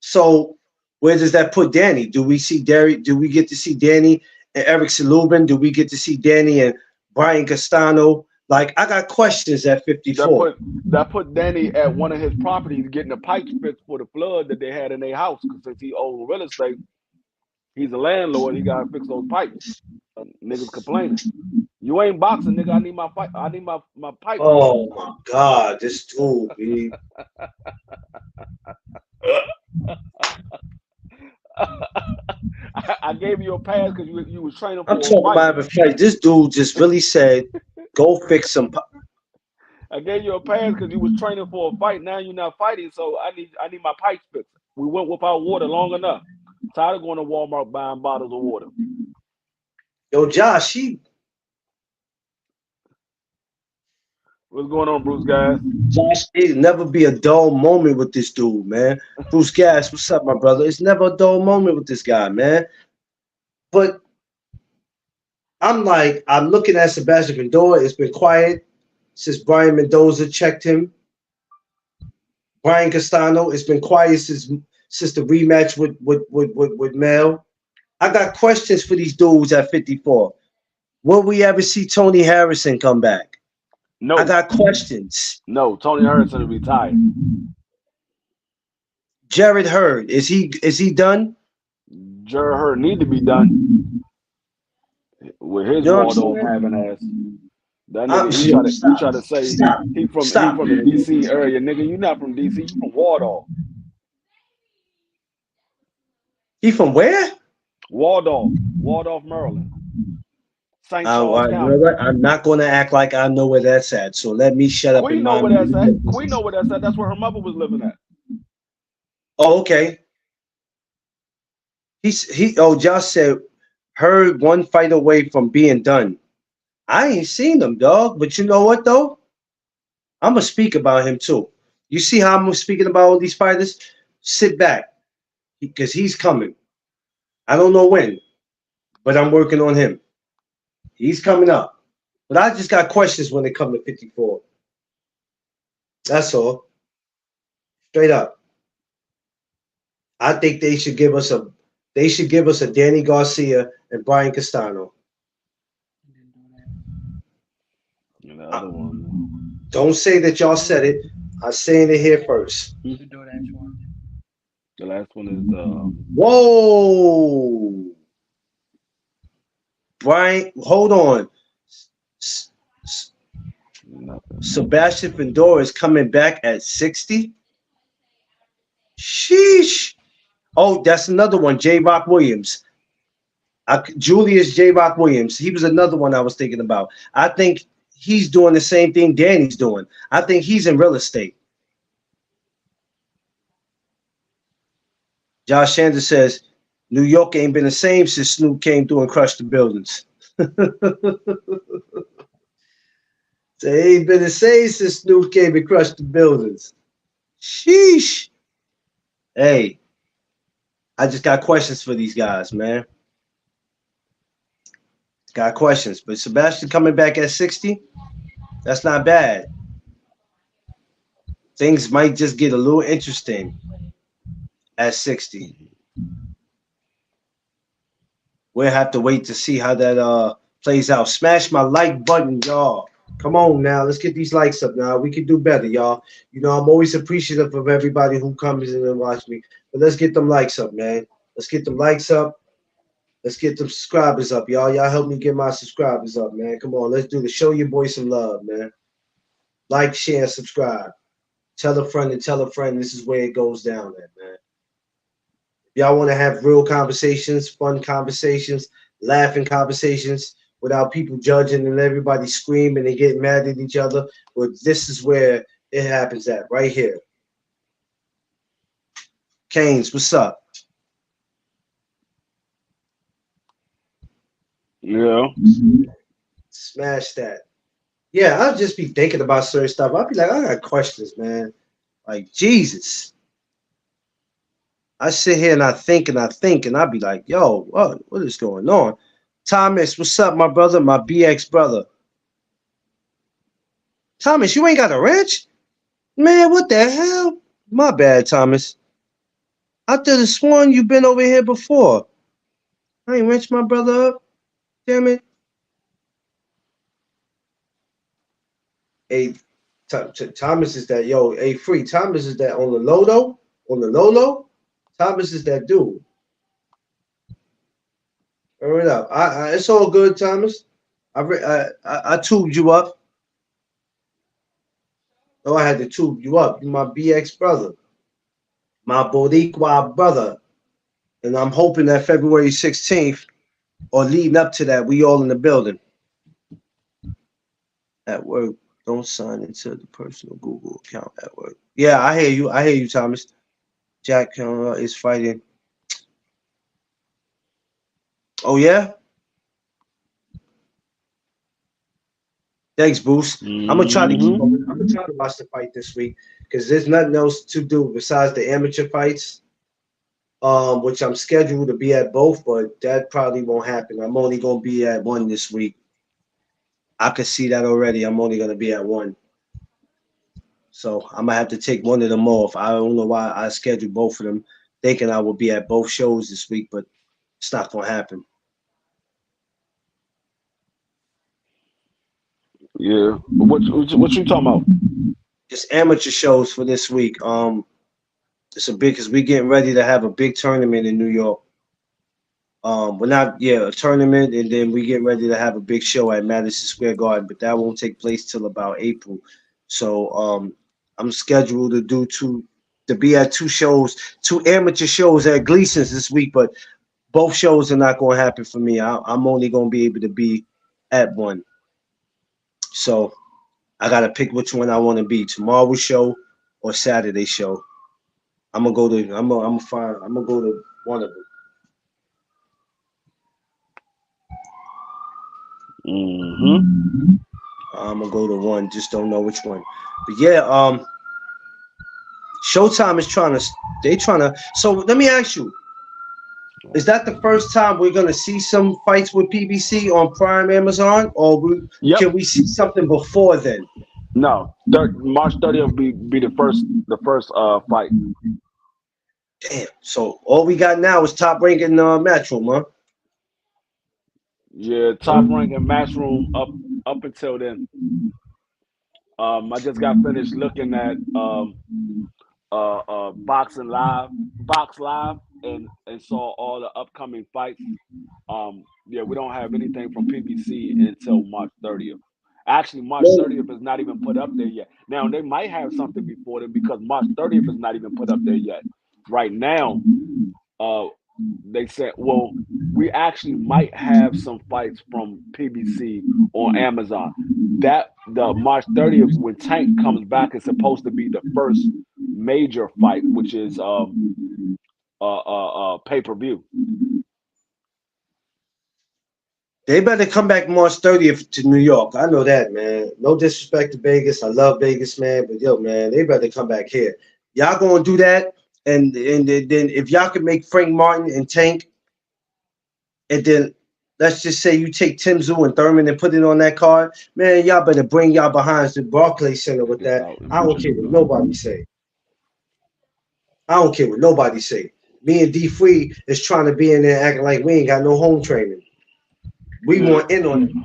So where does that put Danny? Do we see Derry? Do we get to see Danny and Eric Lubin? Do we get to see Danny and Brian Castano Like I got questions at That 54. put that put Danny at one of his properties getting the pipes fixed for the flood that they had in their house. Because since he owns real estate, he's a landlord. He got to fix those pipes. Niggas complaining. You ain't boxing, nigga. I need my fight. I need my pipe fixed. Oh my God, this dude, B. I gave you a pass because you was training I'm for a talking fight. about a fight. This dude just really said, "Go fix some." I gave you a pass because you was training for a fight. Now you're not fighting, so I need my pipes fixed. We went without water long enough. Tired of going to Walmart buying bottles of water. Yo, Josh, he What's going on, Bruce, guys? Josh, it never be a dull moment with this dude, man. Bruce Gas, what's up, my brother? It's never a dull moment with this guy, man. But I'm looking at Sebastian Vendora. It's been quiet since Brian Mendoza checked him. Brian Castano, it's been quiet since the rematch with Mel. I got questions for these dudes at 54. Will we ever see Tony Harrison come back? I No, got questions. no. Tony Harrison is retired. Jared Hurd, is he done? Jared Hurd need to be done with his You know what I'm Waldo saying? having ass. That I'm nigga, he stop, try to say stop, he stop. from the DC area, nigga. You not from DC, you from Waldorf. He from where? Waldorf, Maryland, St. Charles You know County. what? I'm not going to act like I know where that's at. So let me shut up and Queen know mind where my that's at. Queen business. know where that's at. That's where her mother was living at. Oh, okay. Josh said Hurd one fight away from being done. I ain't seen him, dog. But you know what though? I'm gonna speak about him too. You see how I'm speaking about all these fighters? Sit back, because he's coming. I don't know when, but I'm working on him. He's coming up. But I just got questions when it comes to 54. That's all. Straight up. I think they should give us a Danny Garcia and Brian Castano. And the Uh, other one, don't say that y'all said it. I'm saying it here first. The DoorDash one. the last one is Whoa. Brian, hold on. S- S- nothing. Sebastian Findora is coming back at 60. Sheesh. Oh, that's another one. J. Rock Williams. Julius J. Rock Williams. He was another one I was thinking about. I think he's doing the same thing Danny's doing. I think he's in real estate. Josh Sanders says New York ain't been the same since Snoop came through and crushed the buildings. They ain't been the same since Snoop came and crushed the buildings. Sheesh. Hey, I just got questions for these guys, man. Got questions. But Sebastian coming back at 60, that's not bad. Things might just get a little interesting at 60. We'll have to wait to see how that plays out. Smash my like button, y'all. Come on now, let's get these likes up now. We can do better, y'all. You know, I'm always appreciative of everybody who comes in and watch me. But let's get them likes up, man. Let's get them likes up. Let's get them subscribers up, y'all. Y'all help me get my subscribers up, man. Come on, let's do this. Show your boy some love, man. Like, share, subscribe. Tell a friend and tell a friend this is where it goes down at, man. If y'all want to have real conversations, fun conversations, laughing conversations without people judging and everybody screaming and getting mad at each other, well, this is where it happens at, right here. Canes, what's up? Yeah. Smash that. Yeah, I'll just be thinking about certain stuff. I'll be like, I got questions, man. Like, Jesus. I sit here and I think, and I'll be like, yo, what is going on? Thomas, what's up, my brother? My BX brother. Thomas, you ain't got a wrench? Man, what the hell? My bad, Thomas. I could have sworn you been over here before. I ain't wrenched my brother up. Damn it. Hey, Thomas is that yo? Hey, free Thomas is that on the Lodo? On the Lolo? Thomas is that dude. Hurry it up. It's all good, Thomas. I tubed you up. Oh, I had to tube you up. You my BX brother, my Boricua brother, and I'm hoping that February 16th or leading up to that, we all in the building at work. Don't sign into the personal Google account at work. Yeah, I hear you. I hear you, Thomas. Jack is fighting. Oh yeah. Thanks, Boost. I'm gonna try to keep. I'm Mm-hmm. gonna try to watch the fight this week because there's nothing else to do besides the amateur fights. Which I'm scheduled to be at both, but that probably won't happen. I'm only gonna be at one this week. I can see that already. I'm only gonna be at one, so I'm gonna have to take one of them off. I don't know why I scheduled both of them, thinking I will be at both shows this week, but it's not gonna happen. Yeah. What you talking about? Just amateur shows for this week. It's a big because we getting ready to have a big tournament in New York. We're not a tournament, and then we get ready to have a big show at Madison Square Garden, but that won't take place till about April. So I'm scheduled to be at two shows, two amateur shows at Gleason's this week, but both shows are not going to happen for me. I'm only going to be able to be at one. So I got to pick which one I want to be: tomorrow's show or Saturday show. I'm gonna go to. I'm gonna go to one of them. Mm-hmm. I'm gonna go to one. Just don't know which one. But yeah, Showtime is trying to. They trying to. So let me ask you: is that the first time we're gonna see some fights with PBC on Prime Amazon, or Yep. can we see something before then? No. March 30th will be the first fight. Damn. So all we got now is Top Rank and Matchroom, huh? Yeah, top rank and matchroom up until then. I just got finished looking at Box Live, and saw all the upcoming fights. Yeah, we don't have anything from PBC until March 30th. Actually, March No. 30th is not even put up there yet. Now they might have something before then because March 30th is not even put up there yet. Right now, uh, they said, well, we actually might have some fights from PBC on Amazon. That the March 30th when Tank comes back is supposed to be the first major fight, which is pay-per-view. They better come back March 30th to New York. I know that, man. No disrespect to Vegas. I love Vegas, man. But yo, man, they better come back here. Y'all gonna do that, and then if y'all can make Frank Martin and Tank, and then let's just say you take Tim Zoo and Thurman and put it on that card, man, y'all better bring y'all behinds to Barclays Center Check with this that. out and I put don't you care in what the nobody say. I don't care what nobody say. Me and D Free is trying to be in there acting like we ain't got no home training. We Yeah. want in on it.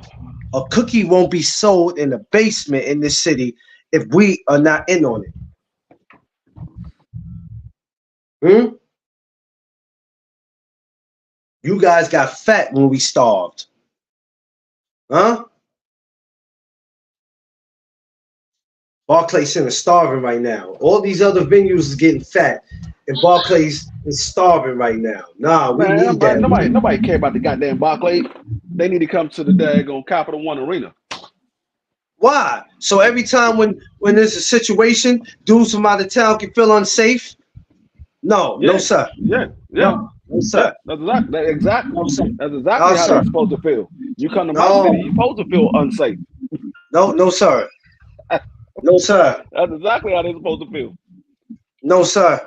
A cookie won't be sold in the basement in this city if we are not in on it. Hmm? You guys got fat when we starved. Huh? Barclays Center starving right now. All these other venues is getting fat. And Barclays is starving right now. Nah, we Man, need but that. nobody care about the goddamn Barclays. They need to come to the daggone Capital One Arena. Why? So every time when there's a situation, dudes from out of town can feel unsafe? No, no, Yeah, sir. yeah, yeah, No, no, yeah. sir. Exactly. No, sir. That's No, exactly how they sir. supposed to feel. You come to my city, you No, supposed to feel unsafe. no, no, sir. No, sir. That's exactly how they supposed to feel. No, sir.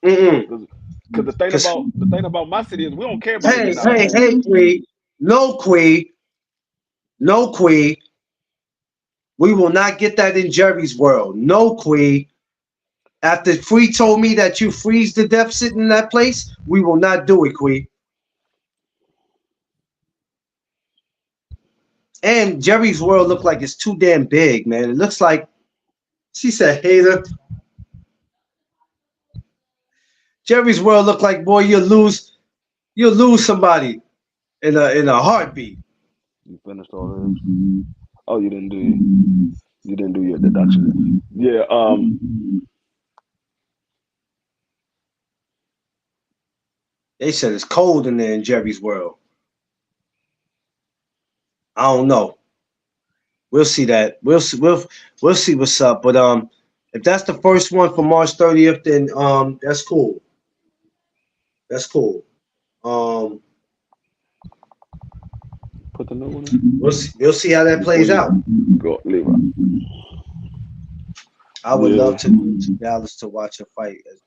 Mm-mm. Because Cause the thing about my city is we don't care about it hey, getting out of hey, hand. hey, Quee. No, Quee. No, Quee. We will not get that in Jerry's world. No, Quee. After Free told me that you freeze the deficit in that place, we will not do it, Quee. And Jerry's World look like it's too damn big, man. It looks like she said hater. Jerry's World look like boy, you'll lose somebody in a heartbeat. You finished all this? Oh, you didn't do your deduction. Yeah. They said it's cold in there in Jerry's World. I don't know. We'll see that. We'll see what's up. But if that's the first one for March 30th, then that's cool. That's cool. Um, Put the new one in. we'll see how that Before plays out. you go, leave out. I would Yeah. love to go to Dallas to watch a fight as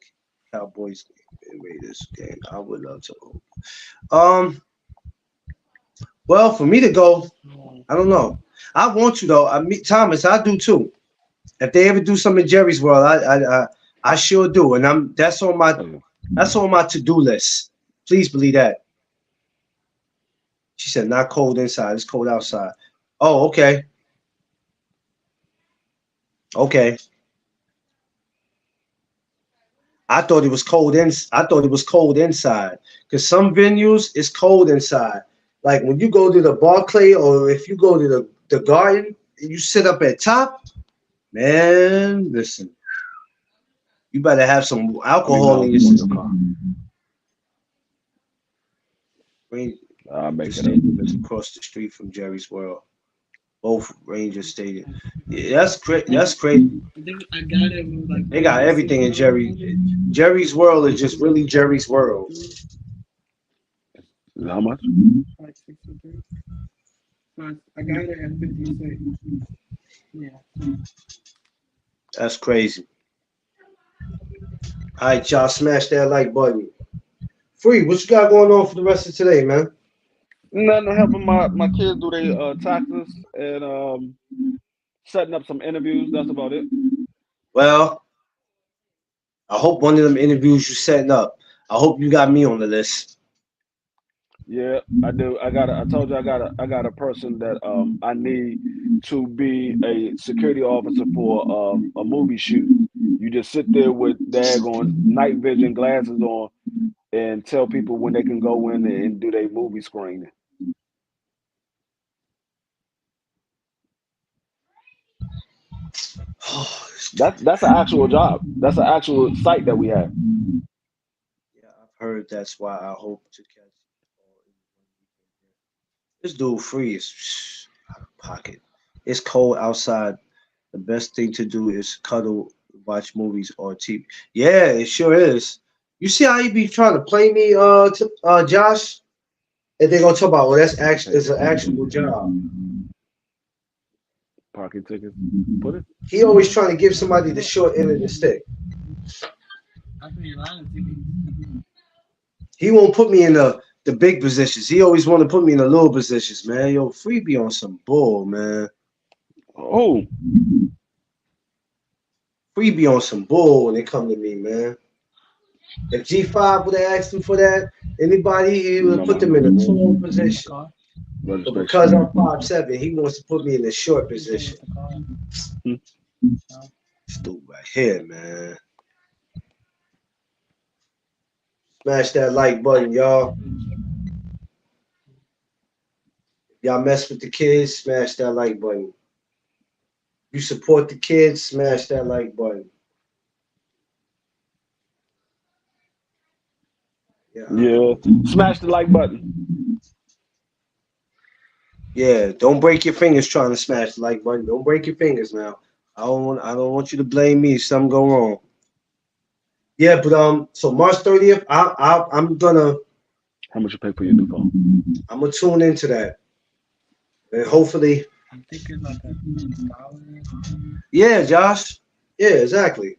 Cowboys and Raiders game. I would love to. Um, well, for me to go, I don't know. I want to though. I meet Thomas. I do too. If they ever do something in Jerry's World, I sure do, and Oh, yeah. that's on my to do list. Please believe that. She said, "Not cold inside. It's cold outside." Oh, okay, okay. I thought it was cold inside because some venues it's cold inside. Like when you go to the Barclay or if you go to the Garden and you sit up at top, man. Listen, you better have some How many alcohol in miles your you want your system. car? I'll make it up. Stadium is across the street from Jerry's World. Both Rangers Stadium. Yeah, that's great. That's crazy. I think I got it with like They got everything in Jerry's World is just really Jerry's World. How much? like 63. So I got it at 56. Yeah. That's crazy. All right, y'all, smash that like button. Free, what you got going on for the rest of today, man? Nothing helping my kids do their taxes and setting up some interviews. That's about it. Well, I hope one of them interviews you setting up. I hope you got me on the list. Yeah, I do. I told you I got a person that I need to be a security officer for a movie shoot. You just sit there with daggone night vision glasses on and tell people when they can go in and do their movie screening. Oh, this That's an actual job. That's an actual site that we have. yeah, I've heard that's why I hope to catch this dude free is out of pocket. It's cold outside. The best thing to do is cuddle, watch movies or TV. Yeah, it sure is. You see how he be trying to play me, Josh? And they gonna talk about, well, that's actually it's an actual job. Parking tickets. Put it. He always trying to give somebody the short end of the stick. I pay a lot of tickets. He won't put me in the big positions. He always want to put me in the little positions, man. Yo, free be on some bull, man. Oh, Free be on some bull when they come to me, man. If G5 would have asked him for that, anybody, he would have put them in a tall position. Car. But registration. because I'm 5'7", he wants to put me in the short You say position. with the car. Hmm. No. Stupid right here, man. Smash that like button, y'all. Y'all mess with the kids, smash that like button. You support the kids, smash that like button. Yeah, Yeah. Smash the like button. yeah. Don't break your fingers trying to smash the like button. Don't break your fingers now. I don't want you to blame me if something go wrong. Yeah, but so March 30th, How much you pay for your new phone? I'm gonna tune into that. And hopefully, I think it's like $1. yeah, Josh. Yeah, exactly.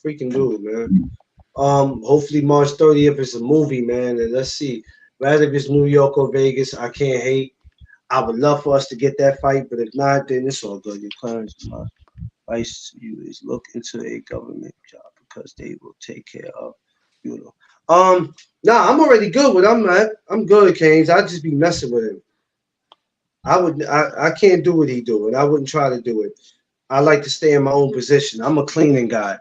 Freaking dude, man. Hopefully March 30th is a movie, man. And let's see. Rather if it's New York or Vegas, I can't hate. I would love for us to get that fight, but if not, then it's all good. Your clients, my advice to you is look into a government job because they will take care of you know. Nah, I'm already good with I'm at. I'm good, Canes. I just be messing with him. I can't do what he do, and I wouldn't try to do it. I like to stay in my own position. I'm a cleaning guy.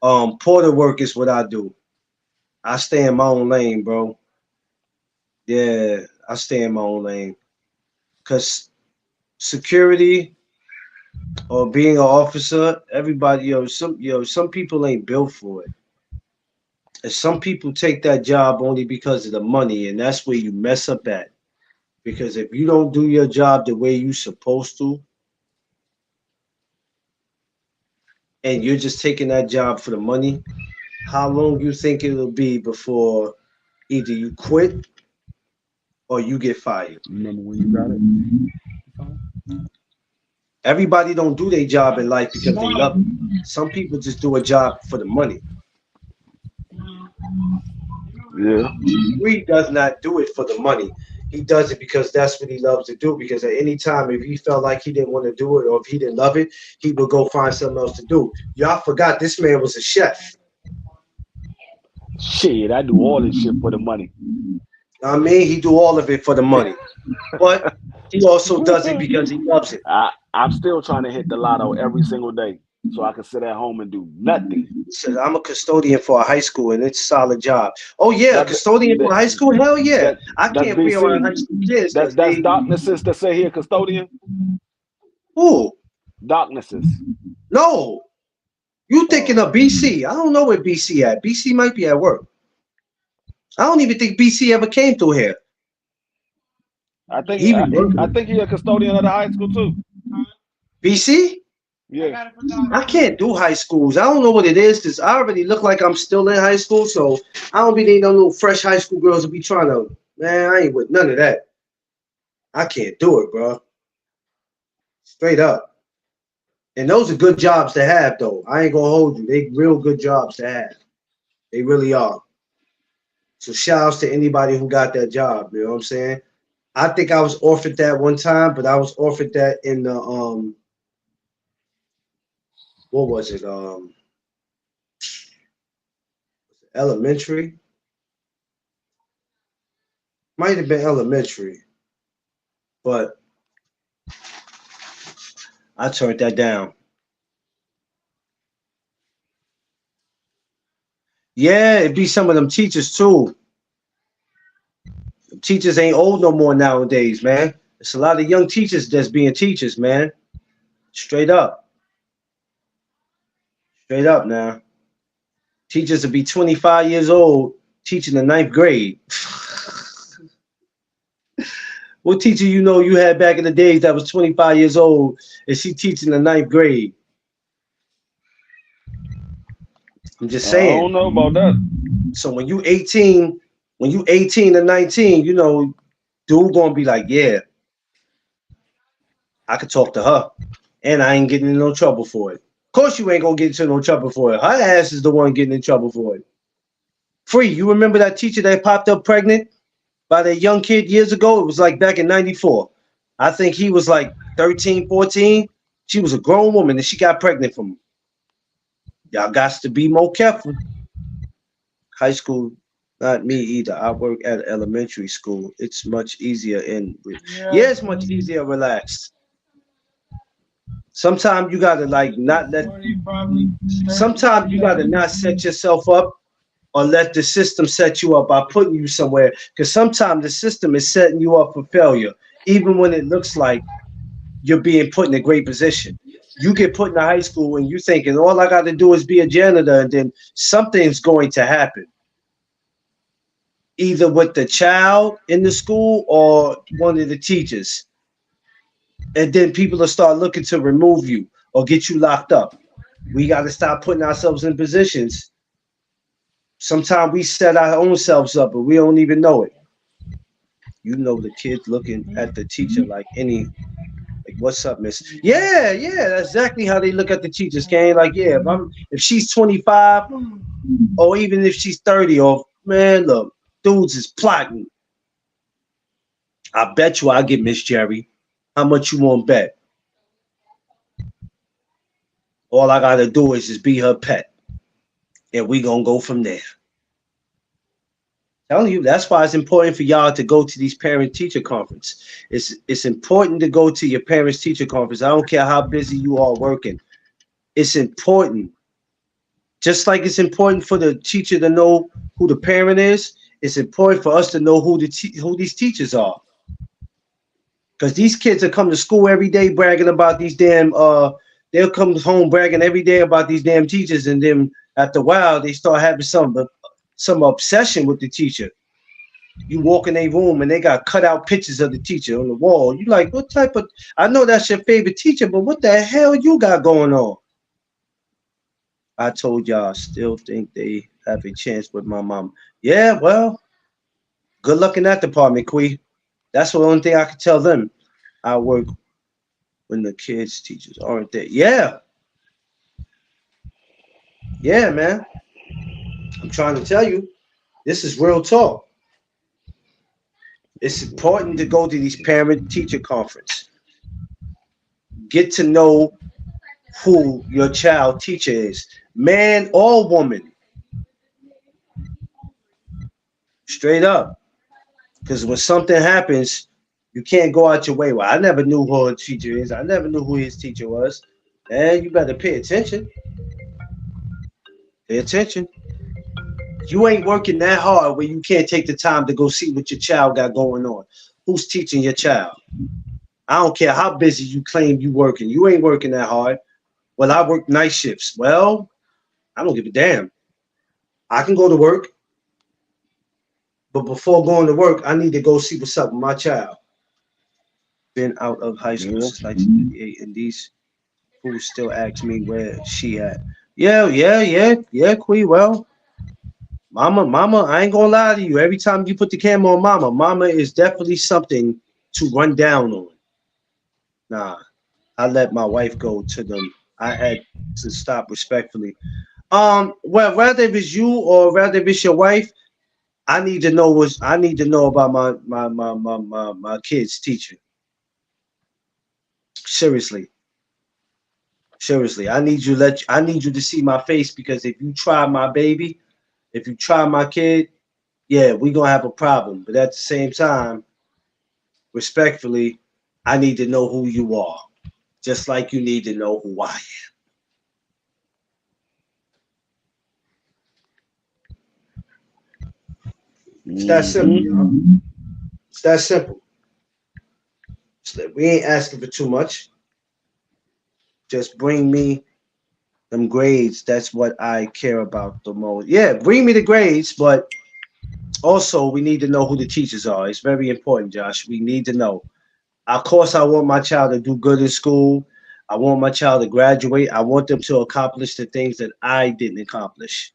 Porter work is what I do. I stay in my own lane, bro. Yeah, I stay in my own lane. Cause security or being an officer, everybody, some people ain't built for it. And some people take that job only because of the money, and that's where you mess up at. Because if you don't do your job the way you supposed to, and you're just taking that job for the money, how long you think it'll be before either you quit or you get fired? Remember when you got it? Everybody don't do their job in life because they love it. Some people just do a job for the money. Yeah. Reed does not do it for the money. He does it because that's what he loves to do. Because at any time, if he felt like he didn't want to do it or if he didn't love it, he would go find something else to do. Y'all forgot this man was a chef. Shit, I do all this shit for the money. I mean, he do all of it for the money, but he also does it because he loves it. I'm still trying to hit the lotto every single day so I can sit at home and do nothing. He says, I'm a custodian for a high school and it's a solid job. Oh, yeah, That custodian for that a high school? Hell yeah. that I that's can't be around high BC. school kids because That's they, darknesses that say here custodian. ooh, Darknesses. no. You thinking Oh, of BC. I don't know where BC at. BC might be at work. I don't even think BC ever came through here. I think He be I working. think he a custodian at the high school too. BC? I Yeah. got it for $1. I can't do high schools. I don't know what it is because I already look like I'm still in high school. So I don't be needing no little fresh high school girls to be trying to, man, I ain't with none of that. I can't do it, bro. Straight up. And those are good jobs to have, though. I ain't gonna hold you. They real good jobs to have. They really are. So shout outs to anybody who got that job. You know what I'm saying? I think I was offered that one time, but I was offered that in the what was it? Elementary. Might have been elementary, but I turned that down. Yeah, it'd be some of them teachers too. Teachers ain't old no more nowadays, man. It's a lot of young teachers that's being teachers, man. Straight up. Straight up now. Teachers will be 25 years old teaching the ninth grade. What teacher you know you had back in the days that was 25 years old and she teaching the ninth grade? I'm just I saying. don't know about that. So when you 18 to 19, you know, dude gonna be like, yeah, I could talk to her. And I ain't getting in no trouble for it. Of course you ain't gonna get into no trouble for it. Her ass is the one getting in trouble for it. Free, you remember that teacher that popped up pregnant by that young kid years ago? It was like back in 94. I think he was like 13, 14. She was a grown woman and she got pregnant from him. Y'all got to be more careful. High school, not me either. I work at elementary school. It's much easier and Yeah, yeah, it's much easier relaxed. Sometimes you gotta like not let. 40 probably. 30 Sometimes you gotta not set yourself up or let the system set you up by putting you somewhere. Because sometimes the system is setting you up for failure, even when it looks like you're being put in a great position. You get put in a high school and you thinking all I got to do is be a janitor, and then something's going to happen, either with the child in the school or one of the teachers, and then people will start looking to remove you or get you locked up. We got to stop putting ourselves in positions. Sometimes we set our own selves up, but we don't even know it. You know, the kids looking at the teacher like any, like, what's up, miss? Yeah, yeah, that's exactly how they look at the teachers, Kane. Like, yeah, if she's 25 or even if she's 30, or man, look, dudes is plotting. I bet you I'll get Miss Jerry. How much you want to bet? All I gotta do is just be her pet. And we gonna go from there. Telling you, that's why it's important for y'all to go to these parent teacher conference. It's important to go to your parents teacher conference. I don't care how busy you are working. It's important. Just like it's important for the teacher to know who the parent is, it's important for us to know who these teachers are. Because these kids that come to school every day bragging about these damn they'll come home bragging every day about these damn teachers, and then after a while they start having some obsession with the teacher. You walk in a room and they got cut out pictures of the teacher on the wall. You like, what type of? I know that's your favorite teacher, but what the hell you got going on? I told y'all, I still think they have a chance with my mom. Yeah, well, good luck in that department, Quee. That's the only thing I can tell them. I work when the kids' teachers aren't there. Yeah, yeah, man. I'm trying to tell you, this is real talk. It's important to go to these parent teacher conference. Get to know who your child teacher is, man or woman, straight up. Because when something happens, you can't go out your way. Well, I never knew who her teacher is. I never knew who his teacher was. And you better pay attention. Pay attention. You ain't working that hard where you can't take the time to go see what your child got going on. Who's teaching your child? I don't care how busy you claim you working. You ain't working that hard. Well, I work night shifts. Well, I don't give a damn. I can go to work, but before going to work, I need to go see what's up with my child. Been out of high school Yeah. since 1988, and these fools still ask me where she at. Yeah, yeah, yeah, yeah, Quee. Well, mama, I ain't gonna lie to you. Every time you put the camera on mama is definitely something to run down on. Nah, I let my wife go to them. I had to stop respectfully. Well, rather if it's you or rather if it's your wife, I need to know about my kid's teacher. Seriously, seriously. I need you to see my face because if you try my baby, if you try my kid, yeah, we gonna have a problem. But at the same time, respectfully, I need to know who you are. Just like you need to know who I am. It's that simple, Mm-hmm. y'all. It's that simple. We ain't asking for too much. Just bring me them grades. That's what I care about the most. Yeah, bring me the grades, but also we need to know who the teachers are. It's very important, Josh. We need to know. Of course, I want my child to do good in school. I want my child to graduate. I want them to accomplish the things that I didn't accomplish.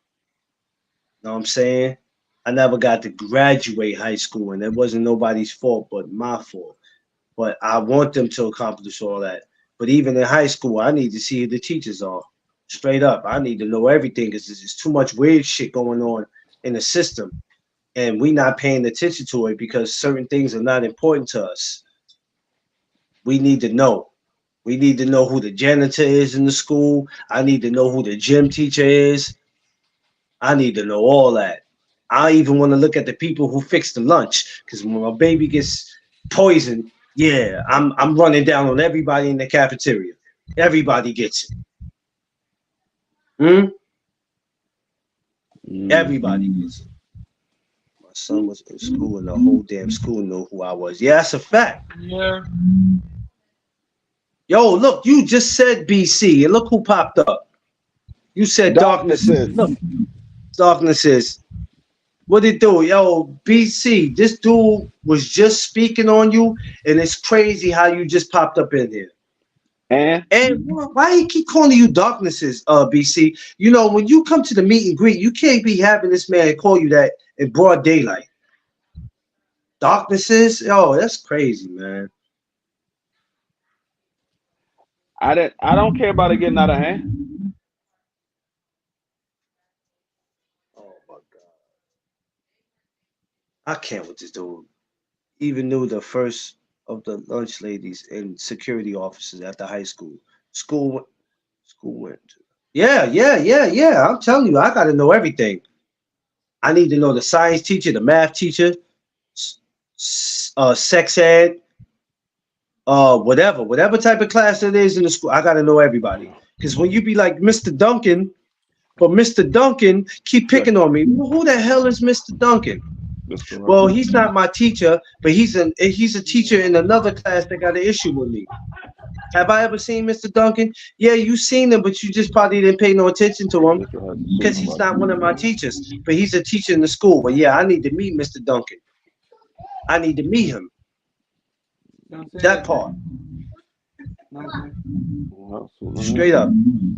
Know what I'm saying? I never got to graduate high school, and it wasn't nobody's fault but my fault. But I want them to accomplish all that. But even in high school, I need to see who the teachers are. Straight up, I need to know everything because there's too much weird shit going on in the system, and we not paying attention to it because certain things are not important to us. We need to know. We need to know who the janitor is in the school. I need to know who the gym teacher is. I need to know all that. I even want to look at the people who fix the lunch because when my baby gets poisoned, yeah, I'm running down on everybody in the cafeteria. Everybody gets it. Hmm? Everybody Mm-hmm. gets it. My son was in school and the whole damn school knew who I was. Yeah, that's a fact. Yeah. Yo, look, you just said BC and look who popped up. You said darkness. Look, Darknesses. darkness is. What it do? Yo, BC, this dude was just speaking on you, and it's crazy how you just popped up in here. And And why he keep calling you darknesses, BC? You know, when you come to the meet and greet, you can't be having this man call you that in broad daylight. Darknesses? Oh, that's crazy, man. I don't care about it getting out of hand. Oh my god. I can't with this dude. Even knew the first of the lunch ladies and security officers at the high school. School school went to. Yeah, yeah, yeah, yeah. I'm telling you, I gotta know everything. I need to know the science teacher, the math teacher, sex ed, whatever type of class it is in the school. I gotta know everybody. Because when you be like Mr. Duncan, but Mr. Duncan keep Yeah, picking on me. Well, who the hell is Mr. Duncan? that's correct. Well, he's not my teacher, but he's a teacher in another class that got an issue with me. Have I ever seen Mr. Duncan? Yeah, you seen him, but you just probably didn't pay no attention to him Yes, I had to because seen he's about not one of my you. teachers. But he's a teacher in the school. But yeah, I need to meet Mr. Duncan. I need to meet him. Don't say That that, part, man. Don't say. straight up.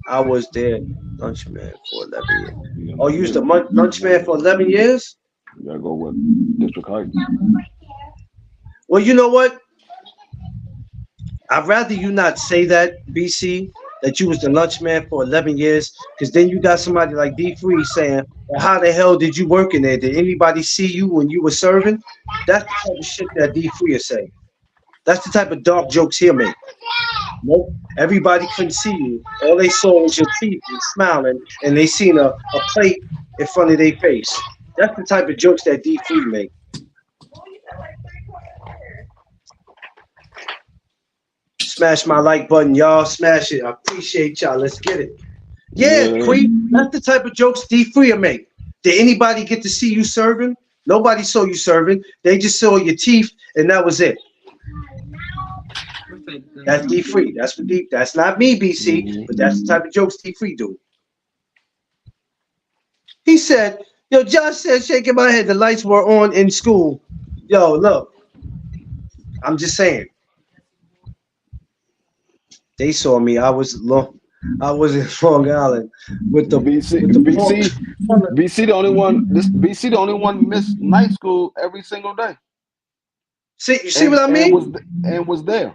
I was there, lunchman for 11 years. You Oh, know, you was yeah, the lunchman for 11 years? you gotta go with District Heights. Well, you know what? I'd rather you not say that, BC, that you was the lunchman for 11 years, because then you got somebody like D Free saying, well, how the hell did you work in there? Did anybody see you when you were serving? That's the type of shit that D Free is saying. That's the type of dark jokes he'll make. Nope. Everybody couldn't see you. All they saw was your teeth and smiling, and they seen a plate in front of their face. That's the type of jokes that D Free make. Smash my like button, y'all. Smash it. I appreciate y'all. Let's get it. Yeah, Yeah, Queen. That's the type of jokes D Free will make. Did anybody get to see you serving? Nobody saw you serving. They just saw your teeth, and that was it. What's that? That's D Free. That's what D. That's not me, BC. But that's the type of jokes D Free do. He said, "Yo, Josh said, shaking my head. The lights were on in school. Yo, look. I'm just saying. They saw me. I was in Long Island with the BC, with the BC, BC the only one. This BC the only one missed night school every single day, See, you see what I and was mean? and was there.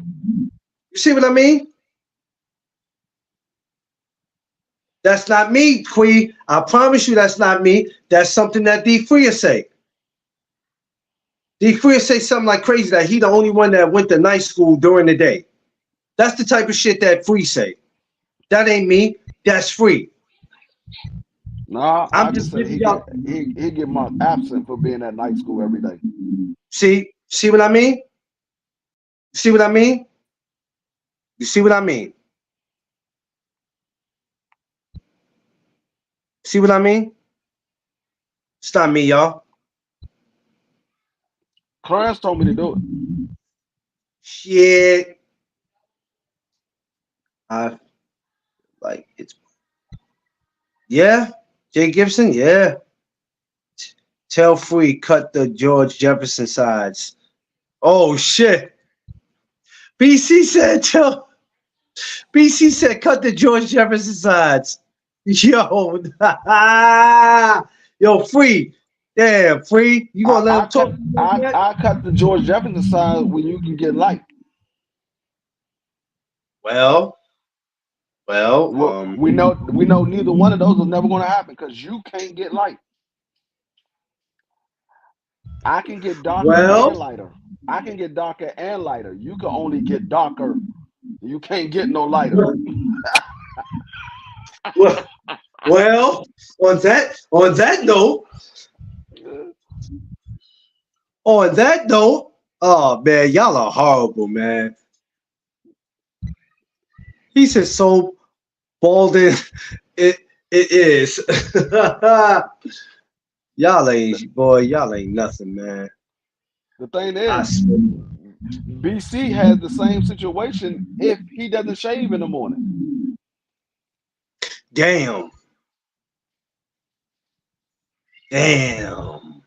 You see what I mean? That's not me, Quee. I promise you that's not me. That's something that D Free say. D Free say something like crazy that he the only one that went to night school during the day. That's the type of shit that Free say. That ain't me. That's Free. Nah, I I'm just just say giving y'all. he get marked absent for being at night school every day. See what I mean? See what I mean? You see what I mean? See what I mean? It's not me, y'all. Clarence told me to do it. Shit. I like it's yeah. Jay Gibson, yeah. Tell Free cut the George Jefferson sides. Oh shit. BC said tell BC said cut the George Jefferson sides. Yo, yo, Free. Damn, Free. You gonna let him talk to you like that? I cut the George Jefferson side when you can get light. Well, We know neither one of those is never going to happen because you can't get light. I can get darker and well, lighter. I can get darker and lighter. You can only get darker. You can't get no lighter. well, well, on that note, oh man, y'all are horrible, man. He said so balding. It is. Y'all ain't nothing, man. The thing I is, swear. BC has the same situation if he doesn't shave in the morning. Damn. Damn.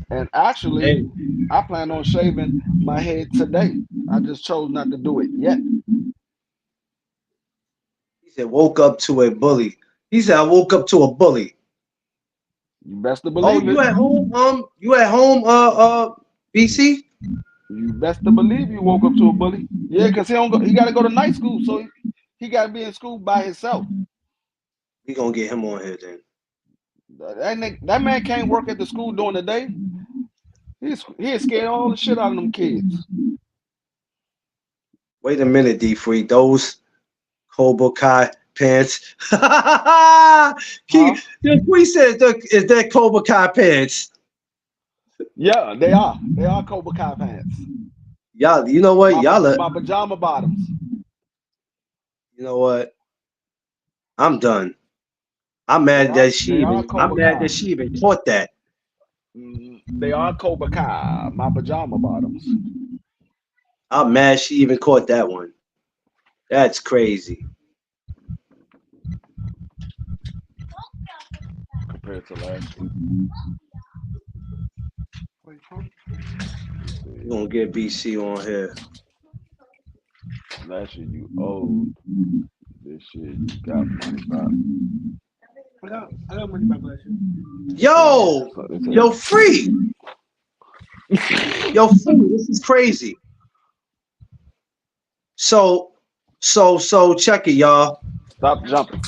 And actually, Hey, I plan on shaving my head today. I just chose not to do it yet. he said woke up to a bully. He said I woke up to a bully. You best to Oh, believe you it. at home? BC? You best to believe you woke up to a bully. Yeah, because he got to go to night school, so he got to be in school by himself. We gonna get him on here then. That man can't work at the school during the day. He's scared all the shit out of them kids. Wait a minute, D Free. Those Cobra Kai pants. Huh? We said, is that Cobra Kai pants? Yeah, they are. They are Cobra Kai pants. Y'all, you know what? My pajama bottoms. You know what? I'm done. I'm mad that she even caught that. They are Cobra Kai. My pajama bottoms. I'm mad she even caught that one. That's crazy. Compared to last week. Wait, huh? We're gonna get BC on here. Last year you owed. This year you got money back. I got money back last year. Yo, free. Yo, free. This is crazy. So check it, y'all. Stop jumping.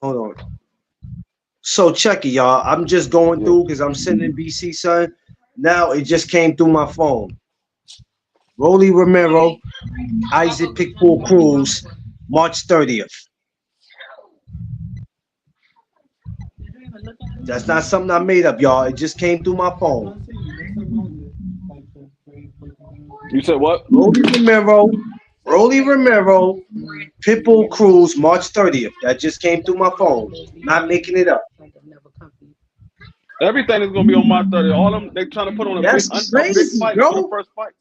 Hold on. So check it, y'all. I'm just going through because I'm sending BC, son. Now it just came through my phone. Rolly Romero, Isaac Pitbull Cruz, March 30th. That's not something I made up, y'all. It just came through my phone. You said what? Rolly Romero, Pitbull Cruz, March 30th. That just came through my phone. Not making it up. Everything is gonna be on March 30th. All them they trying to put on a big fight bro. for the first fight.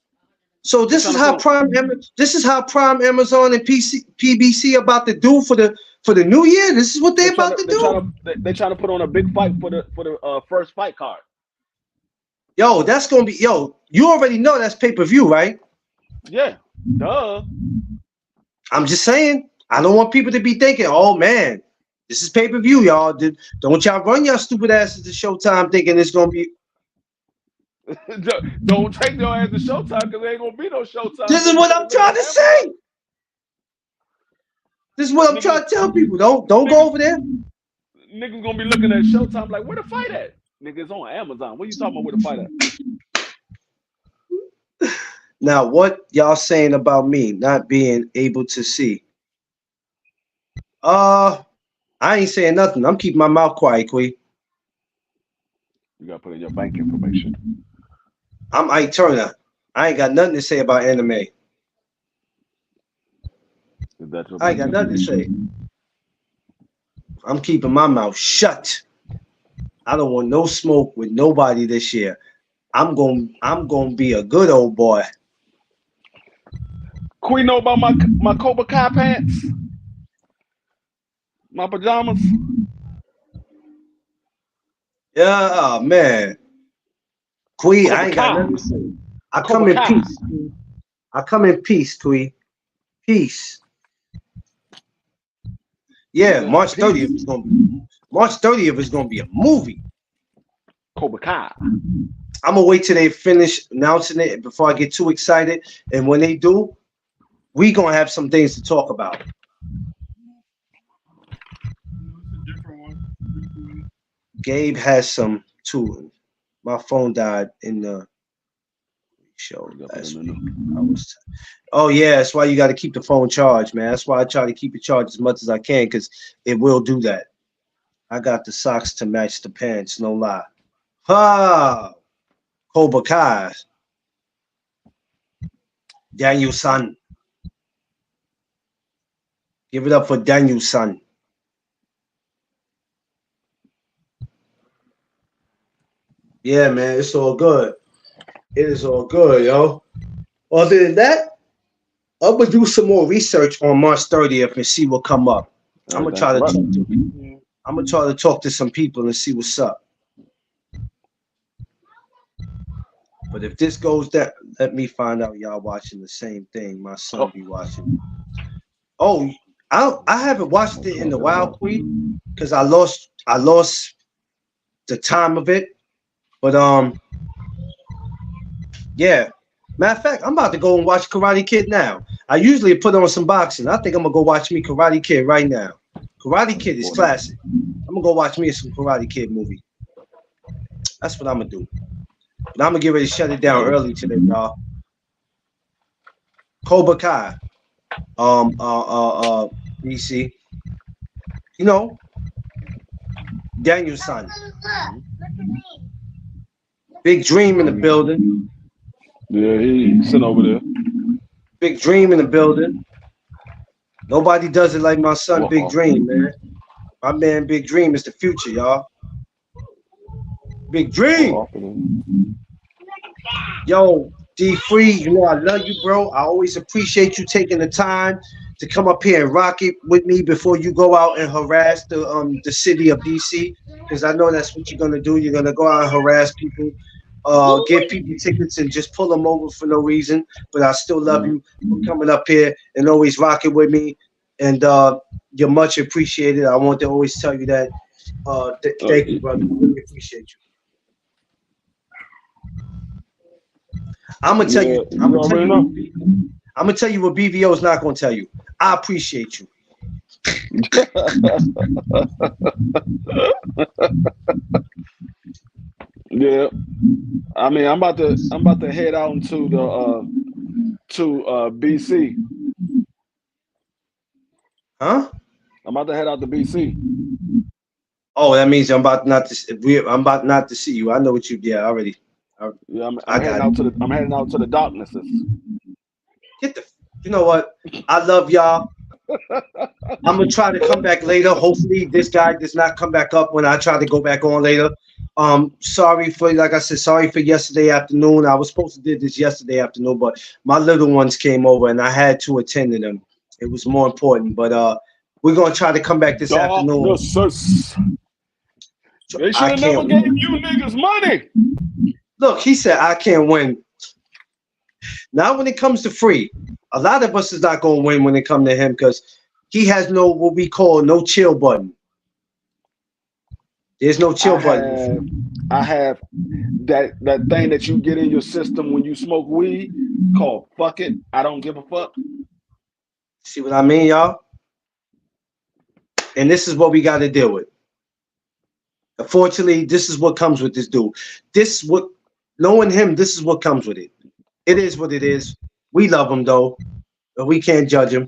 So this is how Prime Amazon and PBC about to do for the New Year. This is what they're about to do. They trying to put on a big fight for the first fight card. Yo, that's gonna be you already know that's pay-per-view, right? Yeah, duh. I'm just saying. I don't want people to be thinking, oh man, this is pay-per-view, y'all. Don't y'all run y'all stupid asses to Showtime thinking it's gonna be. Don't take your ass to Showtime because there ain't gonna be no Showtime. This is what I'm trying to say. This is what I'm trying to tell people. Don't go over there. Niggas gonna be looking at Showtime like, where the fight at? Niggas on Amazon. What you talking about? Where the fight at? Now, what y'all saying about me not being able to see? I ain't saying nothing. I'm keeping my mouth quiet, Quee. You gotta put in your bank information. I'm Ike Turner. I ain't got nothing to say about anime. I ain't got nothing to say. I'm keeping my mouth shut. I don't want no smoke with nobody this year. I'm gonna be a good old boy. Queen know about my Cobra Kai pants? My pajamas? Yeah, oh, man. Queen, I ain't got nothing to say. I come in peace. I come in peace, Queen. Peace. Yeah, March 30th is gonna be a movie. Cobra Kai. I'm gonna wait till they finish announcing it before I get too excited. And when they do, we gonna have some things to talk about. Gabe has some too. My phone died in the show last week. Oh yeah, that's why you got to keep the phone charged, man. That's why I try to keep it charged as much as I can because it will do that. I got the socks to match the pants, no lie. Ha! Cobra Kai. Daniel Son. Give it up for Daniel Son. Yeah, man, it's all good. It is all good, yo. Other than that, I'm gonna do some more research on March 30th and see what come up. I'm gonna try to talk to some people and see what's up. But if this goes down, let me find out y'all watching the same thing. My son be watching. Oh, I haven't watched it in a while, Queen, because I lost the time of it. But yeah. Matter of fact, I'm about to go and watch Karate Kid now. I usually put on some boxing. I think I'm gonna go watch me Karate Kid right now. Karate Kid is classic. I'm gonna go watch me some Karate Kid movie. That's what I'm gonna do. But I'm gonna get ready to shut it down early today, y'all. Cobra Kai. BC. You know, Daniel's son. Big Dream in the building. Yeah, he's sitting over there. Big Dream in the building. Nobody does it like my son, Big Wow. Dream, man. My man, Big Dream is the future, y'all. Big Dream. Yo, D Free, you know I love you, bro. I always appreciate you taking the time to come up here and rock it with me before you go out and harass the city of DC, because I know that's what you're gonna do. You're gonna go out and harass people, give people tickets and just pull them over for no reason. But I still love you for coming up here and always rocking with me, and you're much appreciated. I want to always tell you that. Thank you, brother. I really appreciate you. I'm gonna tell you. I'm gonna tell you. I'm gonna tell you what BVO is not gonna tell you. I appreciate you. Yeah, I mean, I'm about to head out into the to BC. Huh? I'm about to head out to BC. Oh, that means I'm about not to. I'm about not to see you. I know what you. Yeah, already. Yeah, I'm heading out to the darknesses. Get the. You know what? I love y'all. I'm gonna try to come back later. Hopefully, this guy does not come back up when I try to go back on later. Sorry for, like I said, sorry for yesterday afternoon. I was supposed to do this yesterday afternoon, but my little ones came over and I had to attend to them. It was more important. But we're gonna try to come back this afternoon. Darknesses. They should have never gave you niggas money. Look, he said I can't win. Now, when it comes to Free, a lot of us is not gonna win when it comes to him because he has no what we call no chill button. There's no chill button. I have that thing that you get in your system when you smoke weed called fuck it. I don't give a fuck. See what I mean, y'all? And this is what we got to deal with. Unfortunately, this is what comes with this dude. This what knowing him, this is what comes with it. It is what it is. We love him though, but we can't judge him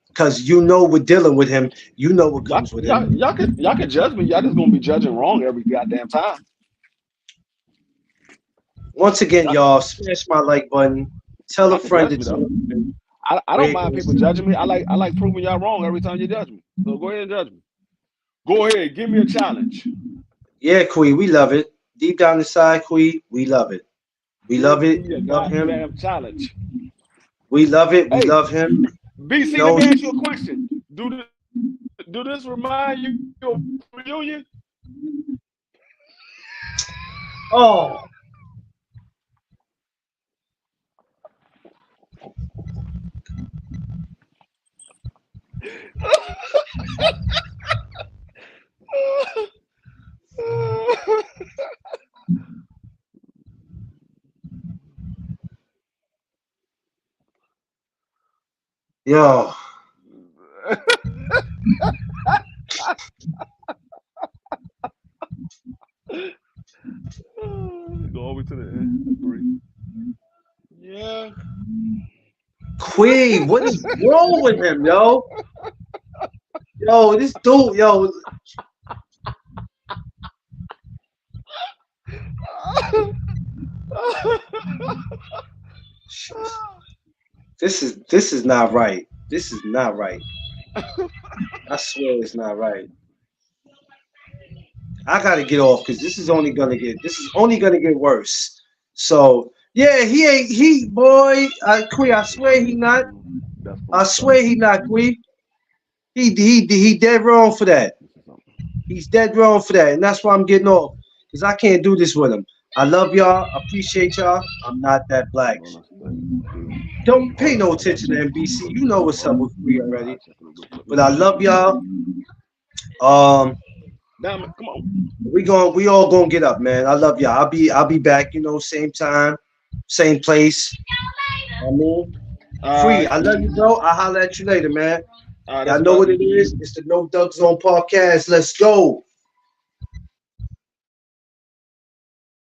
because you know we're dealing with him. You know what comes with him. Y'all can judge me. Y'all just gonna be judging wrong every goddamn time. Once again, y'all, smash my like button. Tell a friend to tune in. I don't mind people judging me. I like proving y'all wrong every time you judge me. So go ahead and judge me. Go ahead, give me a challenge. Yeah, Quee, we love it. Deep down inside, Quee, we love it. We love it. We love him. Damn challenge. We love it. We love him. BC, let me ask you a question. Do this remind you of reunion? Oh. Yo. Go over to the end. Agree. Yeah. Queen, what is wrong with him, yo? Yo, this dude, yo. This is not right. This is not right. I swear it's not right. I gotta get off because this is only gonna get worse. So yeah, boy, Quee, I swear he not. I swear he not, Quee. He dead wrong for that. He's dead wrong for that, and that's why I'm getting off because I can't do this with him. I love y'all, appreciate y'all. I'm not that black. Don't pay no attention to NBC. You know what's up with Quee already. But I love y'all. Damn it, come on. We all gonna get up, man. I love y'all. I'll be back, same time, same place. I mean, Free, I love you, bro. I'll holler at you later, man. Y'all know what it is. It's the No Duck Zone podcast. Let's go.